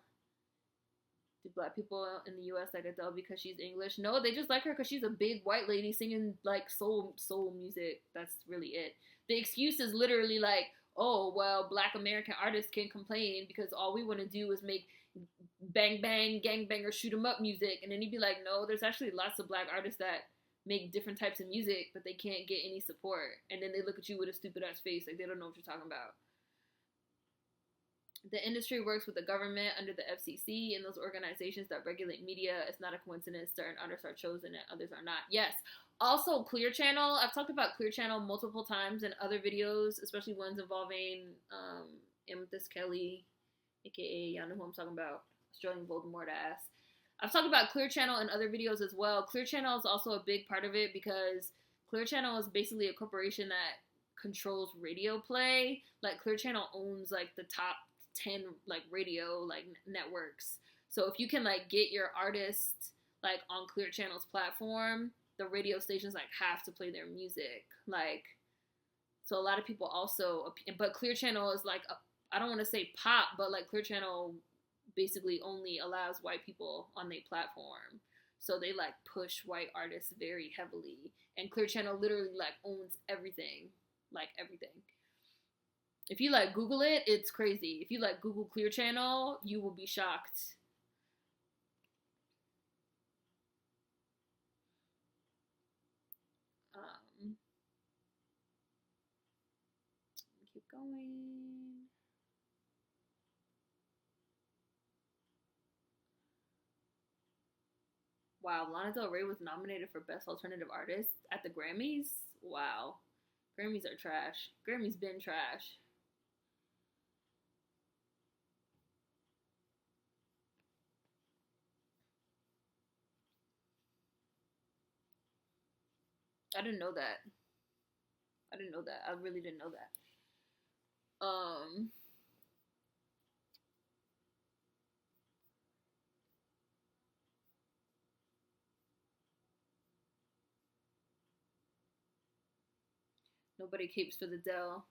Do black people in the U.S. like Adele because she's English? No, they just like her because she's a big white lady singing like soul music. That's really it. The excuse is literally like, oh, well, black American artists can complain because all we want to do is make bang bang, gangbanger, shoot 'em up music. And then he'd be like, no, there's actually lots of black artists that make different types of music, but they can't get any support. And then they look at you with a stupid ass face, like they don't know what you're talking about. The industry works with the government under the FCC and those organizations that regulate media. It's not a coincidence certain artists are chosen and others are not. Yes. Also, Clear Channel. I've talked about Clear Channel multiple times in other videos, especially ones involving Amethyst Kelly, aka y'all know who I'm talking about, Australian Voldemort ass. I've talked about Clear Channel in other videos as well. Clear Channel is also a big part of it because Clear Channel is basically a corporation that controls radio play. Like Clear Channel owns like the top 10 like radio like networks. So if you can like get your artist like on Clear Channel's platform, the radio stations like have to play their music. Like, so a lot of people also, but Clear Channel is like I don't want to say pop, but like Clear Channel basically only allows white people on their platform. So they like push white artists very heavily, and Clear Channel literally like owns everything, like everything. If you like Google it, it's crazy. If you like Google Clear Channel, you will be shocked. Keep going. Wow, Lana Del Rey was nominated for Best Alternative Artist at the Grammys? Wow. Grammys are trash. Grammys been trash. I didn't know that. I didn't know that. I really didn't know that. Nobody capes for Adele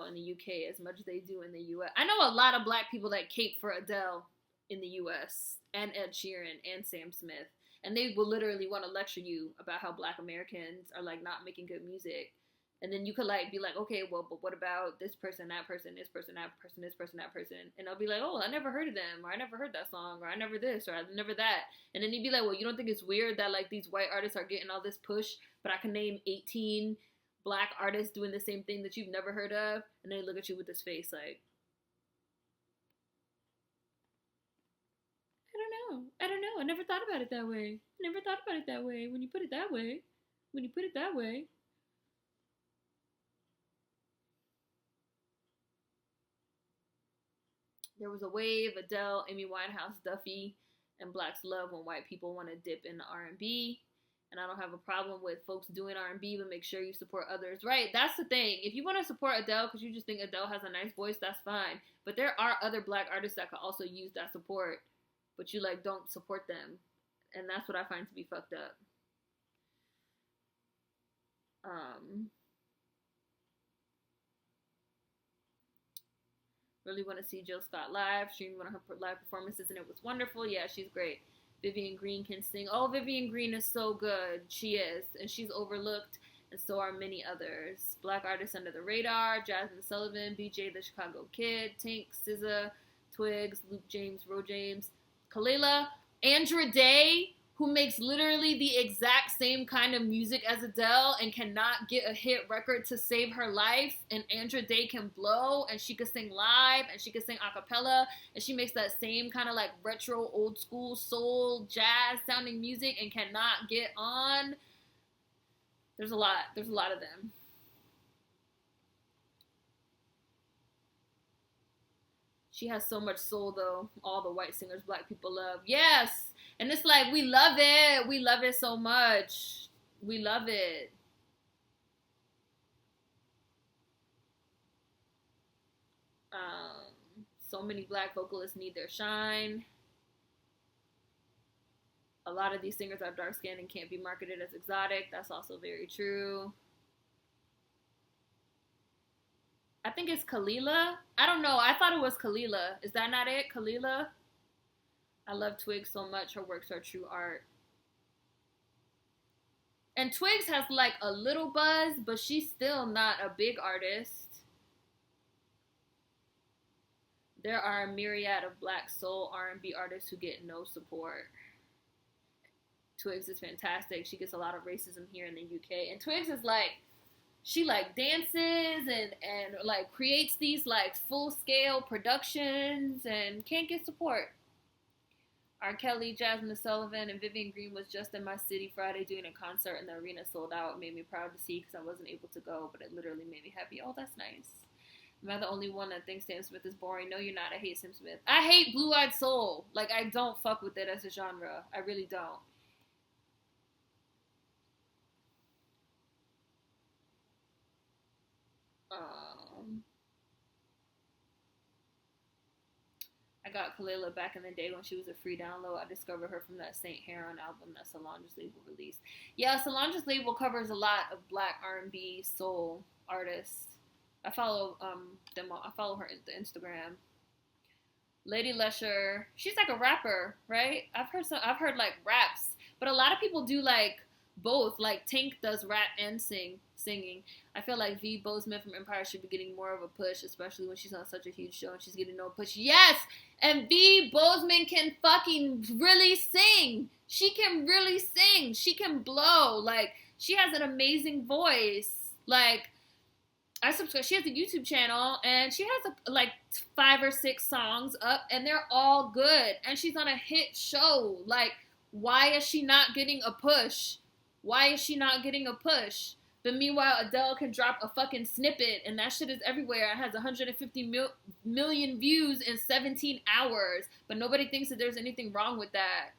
in the UK as much as they do in the US. I know a lot of black people that cape for Adele in the US and Ed Sheeran and Sam Smith. And they will literally want to lecture you about how black Americans are like not making good music. And then you could like be like, okay, well, but what about this person, that person, this person, that person, this person, that person? And I'll be like, oh, I never heard of them, or I never heard that song, or I never this, or I never that. And then you'd be like, well, you don't think it's weird that like these white artists are getting all this push, but I can name 18 black artists doing the same thing that you've never heard of? And they look at you with this face like, I don't know. I never thought about it that way. When you put it that way. There was a wave, Adele, Amy Winehouse, Duffy, and blacks love when white people want to dip into R&B. And I don't have a problem with folks doing R&B, but make sure you support others. Right, that's the thing. If you want to support Adele because you just think Adele has a nice voice, that's fine. But there are other black artists that could also use that support, but you like don't support them. And that's what I find to be fucked up. Really want to see Jill Scott live. Streamed one of her live performances and it was wonderful. Yeah, she's great. Vivian Green can sing. Oh, Vivian Green is so good. She is. And she's overlooked, and so are many others. Black artists under the radar. Jasmine Sullivan, BJ the Chicago Kid, Tink, SZA, Twigs, Luke James, Ro James, Kalela, Andra Day, who makes literally the exact same kind of music as Adele and cannot get a hit record to save her life. And Andra Day can blow, and she could sing live, and she could sing a cappella, and she makes that same kind of like retro, old school, soul, jazz sounding music and cannot get on. There's a lot of them. She has so much soul, though. All the white singers black people love. Yes! And it's like, we love it. We love it so much. We love it. So many black vocalists need their shine. A lot of these singers are dark-skinned and can't be marketed as exotic. That's also very true. I think it's Kalela. I don't know. I thought it was Kalela. Is that not it? Kalela? I love Twigs so much. Her works are true art. And Twigs has like a little buzz, but she's still not a big artist. There are a myriad of black soul R&B artists who get no support. Twigs is fantastic. She gets a lot of racism here in the UK. And Twigs is like, she like dances and like creates these like full scale productions and can't get support. R. Kelly, Jasmine Sullivan, and Vivian Green was just in my city Friday doing a concert and the arena sold out. It made me proud to see because I wasn't able to go, but it literally made me happy. Oh, that's nice. Am I the only one that thinks Sam Smith is boring? No, you're not. I hate Sam Smith. I hate Blue Eyed Soul. Like, I don't fuck with it as a genre. I really don't. I got Kalela back in the day when she was a free download. I discovered her from that Saint Heron album that Solange's label released. Yeah, Solange's label covers a lot of black R&B soul artists. I follow them. I follow her on the Instagram. Lady Lesher, she's like a rapper, right? I've heard like raps, but a lot of people do like both. Like Tink does rap and singing. I feel like V. Bozeman from Empire should be getting more of a push, especially when she's on such a huge show and she's getting no push. Yes, and V. Bozeman can fucking really sing. She can really sing. She can blow. Like she has an amazing voice. Like. I subscribe. She has a YouTube channel, and she has like 5 or 6 songs up, and they're all good. And she's on a hit show. Like, why is she not getting a push? Why is she not getting a push? But meanwhile, Adele can drop a fucking snippet, and that shit is everywhere. It has 150 million views in 17 hours, but nobody thinks that there's anything wrong with that.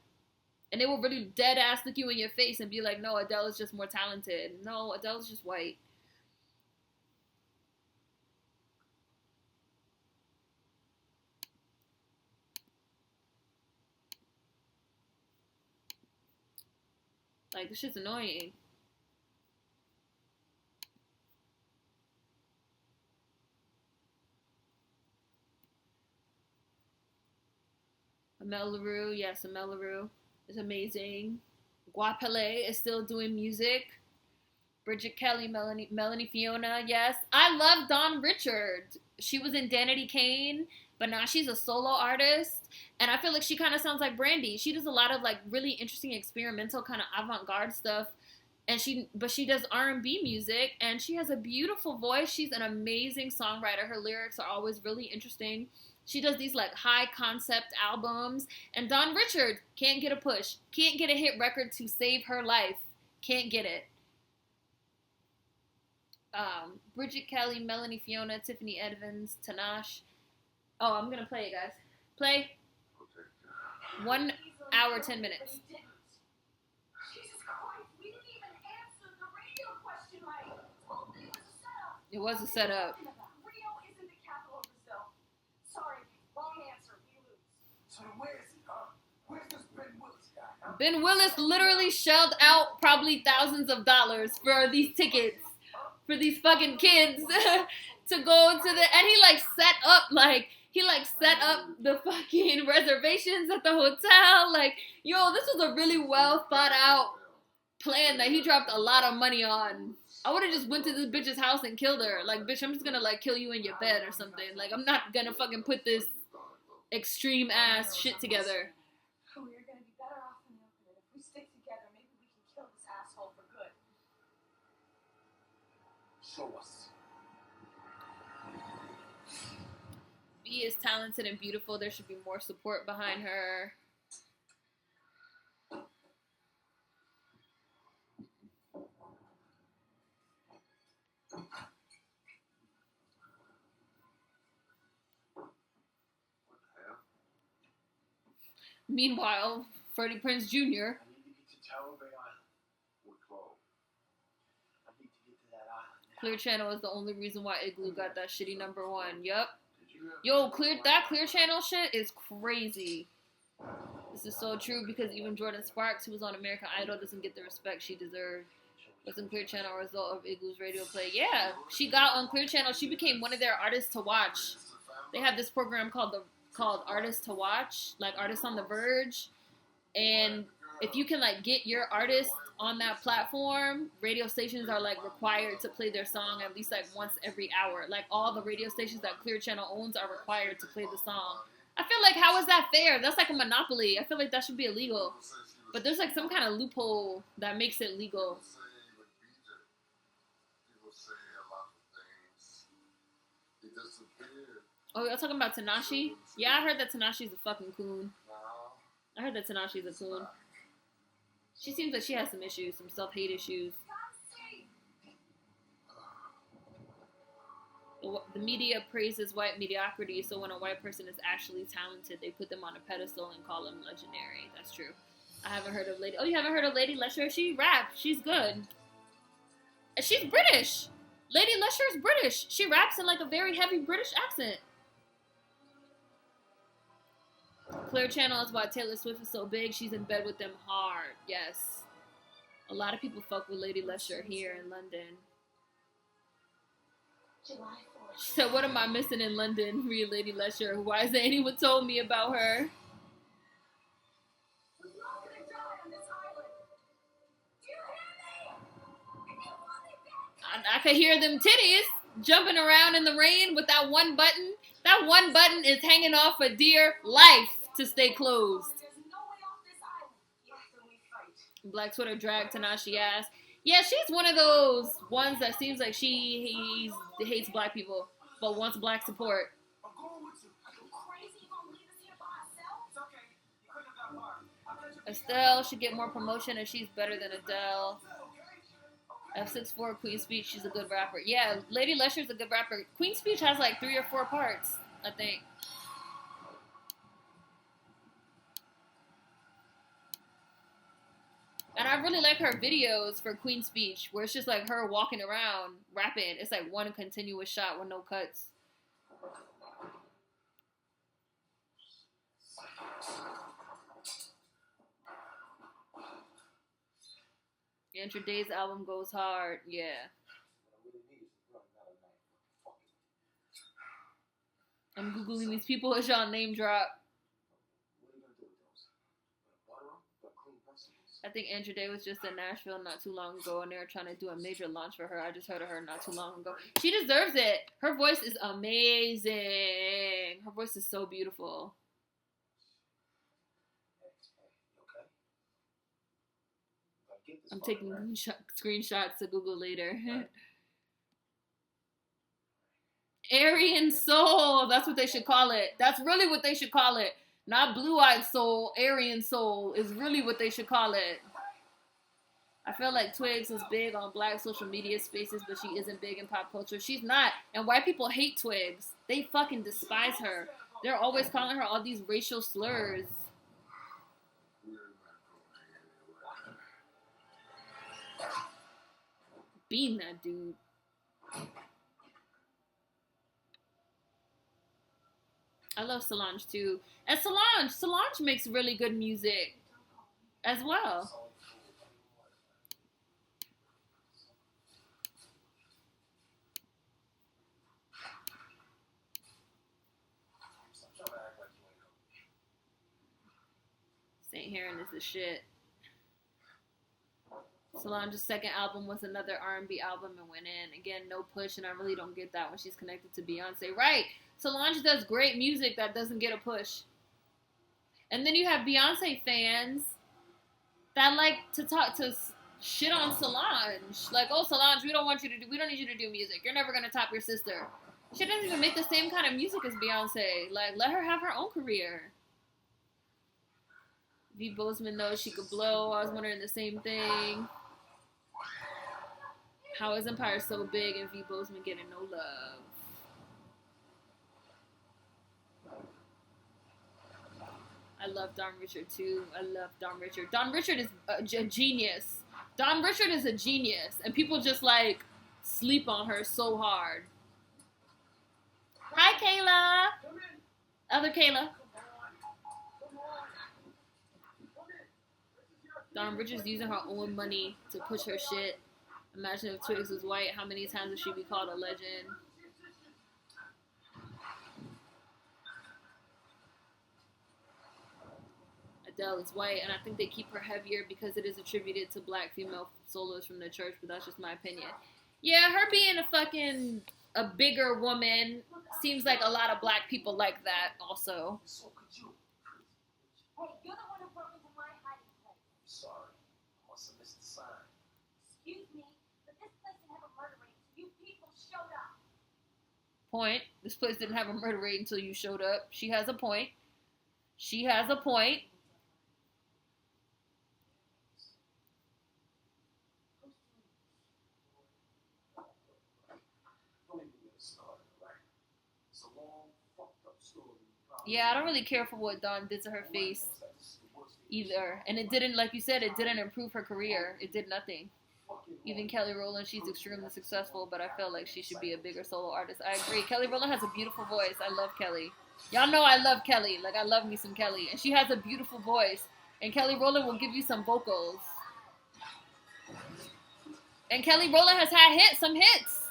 And they will really dead ass look you in your face and be like, "No, Adele is just more talented. No, Adele is just white." Like, this shit's annoying. Amel Larue, yes, Amel Larue is amazing. Guapele is still doing music. Bridget Kelly, Melanie Fiona, yes. I love Dawn Richard. She was in Danity Kane, but now she's a solo artist. And I feel like she kind of sounds like Brandy. She does a lot of like really interesting experimental kind of avant-garde stuff. And she does R&B music, and she has a beautiful voice. She's an amazing songwriter. Her lyrics are always really interesting. She does these like high concept albums. And Dawn Richard can't get a push. Can't get a hit record to save her life. Can't get it. Bridget Kelly, Melanie Fiona, Tiffany Evans, Tanash. Oh, I'm gonna play it, guys. Play. 1 hour, 10 minutes. Jesus Christ, we didn't even answer the radio question right. It was a setup. Rio isn't the capital of Brazil. Sorry, wrong answer. We lose. So where is he, huh? Where's this Ben Willis guy, huh? Ben Willis literally shelled out probably thousands of dollars for these tickets for these fucking kids to go to the, and he set up the fucking reservations at the hotel. Like, yo, this was a really well thought out plan that he dropped a lot of money on. I would have just went to this bitch's house and killed her. Like, bitch, I'm just gonna like kill you in your bed or something. Like, I'm not gonna fucking put this extreme ass shit together. We're gonna be better off in the open. If we stick together, maybe we can kill this asshole for good. Show us. B is talented and beautiful. There should be more support behind her. Meanwhile, Freddie Prinze Jr. I need to get to Tower Bay Island. We're close. I need to get to that island now. Clear Channel is the only reason why Igloo got that shitty number 1. Yup. Did you ever Yo, Clear Channel shit is crazy. This is so true because even Jordan Sparks, who was on American Idol, doesn't get the respect she deserved. Wasn't Clear Channel a result of Igloo's radio play? Yeah, she got on Clear Channel. She became one of their artists to watch. They have this program called Artists to Watch, like Artists on the Verge. And if you can like get your artist on that platform, radio stations are like required to play their song at least like once every hour. Like all the radio stations that Clear Channel owns are required to play the song. I feel like, how is that fair? That's like a monopoly. I feel like that should be illegal. But there's like some kind of loophole that makes it legal. Oh, y'all talking about Tanashi? Yeah, I heard that Tanashi's a fucking coon. I heard that Tanashi's a coon. She seems like she has some issues, some self-hate issues. The media praises white mediocrity, so when a white person is actually talented, they put them on a pedestal and call them legendary. That's true. I haven't heard of Lady... Oh, you haven't heard of Lady Lesher? She raps. She's good. She's British. Lady Lesher is British. She raps in like a very heavy British accent. Clear Channel is why Taylor Swift is so big. She's in bed with them hard. Yes. A lot of people fuck with Lady Lesher here in London. She said, what am I missing in London? Read Lady Lesher. Why hasn't anyone told me about her? I could hear them titties jumping around in the rain with that one button. That one button is hanging off for dear life to stay closed. Black Twitter dragged Tanashi ass. Yeah, she's one of those ones that seems like he hates black people, but wants black support. Estelle should get more promotion if she's better than Adele. F64 Queen Speech, she's a good rapper. Yeah, Lady Lesher's a good rapper. Queen Speech has like 3 or 4 parts, I think. And I really like her videos for Queen Speech, where it's just like her walking around rapping. It's like one continuous shot with no cuts. Andrew Day's album goes hard. Yeah. I'm Googling these people as y'all name drop. I think Andrew Day was just in Nashville not too long ago, and they were trying to do a major launch for her. I just heard of her not too long ago. She deserves it. Her voice is amazing. Her voice is so beautiful. I'm taking screenshots to Google later. Aryan Soul. That's what they should call it. That's really what they should call it. Not Blue-Eyed Soul. Aryan Soul is really what they should call it. I feel like Twigs is big on black social media spaces, but she isn't big in pop culture. She's not. And white people hate Twigs. They fucking despise her. They're always calling her all these racial slurs. Being that dude. I love Solange too. And Solange makes really good music as well. St. Heron is the shit. Solange's second album was another R&B album and went in. Again, no push, and I really don't get that when she's connected to Beyonce. Right. Solange does great music that doesn't get a push. And then you have Beyonce fans that like to shit on Solange. Like, oh, Solange, we don't need you to do music. You're never going to top your sister. She doesn't even make the same kind of music as Beyonce. Like, let her have her own career. V. Bozeman knows she could blow. I was wondering the same thing. How is Empire so big and V. Bozeman getting no love? I love Don Richard too. I love Don Richard. Don Richard is a genius. Don Richard is a genius. And people just like sleep on her so hard. Hi, Kayla. Other Kayla. Don Richard's using her own money to push her shit. Imagine if Twigs was white, how many times would she be called a legend? I Adele is white, and I think they keep her heavier because it is attributed to black female solos from the church, but that's just my opinion. Yeah, her being a bigger woman seems like a lot of black people like that also. So could you? Hey, you're the one who broke into my hiding place. I'm sorry. I must have missed the sign. Excuse me, but this place didn't have a murder rate. You people showed up. Point. This place didn't have a murder rate until you showed up. She has a point. She has a point. Yeah, I don't really care for what Dawn did to her face either. And it didn't, like you said, it didn't improve her career. It did nothing. Even Kelly Rowland, she's extremely successful, but I feel like she should be a bigger solo artist. I agree. Kelly Rowland has a beautiful voice. I love Kelly. Y'all know I love Kelly. Like, I love me some Kelly. And she has a beautiful voice. And Kelly Rowland will give you some vocals. And Kelly Rowland has had some hits.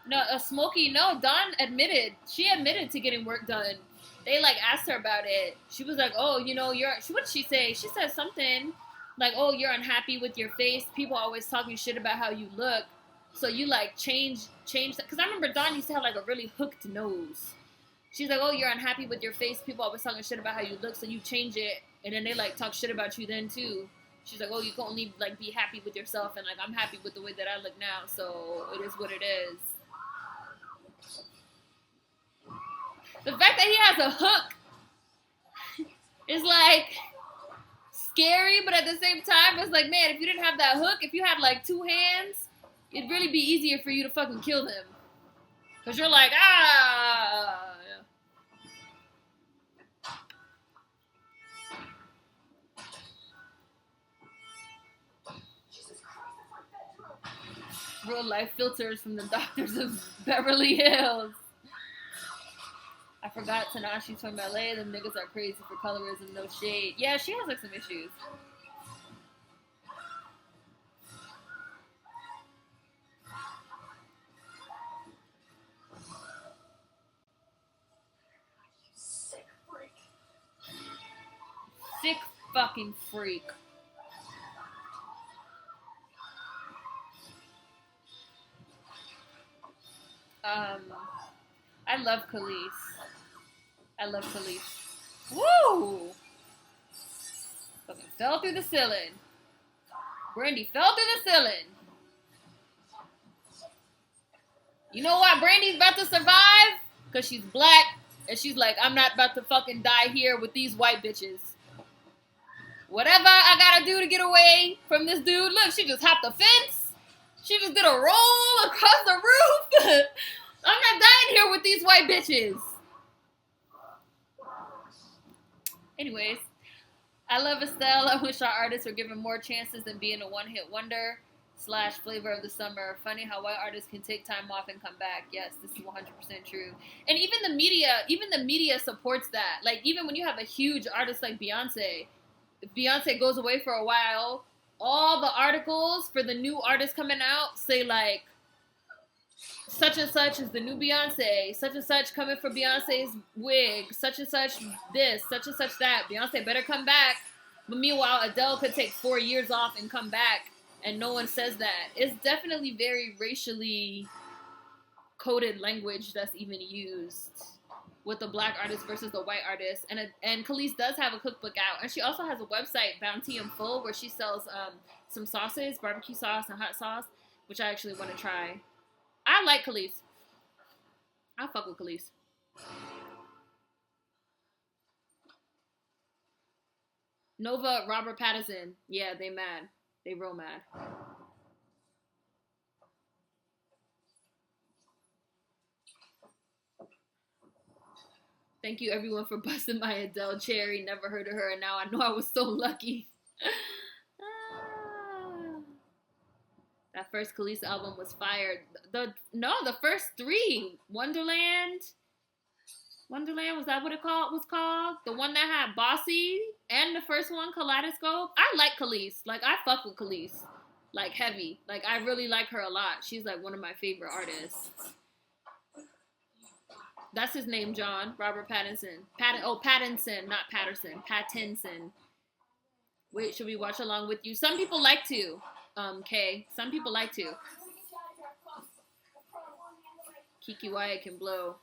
No, Smokey, no, Dawn admitted. She admitted to getting work done. They, like, asked her about it. She was like, oh, you know, what did she say? She said something like, oh, you're unhappy with your face. People always talking shit about how you look. So you, like, change that. Because I remember Dawn used to have, like, a really hooked nose. She's like, oh, you're unhappy with your face. People always talking shit about how you look. So you change it. And then they, like, talk shit about you then, too. She's like, oh, you can only, like, be happy with yourself. And, like, I'm happy with the way that I look now. So it is what it is. The fact that he has a hook is, like, scary, but at the same time, it's like, man, if you didn't have that hook, if you had, like, two hands, it'd really be easier for you to fucking kill them. Because you're like, ah. Real life filters from the doctors of Beverly Hills. I forgot Tanashi's from LA. Them niggas are crazy for colorism, no shade. Yeah, she has, like, some issues. Sick freak. Sick fucking freak. I love Khalees. I love Khalees. Woo! Fucking fell through the ceiling. Brandy fell through the ceiling. You know why Brandy's about to survive? Because she's black, and she's like, I'm not about to fucking die here with these white bitches. Whatever I gotta do to get away from this dude. Look, she just hopped the fence. She just did a roll across the roof. I'm not dying here with these white bitches. Anyways, I love Estelle. I wish our artists were given more chances than being a one-hit wonder / flavor of the summer. Funny how white artists can take time off and come back. Yes, this is 100% true. And even the media supports that. Like, even when you have a huge artist like Beyonce, if Beyonce goes away for a while, all the articles for the new artists coming out say, like, such and such is the new Beyonce, such and such coming for Beyonce's wig, such and such this, such and such that. Beyonce better come back. But meanwhile, Adele could take 4 years off and come back, and no one says that. It's definitely very racially coded language that's even used with the black artist versus the white artist. And Khalees does have a cookbook out, and she also has a website, Bounty and Full, where she sells some sauces, barbecue sauce and hot sauce, which I actually want to try. I like Khalees. I fuck with Khalees. Nova, Robert Pattinson. Yeah, they mad. They real mad. Thank you everyone for busting my Adele cherry. Never heard of her, and now I know I was so lucky. That first Khalees album was fire. The first three. Wonderland, was that what it was called? The one that had Bossy And the first one, Kaleidoscope. I like Khalees. Like, I fuck with Khalees. Like, heavy. Like, I really like her a lot. She's, like, one of my favorite artists. That's his name, John. Robert Pattinson. Pattinson, not Patterson. Pattinson. Wait, should we watch along with you? Some people like to, Kay. Some people like to. Kiki Wyatt can blow.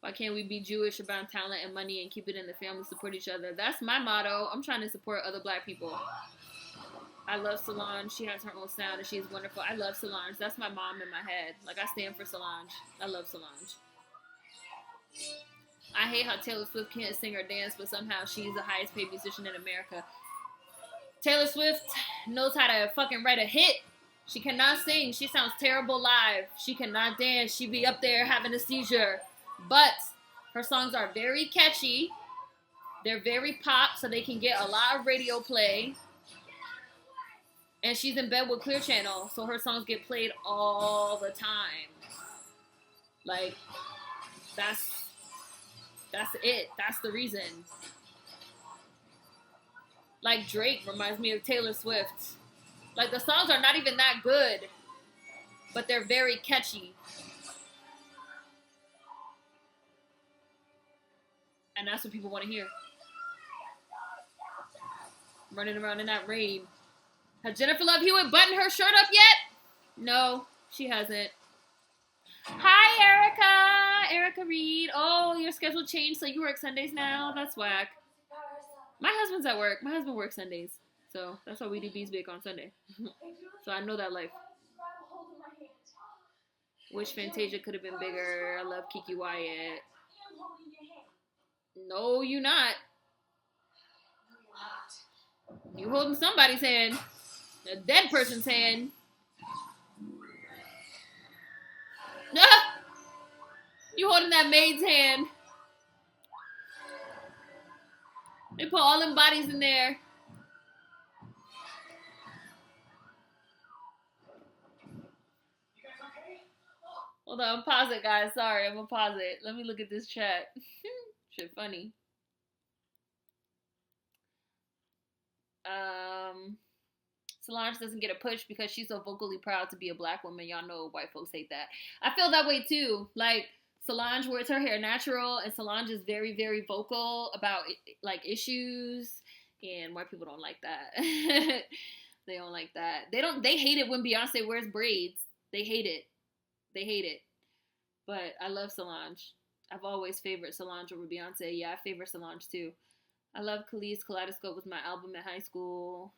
Why can't we be Jewish about talent and money and keep it in the family, support each other? That's my motto. I'm trying to support other black people. I love Solange. She has her own sound and she's wonderful. I love Solange. That's my mom in my head. Like, I stand for Solange. I love Solange. I hate how Taylor Swift can't sing or dance, but somehow she's the highest paid musician in America. Taylor Swift knows how to fucking write a hit. She cannot sing. She sounds terrible live. She cannot dance. She be up there having a seizure. But her songs are very catchy. They're very pop, so they can get a lot of radio play. And she's in bed with Clear Channel, so her songs get played all the time. Like, that's it. That's the reason. Like, Drake reminds me of Taylor Swift. Like, the songs are not even that good, but they're very catchy. And that's what people want to hear. Running around in that rain. Has Jennifer Love Hewitt buttoned her shirt up yet? No, she hasn't. Hi, Erica. Erica Reed. Oh, your schedule changed, so you work Sundays now? That's whack. My husband's at work. My husband works Sundays. So that's why we do Bees Big on Sunday. So I know that life. Wish Fantasia could have been bigger. I love Kiki Wyatt. No, you not. You holding somebody's hand. A dead person's hand. Ah! You holding that maid's hand. They put all them bodies in there. Hold on, pause it, guys. Sorry, I'm gonna pause it. Let me look at this chat. Shit funny. Solange doesn't get a push because she's so vocally proud to be a black woman. Y'all know white folks hate that. I feel that way too. Like, Solange wears her hair natural, and Solange is very, very vocal about like issues, and white people don't like that. They don't like that. They hate it when Beyonce wears braids. They hate it. They hate it. But I love Solange. I've always favored Solange over Beyonce. Yeah, I favor Solange too. I love Khalees. Kaleidoscope was my album in high school.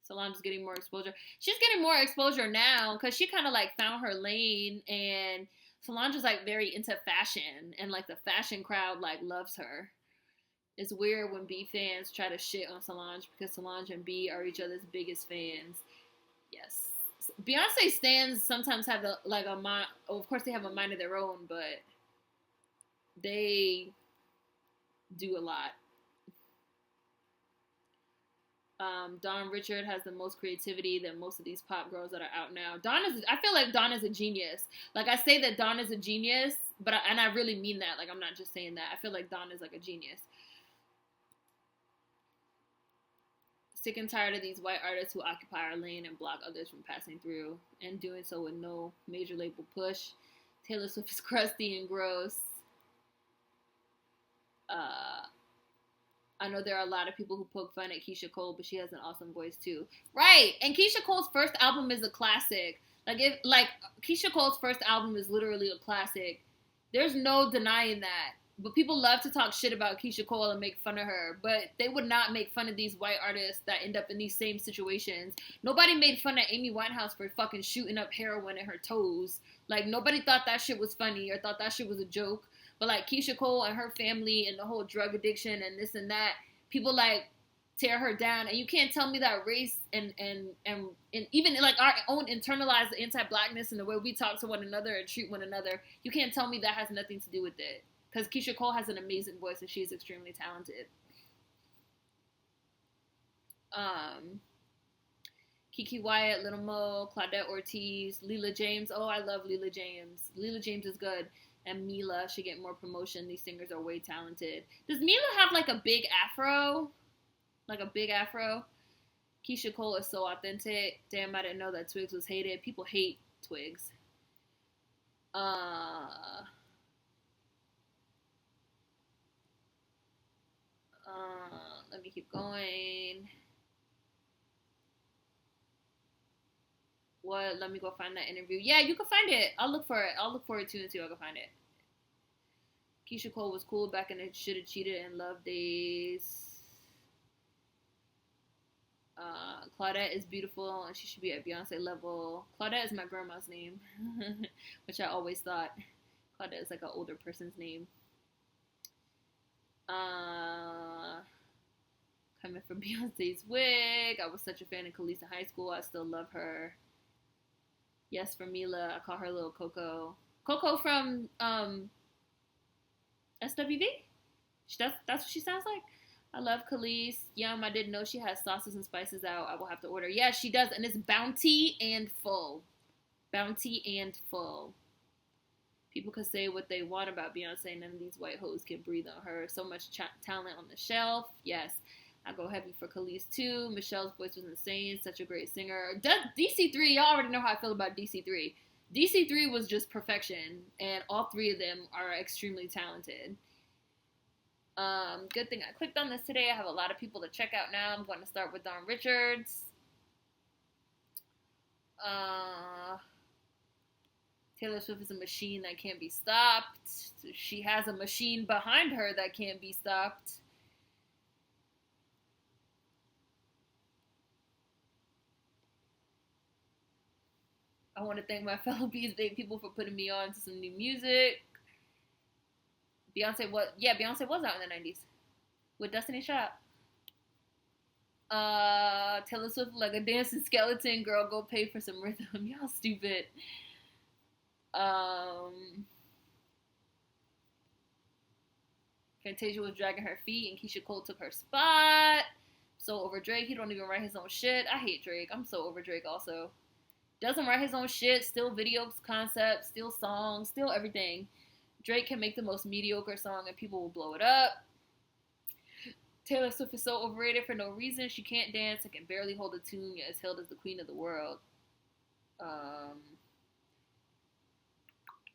Solange is getting more exposure. She's getting more exposure now because she kind of like found her lane, and Solange is like very into fashion, and like the fashion crowd like loves her. It's weird when B fans try to shit on Solange because Solange and B are each other's biggest fans. Yes. Beyonce stans sometimes have a mind. Oh, of course, they have a mind of their own, but they do a lot. Dawn Richard has the most creativity than most of these pop girls that are out now. I feel like Dawn is a genius. Like, I say that Dawn is a genius, and I really mean that. Like, I'm not just saying that. I feel like Dawn is like a genius. Sick and tired of these white artists who occupy our lane and block others from passing through, and doing so with no major label push. Taylor Swift is crusty and gross. I know there are a lot of people who poke fun at Keisha Cole, but she has an awesome voice too. Right, and Keisha Cole's first album is a classic. Keisha Cole's first album is literally a classic. There's no denying that. But people love to talk shit about Keisha Cole and make fun of her, but they would not make fun of these white artists that end up in these same situations. Nobody made fun of Amy Winehouse for fucking shooting up heroin in her toes. Like, nobody thought that shit was funny or thought that shit was a joke. But, like, Keisha Cole and her family and the whole drug addiction and this and that, people, like, tear her down. And you can't tell me that race and even, like, our own internalized anti-blackness and the way we talk to one another and treat one another, you can't tell me that has nothing to do with it. Because Keisha Cole has an amazing voice and she's extremely talented. Kiki Wyatt, Little Mo, Claudette Ortiz, Leela James. Oh, I love Leela James. Leela James is good. And Mila should get more promotion. These singers are way talented. Does Mila have like a big afro? Like a big afro? Keisha Cole is so authentic. Damn, I didn't know that Twigs was hated. People hate Twigs. Let me keep going. What? Let me go find that interview. Yeah, you can find it. I'll look for it. I'll look for it too until I can find it. Keisha Cole was cool back in the Shoulda Cheated and Love days. Claudette is beautiful and she should be at Beyonce level. Claudette is my grandma's name, which I always thought. Claudette is like an older person's name. Coming from Beyonce's wig. I was such a fan of Khalees in high school. I still love her. Yes, for Mila. I call her little Coco. Coco from SWV? That's what she sounds like? I love Khalees. Yum, I didn't know she has sauces and spices out. I will have to order. Yeah, she does. And it's bounty and full. Bounty and full. People could say what they want about Beyonce. None of these white hoes can breathe on her. So much talent on the shelf. Yes. I go heavy for Khalees too. Michelle's voice was insane. Such a great singer. DC3, y'all already know how I feel about DC3. DC3 was just perfection. And all three of them are extremely talented. Good thing I clicked on this today. I have a lot of people to check out now. I'm going to start with Dawn Richards. Taylor Swift is a machine that can't be stopped. She has a machine behind her that can't be stopped. I want to thank my fellow Bees Day people for putting me on to some new music. Beyonce was out in the 90s with Destiny Child. Taylor Swift like a dancing skeleton. Girl, go pay for some rhythm. Y'all stupid. Fantasia was dragging her feet and Keisha Cole took her spot. So over Drake. He don't even write his own shit. I hate Drake. I'm so over Drake also. Doesn't write his own shit. Still videos, concepts, still songs, still everything. Drake can make the most mediocre song and people will blow it up. Taylor Swift is so overrated for no reason. She can't dance and can barely hold a tune, yet is hailed as the queen of the world.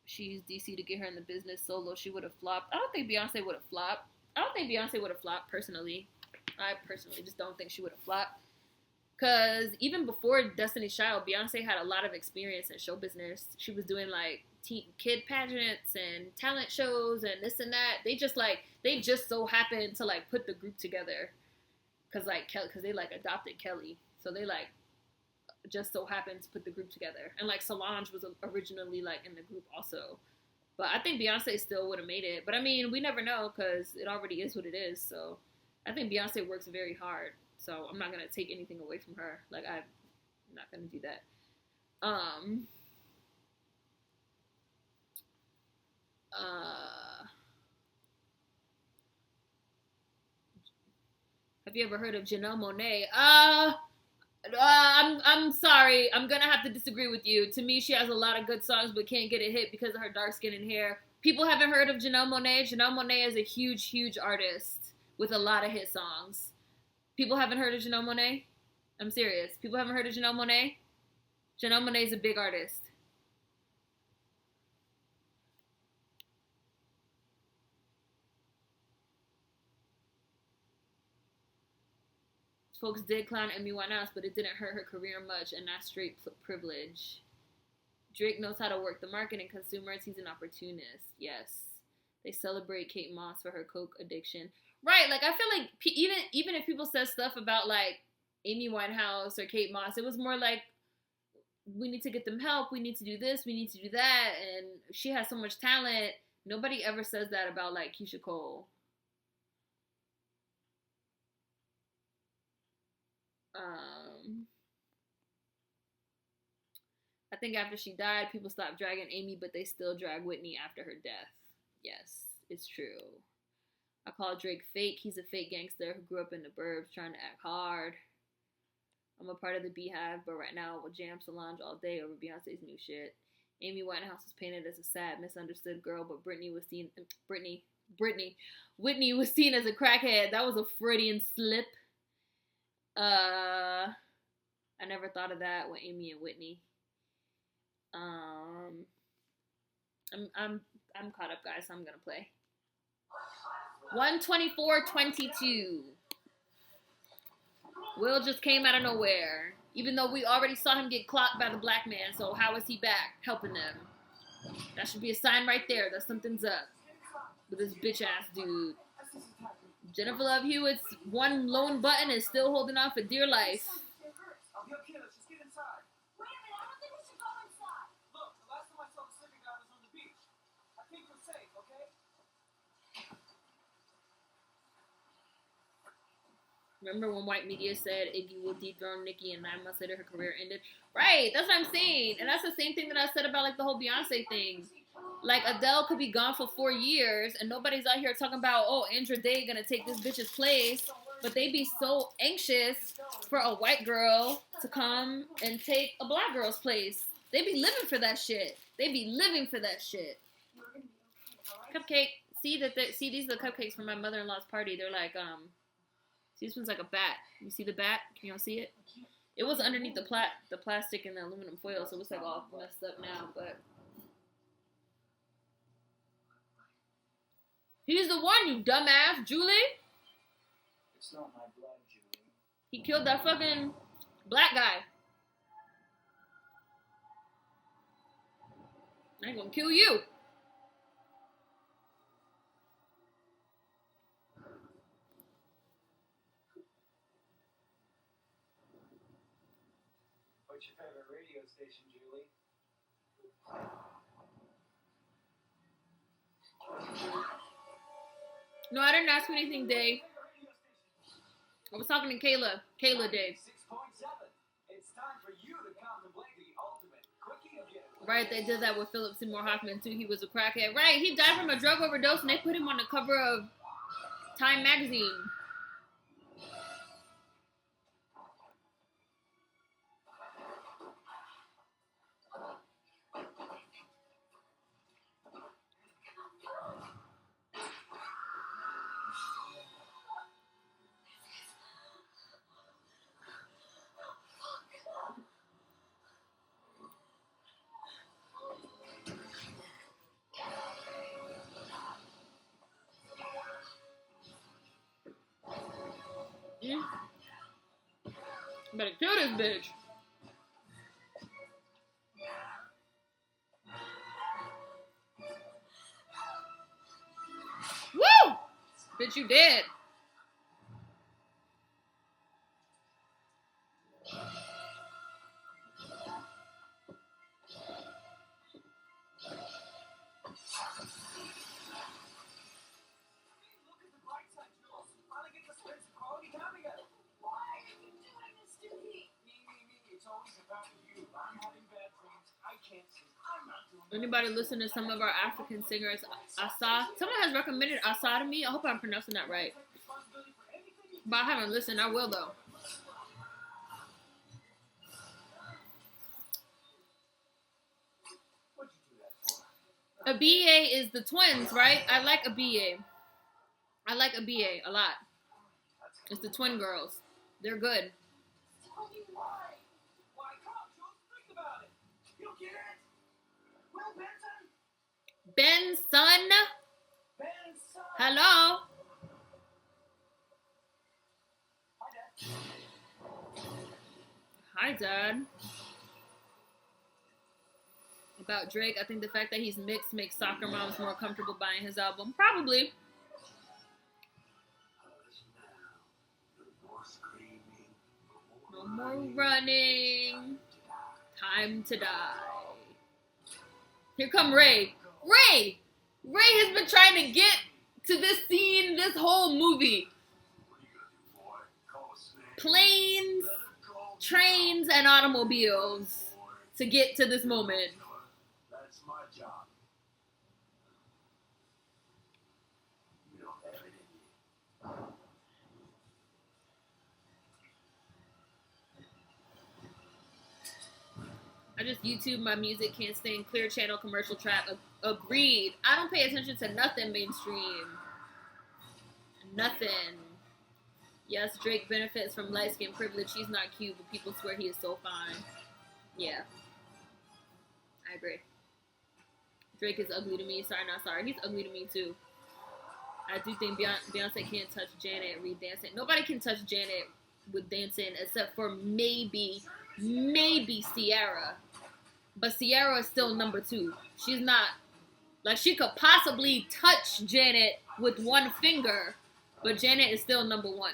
She used DC to get her in the business solo. She would have flopped. I don't think Beyonce would have flopped. Personally. I personally just don't think she would have flopped. Because even before Destiny's Child, Beyonce had a lot of experience in show business. She was doing like kid pageants and talent shows and this and that. They just so happened to like put the group together. Because they like adopted Kelly. So they like just so happened to put the group together. And like Solange was originally like in the group also. But I think Beyonce still would have made it. But I mean, we never know because it already is what it is. So I think Beyonce works very hard. So I'm not going to take anything away from her. Like, I'm not going to do that. Have you ever heard of Janelle Monáe? I'm sorry. I'm going to have to disagree with you. To me, she has a lot of good songs, but can't get a hit because of her dark skin and hair. People haven't heard of Janelle Monáe. Janelle Monáe is a huge, huge artist with a lot of hit songs. People haven't heard of Janelle Monáe? I'm serious. People haven't heard of Janelle Monáe? Janelle Monáe is a big artist. Folks did clown Amy Winehouse, but it didn't hurt her career much, and that's straight privilege. Drake knows how to work the market and consumers. He's an opportunist. Yes. They celebrate Kate Moss for her coke addiction. Right, like I feel like even if people said stuff about like Amy Winehouse or Kate Moss, it was more like we need to get them help, we need to do this, we need to do that, and she has so much talent. Nobody ever says that about like Keisha Cole. I think after she died, people stopped dragging Amy, but they still drag Whitney after her death. Yes, it's true. I call Drake fake. He's a fake gangster who grew up in the burbs trying to act hard. I'm a part of the Beehive, but right now I will jam Solange all day over Beyonce's new shit. Amy Winehouse was painted as a sad, misunderstood girl, but Whitney was seen as a crackhead. That was a Freudian slip. I never thought of that with Amy and Whitney. I'm caught up, guys, so I'm gonna play. 124-22. Will just came out of nowhere. Even though we already saw him get clocked by the black man, so how is he back helping them? That should be a sign right there that something's up with this bitch ass dude. Jennifer Love Hewitt's one lone button is still holding on for dear life. I'll be okay, let's just get inside. Wait a minute, I don't think we should go inside. Look, the last time I saw the sleeping guy was on the beach. I think we're safe, okay? Remember when white media said Iggy will dethrone Nicki and 9 months later her career ended? Right, that's what I'm saying. And that's the same thing that I said about like the whole Beyonce thing. Like Adele could be gone for 4 years and nobody's out here talking about, oh, Andra Day gonna take this bitch's place. But they be so anxious for a white girl to come and take a black girl's place. They be living for that shit. They be living for that shit. Cupcake. See these are the cupcakes from my mother-in-law's party. They're like, see, this one's like a bat. You see the bat? Can y'all see it? It was underneath the plastic and the aluminum foil, so it's like all messed up now, but he's the one, you dumbass, Julie. It's not my blood, Julie. He killed that fucking black guy. I ain't gonna kill you. What's your favorite radio station, Julie? No, I didn't ask you anything, Dave. I was talking to Kayla. Kayla, Dave. 6.7. It's time for you to contemplate the ultimate quickie again. Right, they did that with Philip Seymour Hoffman, too. He was a crackhead. Right, he died from a drug overdose, and they put him on the cover of Time magazine. Better kill this bitch. Woo! Bitch, you dead. Look at the bright side, Jules. Finally get to spend some quality time together. Why are you doing this to me? Me. It's always about you. I'm having bad dreams. I can't sleep. I'm not doing Anybody listen to some of our African singers? Asa. Someone has recommended Asa to me. I hope I'm pronouncing that right. responsibility for anything you But I haven't listened. I will, though. What'd you do that for? A BA is the twins, right? I like a BA. I like a BA a lot. It's the twin girls. They're good. Tell me why. Why, come on, Jules. Think about it. You don't get it? Will Benson? Ben's son. Ben's son. Hello. Hi, Dad. Hi, Dad. About Drake, I think the fact that he's mixed makes soccer moms more comfortable buying his album. Probably. No more running. Time to die. Here come Ray. Ray! Ray has been trying to get to this scene this whole movie. Planes, trains, and automobiles to get to this moment. That's my job. You don't have it in you. I just YouTube my music, can't stand clear channel commercial trap. Agreed. I don't pay attention to nothing mainstream. Nothing. Yes, Drake benefits from light skin privilege. He's not cute, but people swear he is so fine. Yeah. I agree. Drake is ugly to me. Sorry, not sorry. He's ugly to me too. I do think Beyonce can't touch Janet and Reed dancing. Nobody can touch Janet with dancing except for maybe Ciara. But Ciara is still number 2. She's not, like, she could possibly touch Janet with one finger, but Janet is still number 1.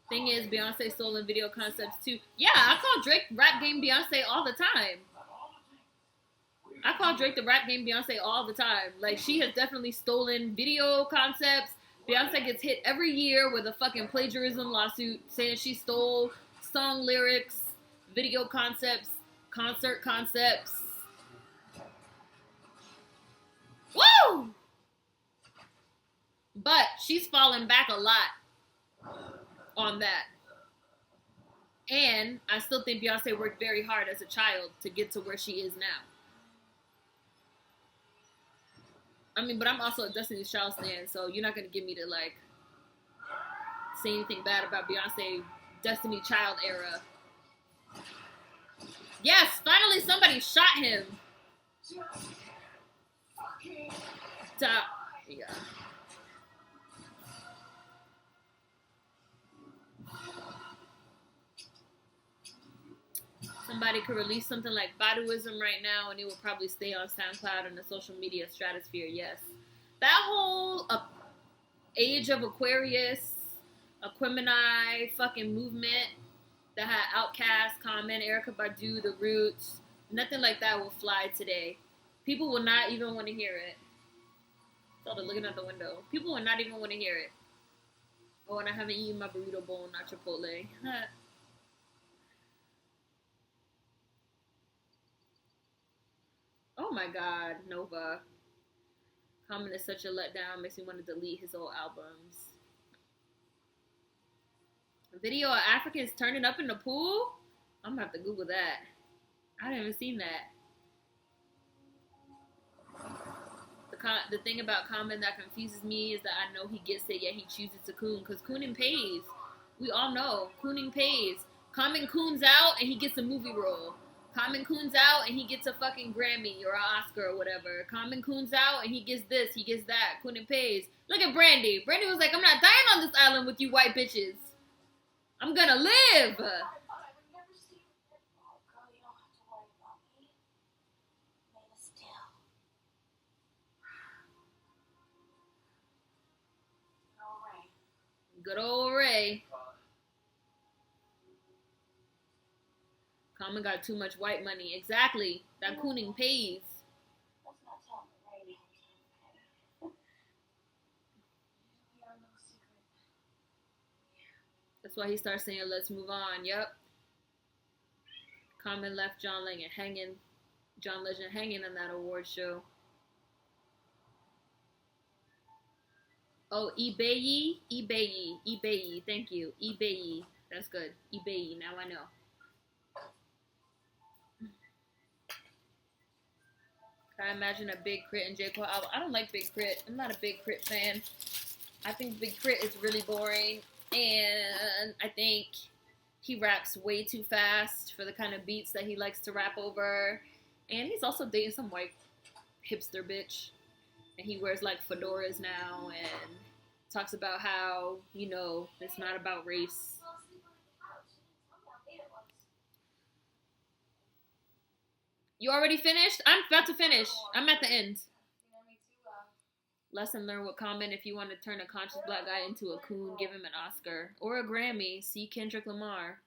Thing is, Beyonce stolen video concepts too. Yeah, I call Drake rap game Beyonce all the time. I call Drake the rap game Beyonce all the time. Like, she has definitely stolen video concepts. Beyonce gets hit every year with a fucking plagiarism lawsuit saying she stole song lyrics, video concepts, concert concepts. Woo! But she's fallen back a lot on that. And I still think Beyonce worked very hard as a child to get to where she is now. I mean, but I'm also a Destiny's Child stan, so you're not going to get me to, like, say anything bad about Beyonce Destiny Child era. Yes, finally somebody shot him. Yeah. Somebody could release something like Baduism right now, and it would probably stay on SoundCloud and the social media stratosphere. Yes, that whole Age of Aquarius, Aquemini fucking movement that had Outkast, Common, Erykah Badu, The Roots, nothing like that will fly today. People will not even want to hear it. So they're looking out the window. People will not even want to hear it. Oh, and I haven't eaten my burrito bowl, not Chipotle. Oh my god, Nova. Common is such a letdown, makes me want to delete his old albums. A video of Africans turning up in the pool? I'm gonna have to Google that. I haven't even seen that. The thing about Common that confuses me is that I know he gets it, yet he chooses to coon, because cooning pays. We all know, cooning pays. Common coons out and he gets a movie role. Common coons out and he gets a fucking Grammy or an Oscar or whatever. Common coons out and he gets this, he gets that. Cooning pays. Look at Brandy. Brandy was like, I'm not dying on this island with you white bitches. I'm gonna live. Good old Ray. Common got too much white money. Exactly. That cooning pays. That's why he starts saying, let's move on. Yep. Common left John Legend hanging on that award show. Oh, Ibeyi. Thank you. Ibeyi. That's good. Ibeyi. Now I know. Can I imagine a Big Crit and J. Cole album? I don't like Big Crit. I'm not a Big Crit fan. I think Big Crit is really boring. And I think he raps way too fast for the kind of beats that he likes to rap over. And he's also dating some white hipster bitch. And he wears like fedoras now and talks about how, you know, it's not about race. You already finished? I'm about to finish. I'm at the end. Lesson learned with Common. If you want to turn a conscious black guy into a coon, give him an Oscar or a Grammy. See Kendrick Lamar.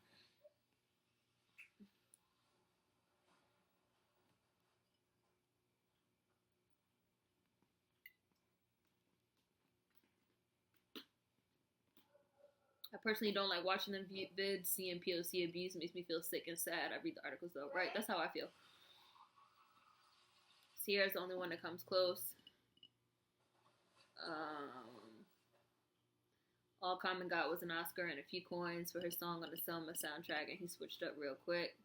I personally don't like watching them vids. Seeing POC abuse makes me feel sick and sad. I read the articles though. Right, that's how I feel. Sierra's the only one that comes close. All Common got was an Oscar and a few coins for her song on the Selma soundtrack, and he switched up real quick.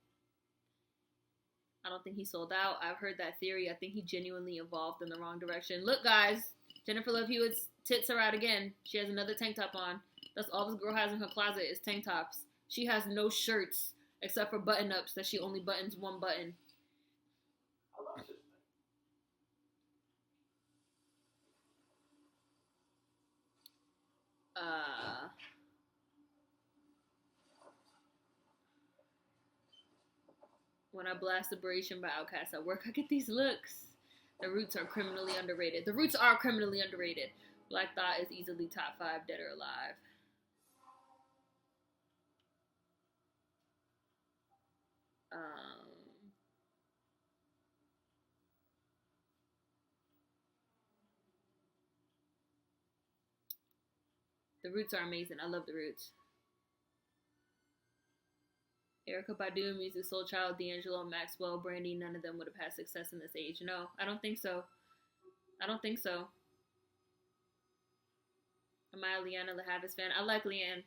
I don't think he sold out. I've heard that theory. I think he genuinely evolved in the wrong direction. Look, guys, Jennifer Love Hewitt's tits are out again. She has another tank top on. That's all this girl has in her closet is tank tops. She has no shirts except for button-ups that she only buttons one button. I love this thing. When I blast the Biracial by Outkast at work, I get these looks. The Roots are criminally underrated. The Roots are criminally underrated. Black Thought is easily top 5, dead or alive. The Roots are amazing. I love The Roots. Erykah Badu, Music Soul Child, D'Angelo, Maxwell, Brandy, none of them would have had success in this age. No, I don't think so. I don't think so. Am I a Leanna LaHavis fan? I like Leanne.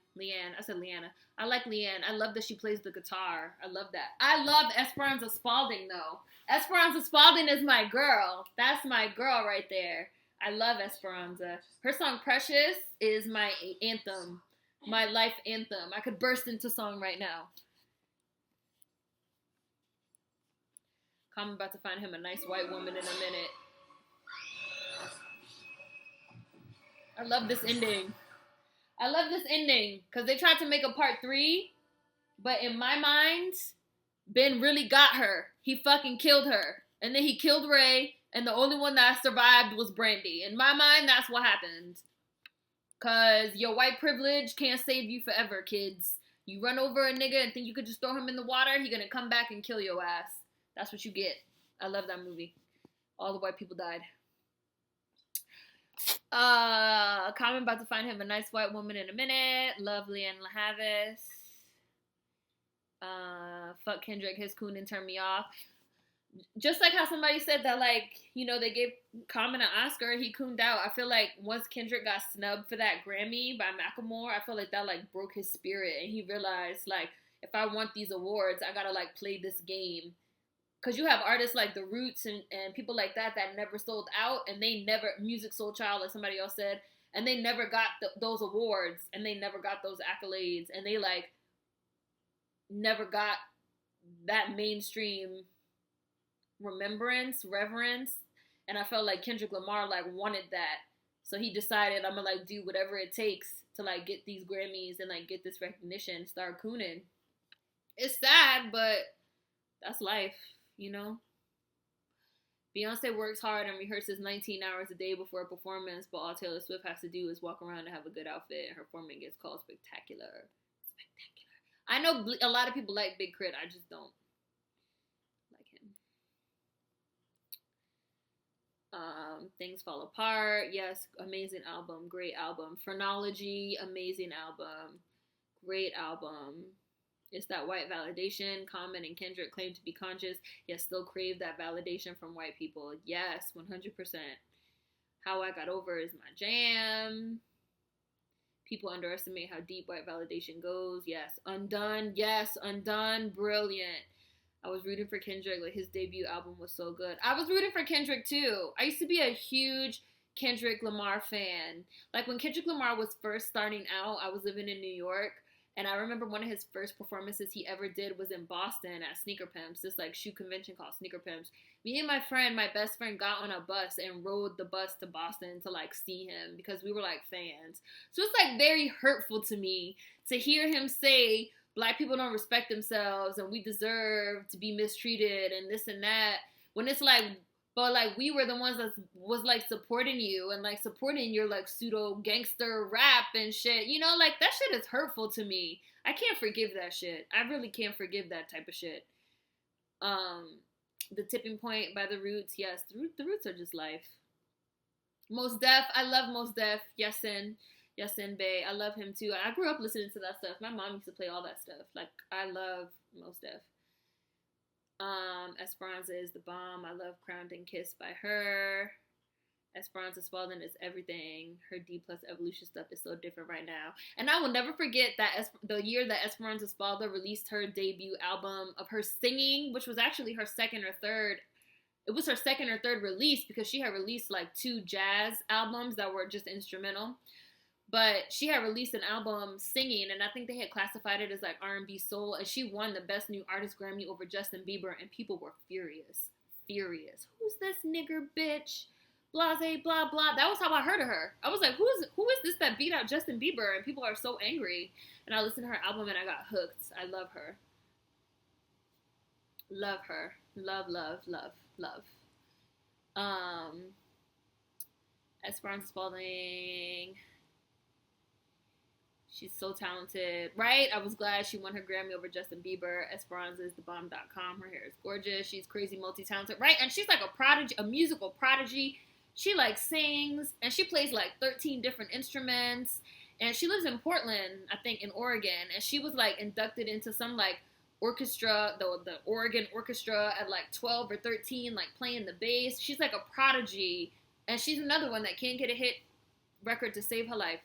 I said Leanna. I like Leanne. I love that she plays the guitar. I love that. I love Esperanza Spalding, though. Esperanza Spalding is my girl. That's my girl right there. I love Esperanza. Her song Precious is my anthem. My life anthem. I could burst into song right now. I'm about to find him a nice white woman in a minute. I love this ending. I love this ending because they tried to make a part 3, but in my mind, Ben really got her. He fucking killed her. And then he killed Ray, and the only one that survived was Brandy. In my mind, that's what happened. Because your white privilege can't save you forever, kids. You run over a nigga and think you could just throw him in the water, he gonna come back and kill your ass. That's what you get. I love that movie. All the white people died. Common about to find him a nice white woman in a minute. Love Leanne LaHavis. Fuck Kendrick. His cooning turned me off. Just like how somebody said that, like, you know, they gave Common an Oscar, he cooned out. I feel like once Kendrick got snubbed for that Grammy by Macklemore, I feel like that, like, broke his spirit. And he realized, like, if I want these awards, I gotta, like, play this game. Because you have artists like The Roots and people like that never sold out, and they never, Music Soul Child, like somebody else said, and they never got those awards, and they never got those accolades, and they, like, never got that mainstream reverence, and I felt like Kendrick Lamar, like, wanted that, so he decided, I'm gonna, like, do whatever it takes to, like, get these Grammys and, like, get this recognition, start cooning. It's sad, but that's life. You know? Beyonce works hard and rehearses 19 hours a day before a performance, but all Taylor Swift has to do is walk around and have a good outfit, and her performance gets called spectacular. I know a lot of people like Big Crit. I just don't like him. Things Fall Apart. Yes, amazing album. Great album. Phrenology. Amazing album. Great album. It's that white validation. Common and Kendrick claim to be conscious, yet still crave that validation from white people. Yes, 100%. How I Got Over is my jam. People underestimate how deep white validation goes. Yes. Undone. Yes, Undone. Brilliant. I was rooting for Kendrick. Like, his debut album was so good. I was rooting for Kendrick, too. I used to be a huge Kendrick Lamar fan. Like, when Kendrick Lamar was first starting out, I was living in New York. And I remember one of his first performances he ever did was in Boston at Sneaker Pimps, this, like, shoe convention called Sneaker Pimps. Me and my best friend, got on a bus and rode the bus to Boston to, like, see him because we were, like, fans. So it's, like, very hurtful to me to hear him say Black people don't respect themselves and we deserve to be mistreated and this and that. When it's, like, but, like, we were the ones that was, like, supporting you and, like, supporting your, like, pseudo-gangster rap and shit. You know, like, that shit is hurtful to me. I can't forgive that shit. I really can't forgive that type of shit. The Tipping Point by The Roots. Yes, the Roots are just life. Mos Def. I love Mos Def. Yasin Bey. I love him, too. I grew up listening to that stuff. My mom used to play all that stuff. Like, I love Mos Def. Esperanza is the bomb. I love Crowned and Kissed by her. Esperanza Spalding is everything. Her D plus evolution stuff is so different right now. And I will never forget that the year that Esperanza Spalding released her debut album of her singing, which was actually her second or third. It was her second or third release because she had released like 2 jazz albums that were just instrumental. But she had released an album singing, and I think they had classified it as like R&B soul, and she won the Best New Artist Grammy over Justin Bieber, and people were furious. Furious. Who's this nigger bitch? Blase, blah, blah. That was how I heard of her. I was like, who is this that beat out Justin Bieber? And people are so angry. And I listened to her album, and I got hooked. I love her. Love her. Love, love, love, love. Esperanza Spalding. She's so talented, right? I was glad she won her Grammy over Justin Bieber. Esperanza is thebomb.com. Her hair is gorgeous. She's crazy multi-talented, right? And she's like a prodigy, a musical prodigy. She like sings, and she plays like 13 different instruments. And she lives in Portland, I think, in Oregon. And she was like inducted into some like orchestra, the Oregon Orchestra at like 12 or 13, like playing the bass. She's like a prodigy. And she's another one that can't get a hit record to save her life.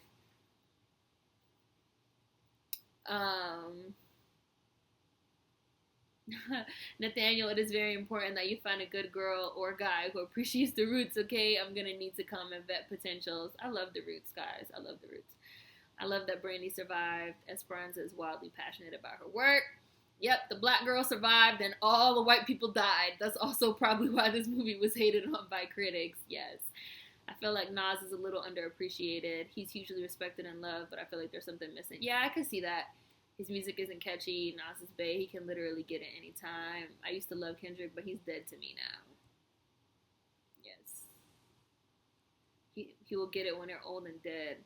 Nathaniel, it is very important that you find a good girl or guy who appreciates the roots, okay? I'm gonna need to come and vet potentials. I love the roots, guys. I love the roots. I love that Brandy survived. Esperanza is wildly passionate about her work. Yep, the black girl survived and all the white people died. That's also probably why this movie was hated on by critics. Yes. I feel like Nas is a little underappreciated. He's hugely respected and loved, but I feel like there's something missing. Yeah, I can see that. His music isn't catchy. Nas is bae. He can literally get it anytime. I used to love Kendrick, but he's dead to me now. Yes. He will get it when they're old and dead.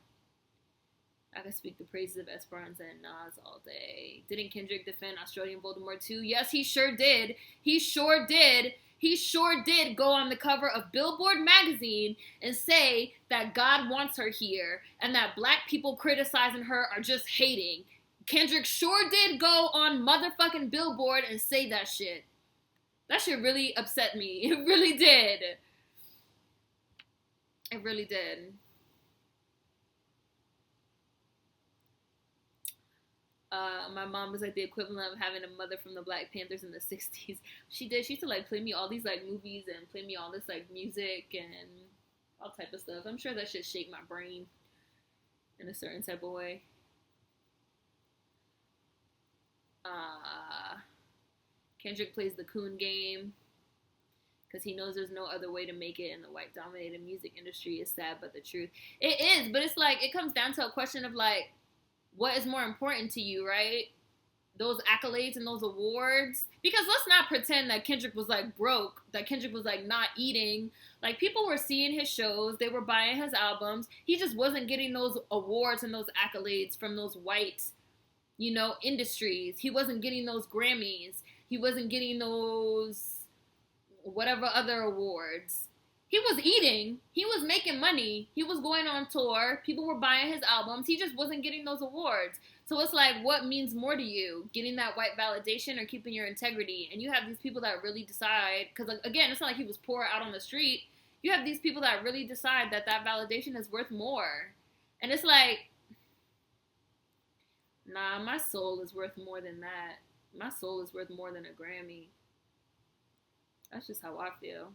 I can speak the praises of Esperanza and Nas all day. Didn't Kendrick defend Australian Voldemort too? Yes, he sure did. He sure did. He sure did go on the cover of Billboard magazine and say that God wants her here and that black people criticizing her are just hating. Kendrick sure did go on motherfucking Billboard and say that shit. That shit really upset me. It really did. It really did. My mom was like the equivalent of having a mother from the Black Panthers in the 60s. She did. She used to like play me all these like movies and play me all this like music and all type of stuff. I'm sure that shit shaped my brain in a certain type of way. Kendrick plays the coon game because he knows there's no other way to make it in the white-dominated music industry. Is sad, but the truth. It is, but it's like, it comes down to a question of like, what is more important to you, right? Those accolades and those awards? Because let's not pretend that Kendrick was like broke, that Kendrick was like not eating. Like, people were seeing his shows, they were buying his albums. He just wasn't getting those awards and those accolades from those white, you know, industries. He wasn't getting those Grammys. He wasn't getting those whatever other awards. He was eating. He was making money. He was going on tour. People were buying his albums. He just wasn't getting those awards. So it's like, what means more to you? Getting that white validation or keeping your integrity? And you have these people that really decide, because again, it's not like he was poor out on the street. You have these people that really decide that that validation is worth more. And it's like, nah, my soul is worth more than that. My soul is worth more than a Grammy. That's just how I feel.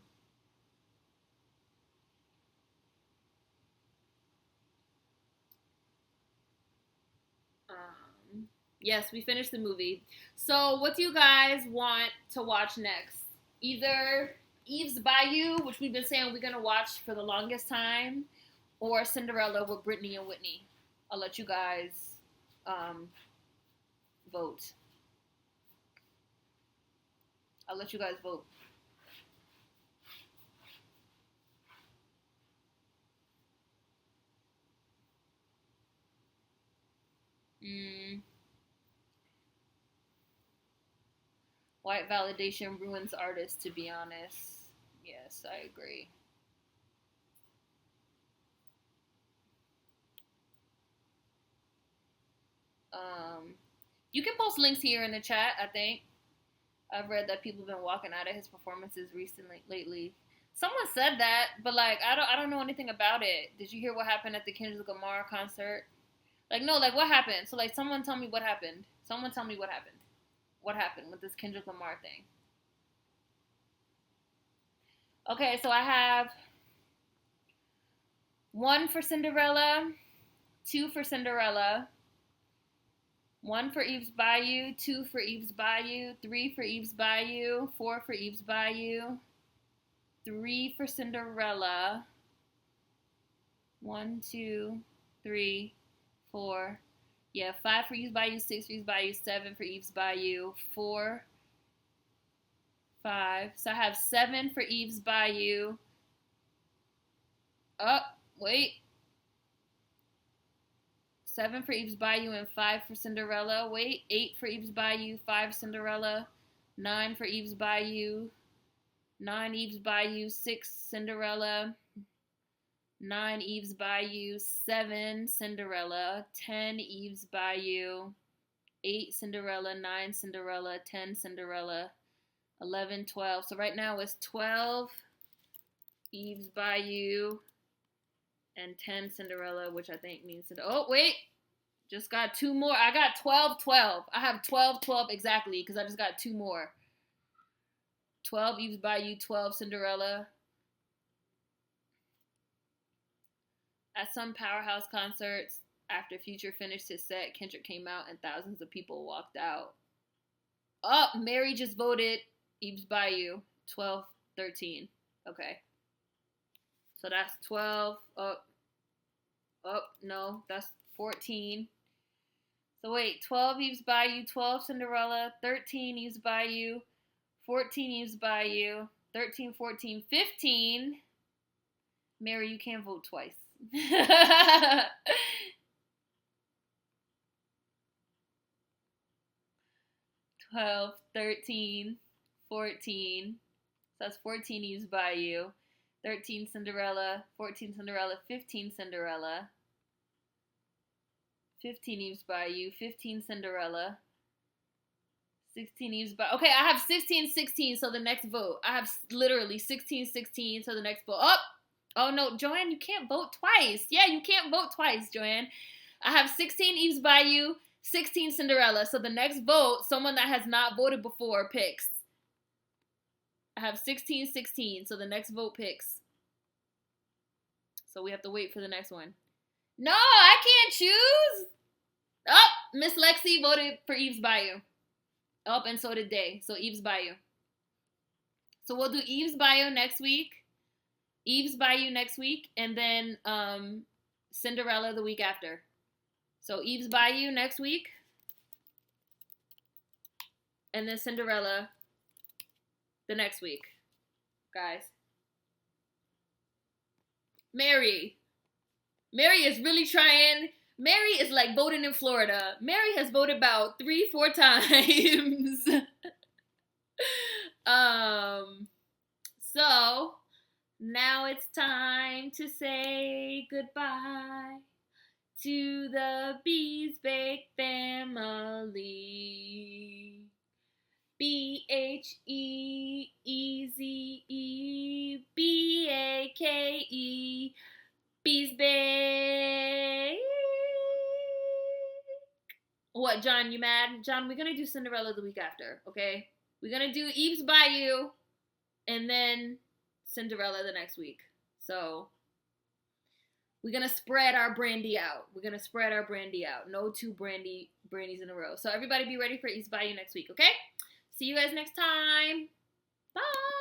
Yes, we finished the movie. So what do you guys want to watch next? Either Eve's Bayou, which we've been saying we're going to watch for the longest time, or Cinderella with Brittany and Whitney. I'll let you guys vote. I'll let you guys vote. White validation ruins artists, to be honest. Yes, I agree. You can post links here in the chat, I think. I've read that people have been walking out of his performances lately. Someone said that, but like I don't know anything about it. Did you hear what happened at the Kendrick Lamar concert? Like no, like what happened? So like someone tell me what happened. Someone tell me what happened. What happened with this Kendrick Lamar thing? Okay, so I have 1 for Cinderella, 2 for Cinderella, 1 for Eve's Bayou, 2 for Eve's Bayou, 3 for Eve's Bayou, 4 for Eve's Bayou, 3 for Cinderella, 1, 2, 3, 4. Yeah, 5 for Eve's Bayou, 6 for Eve's Bayou, 7 for Eve's Bayou, 4, 5. So I have 7 for Eve's Bayou. Oh, wait. 7 for Eve's Bayou and 5 for Cinderella. Wait, 8 for Eve's Bayou, 5 Cinderella, 9 for Eve's Bayou, 9 Eve's Bayou, 6 Cinderella, 9 Eve's Bayou, 7 Cinderella, 10 Eve's Bayou, 8 Cinderella, 9 Cinderella, 10 Cinderella, 11, 12. So right now it's 12 Eve's Bayou and 10 Cinderella, which I think means oh wait, just got 2 more. I got 12, 12. I have 12, 12 exactly because I just got 2 more. 12 Eve's Bayou, 12 Cinderella. At some powerhouse concerts, after Future finished his set, Kendrick came out and thousands of people walked out. Oh, Mary just voted Eve's Bayou, 12, 13. Okay. So that's 12. Oh, no, that's 14. So wait, 12 Eve's Bayou, 12 Cinderella, 13 Eve's Bayou, 14 Eve's Bayou, 13, 14, 15. Mary, you can't vote twice. 12, 13, 14. So that's 14 Eve's Bayou, 13 Cinderella, 14 Cinderella, 15 Cinderella, 15 Eve's Bayou, 15 Cinderella, 16 Eve's Bayou. Okay, I have 16, 16, so the next vote. I have literally 16, 16, so the next vote. Oh no, Joanne, you can't vote twice. Yeah, you can't vote twice, Joanne. I have 16 Eve's Bayou, 16 Cinderella. So the next vote, someone that has not voted before picks. I have 16, 16. So the next vote picks. So we have to wait for the next one. No, I can't choose. Oh, Miss Lexi voted for Eve's Bayou. Oh, and so did Day. So Eve's Bayou. So we'll do Eve's Bayou next week. Eve's Bayou next week. And then Cinderella the week after. So Eve's Bayou next week. And then Cinderella the next week. Guys. Mary is really trying. Mary is like voting in Florida. Mary has voted about 3-4 times. So now it's time to say goodbye to the Bees Bake family. BHEEZEBAKE. Bees Bake. What, John, you mad? John, we're gonna do Cinderella the week after, okay? We're gonna do Eve's Bayou and then Cinderella the next week. So we're gonna spread our brandy out. No 2 brandies in a row. So everybody be ready for Eve's Bayou next week, okay? See you guys next time. Bye.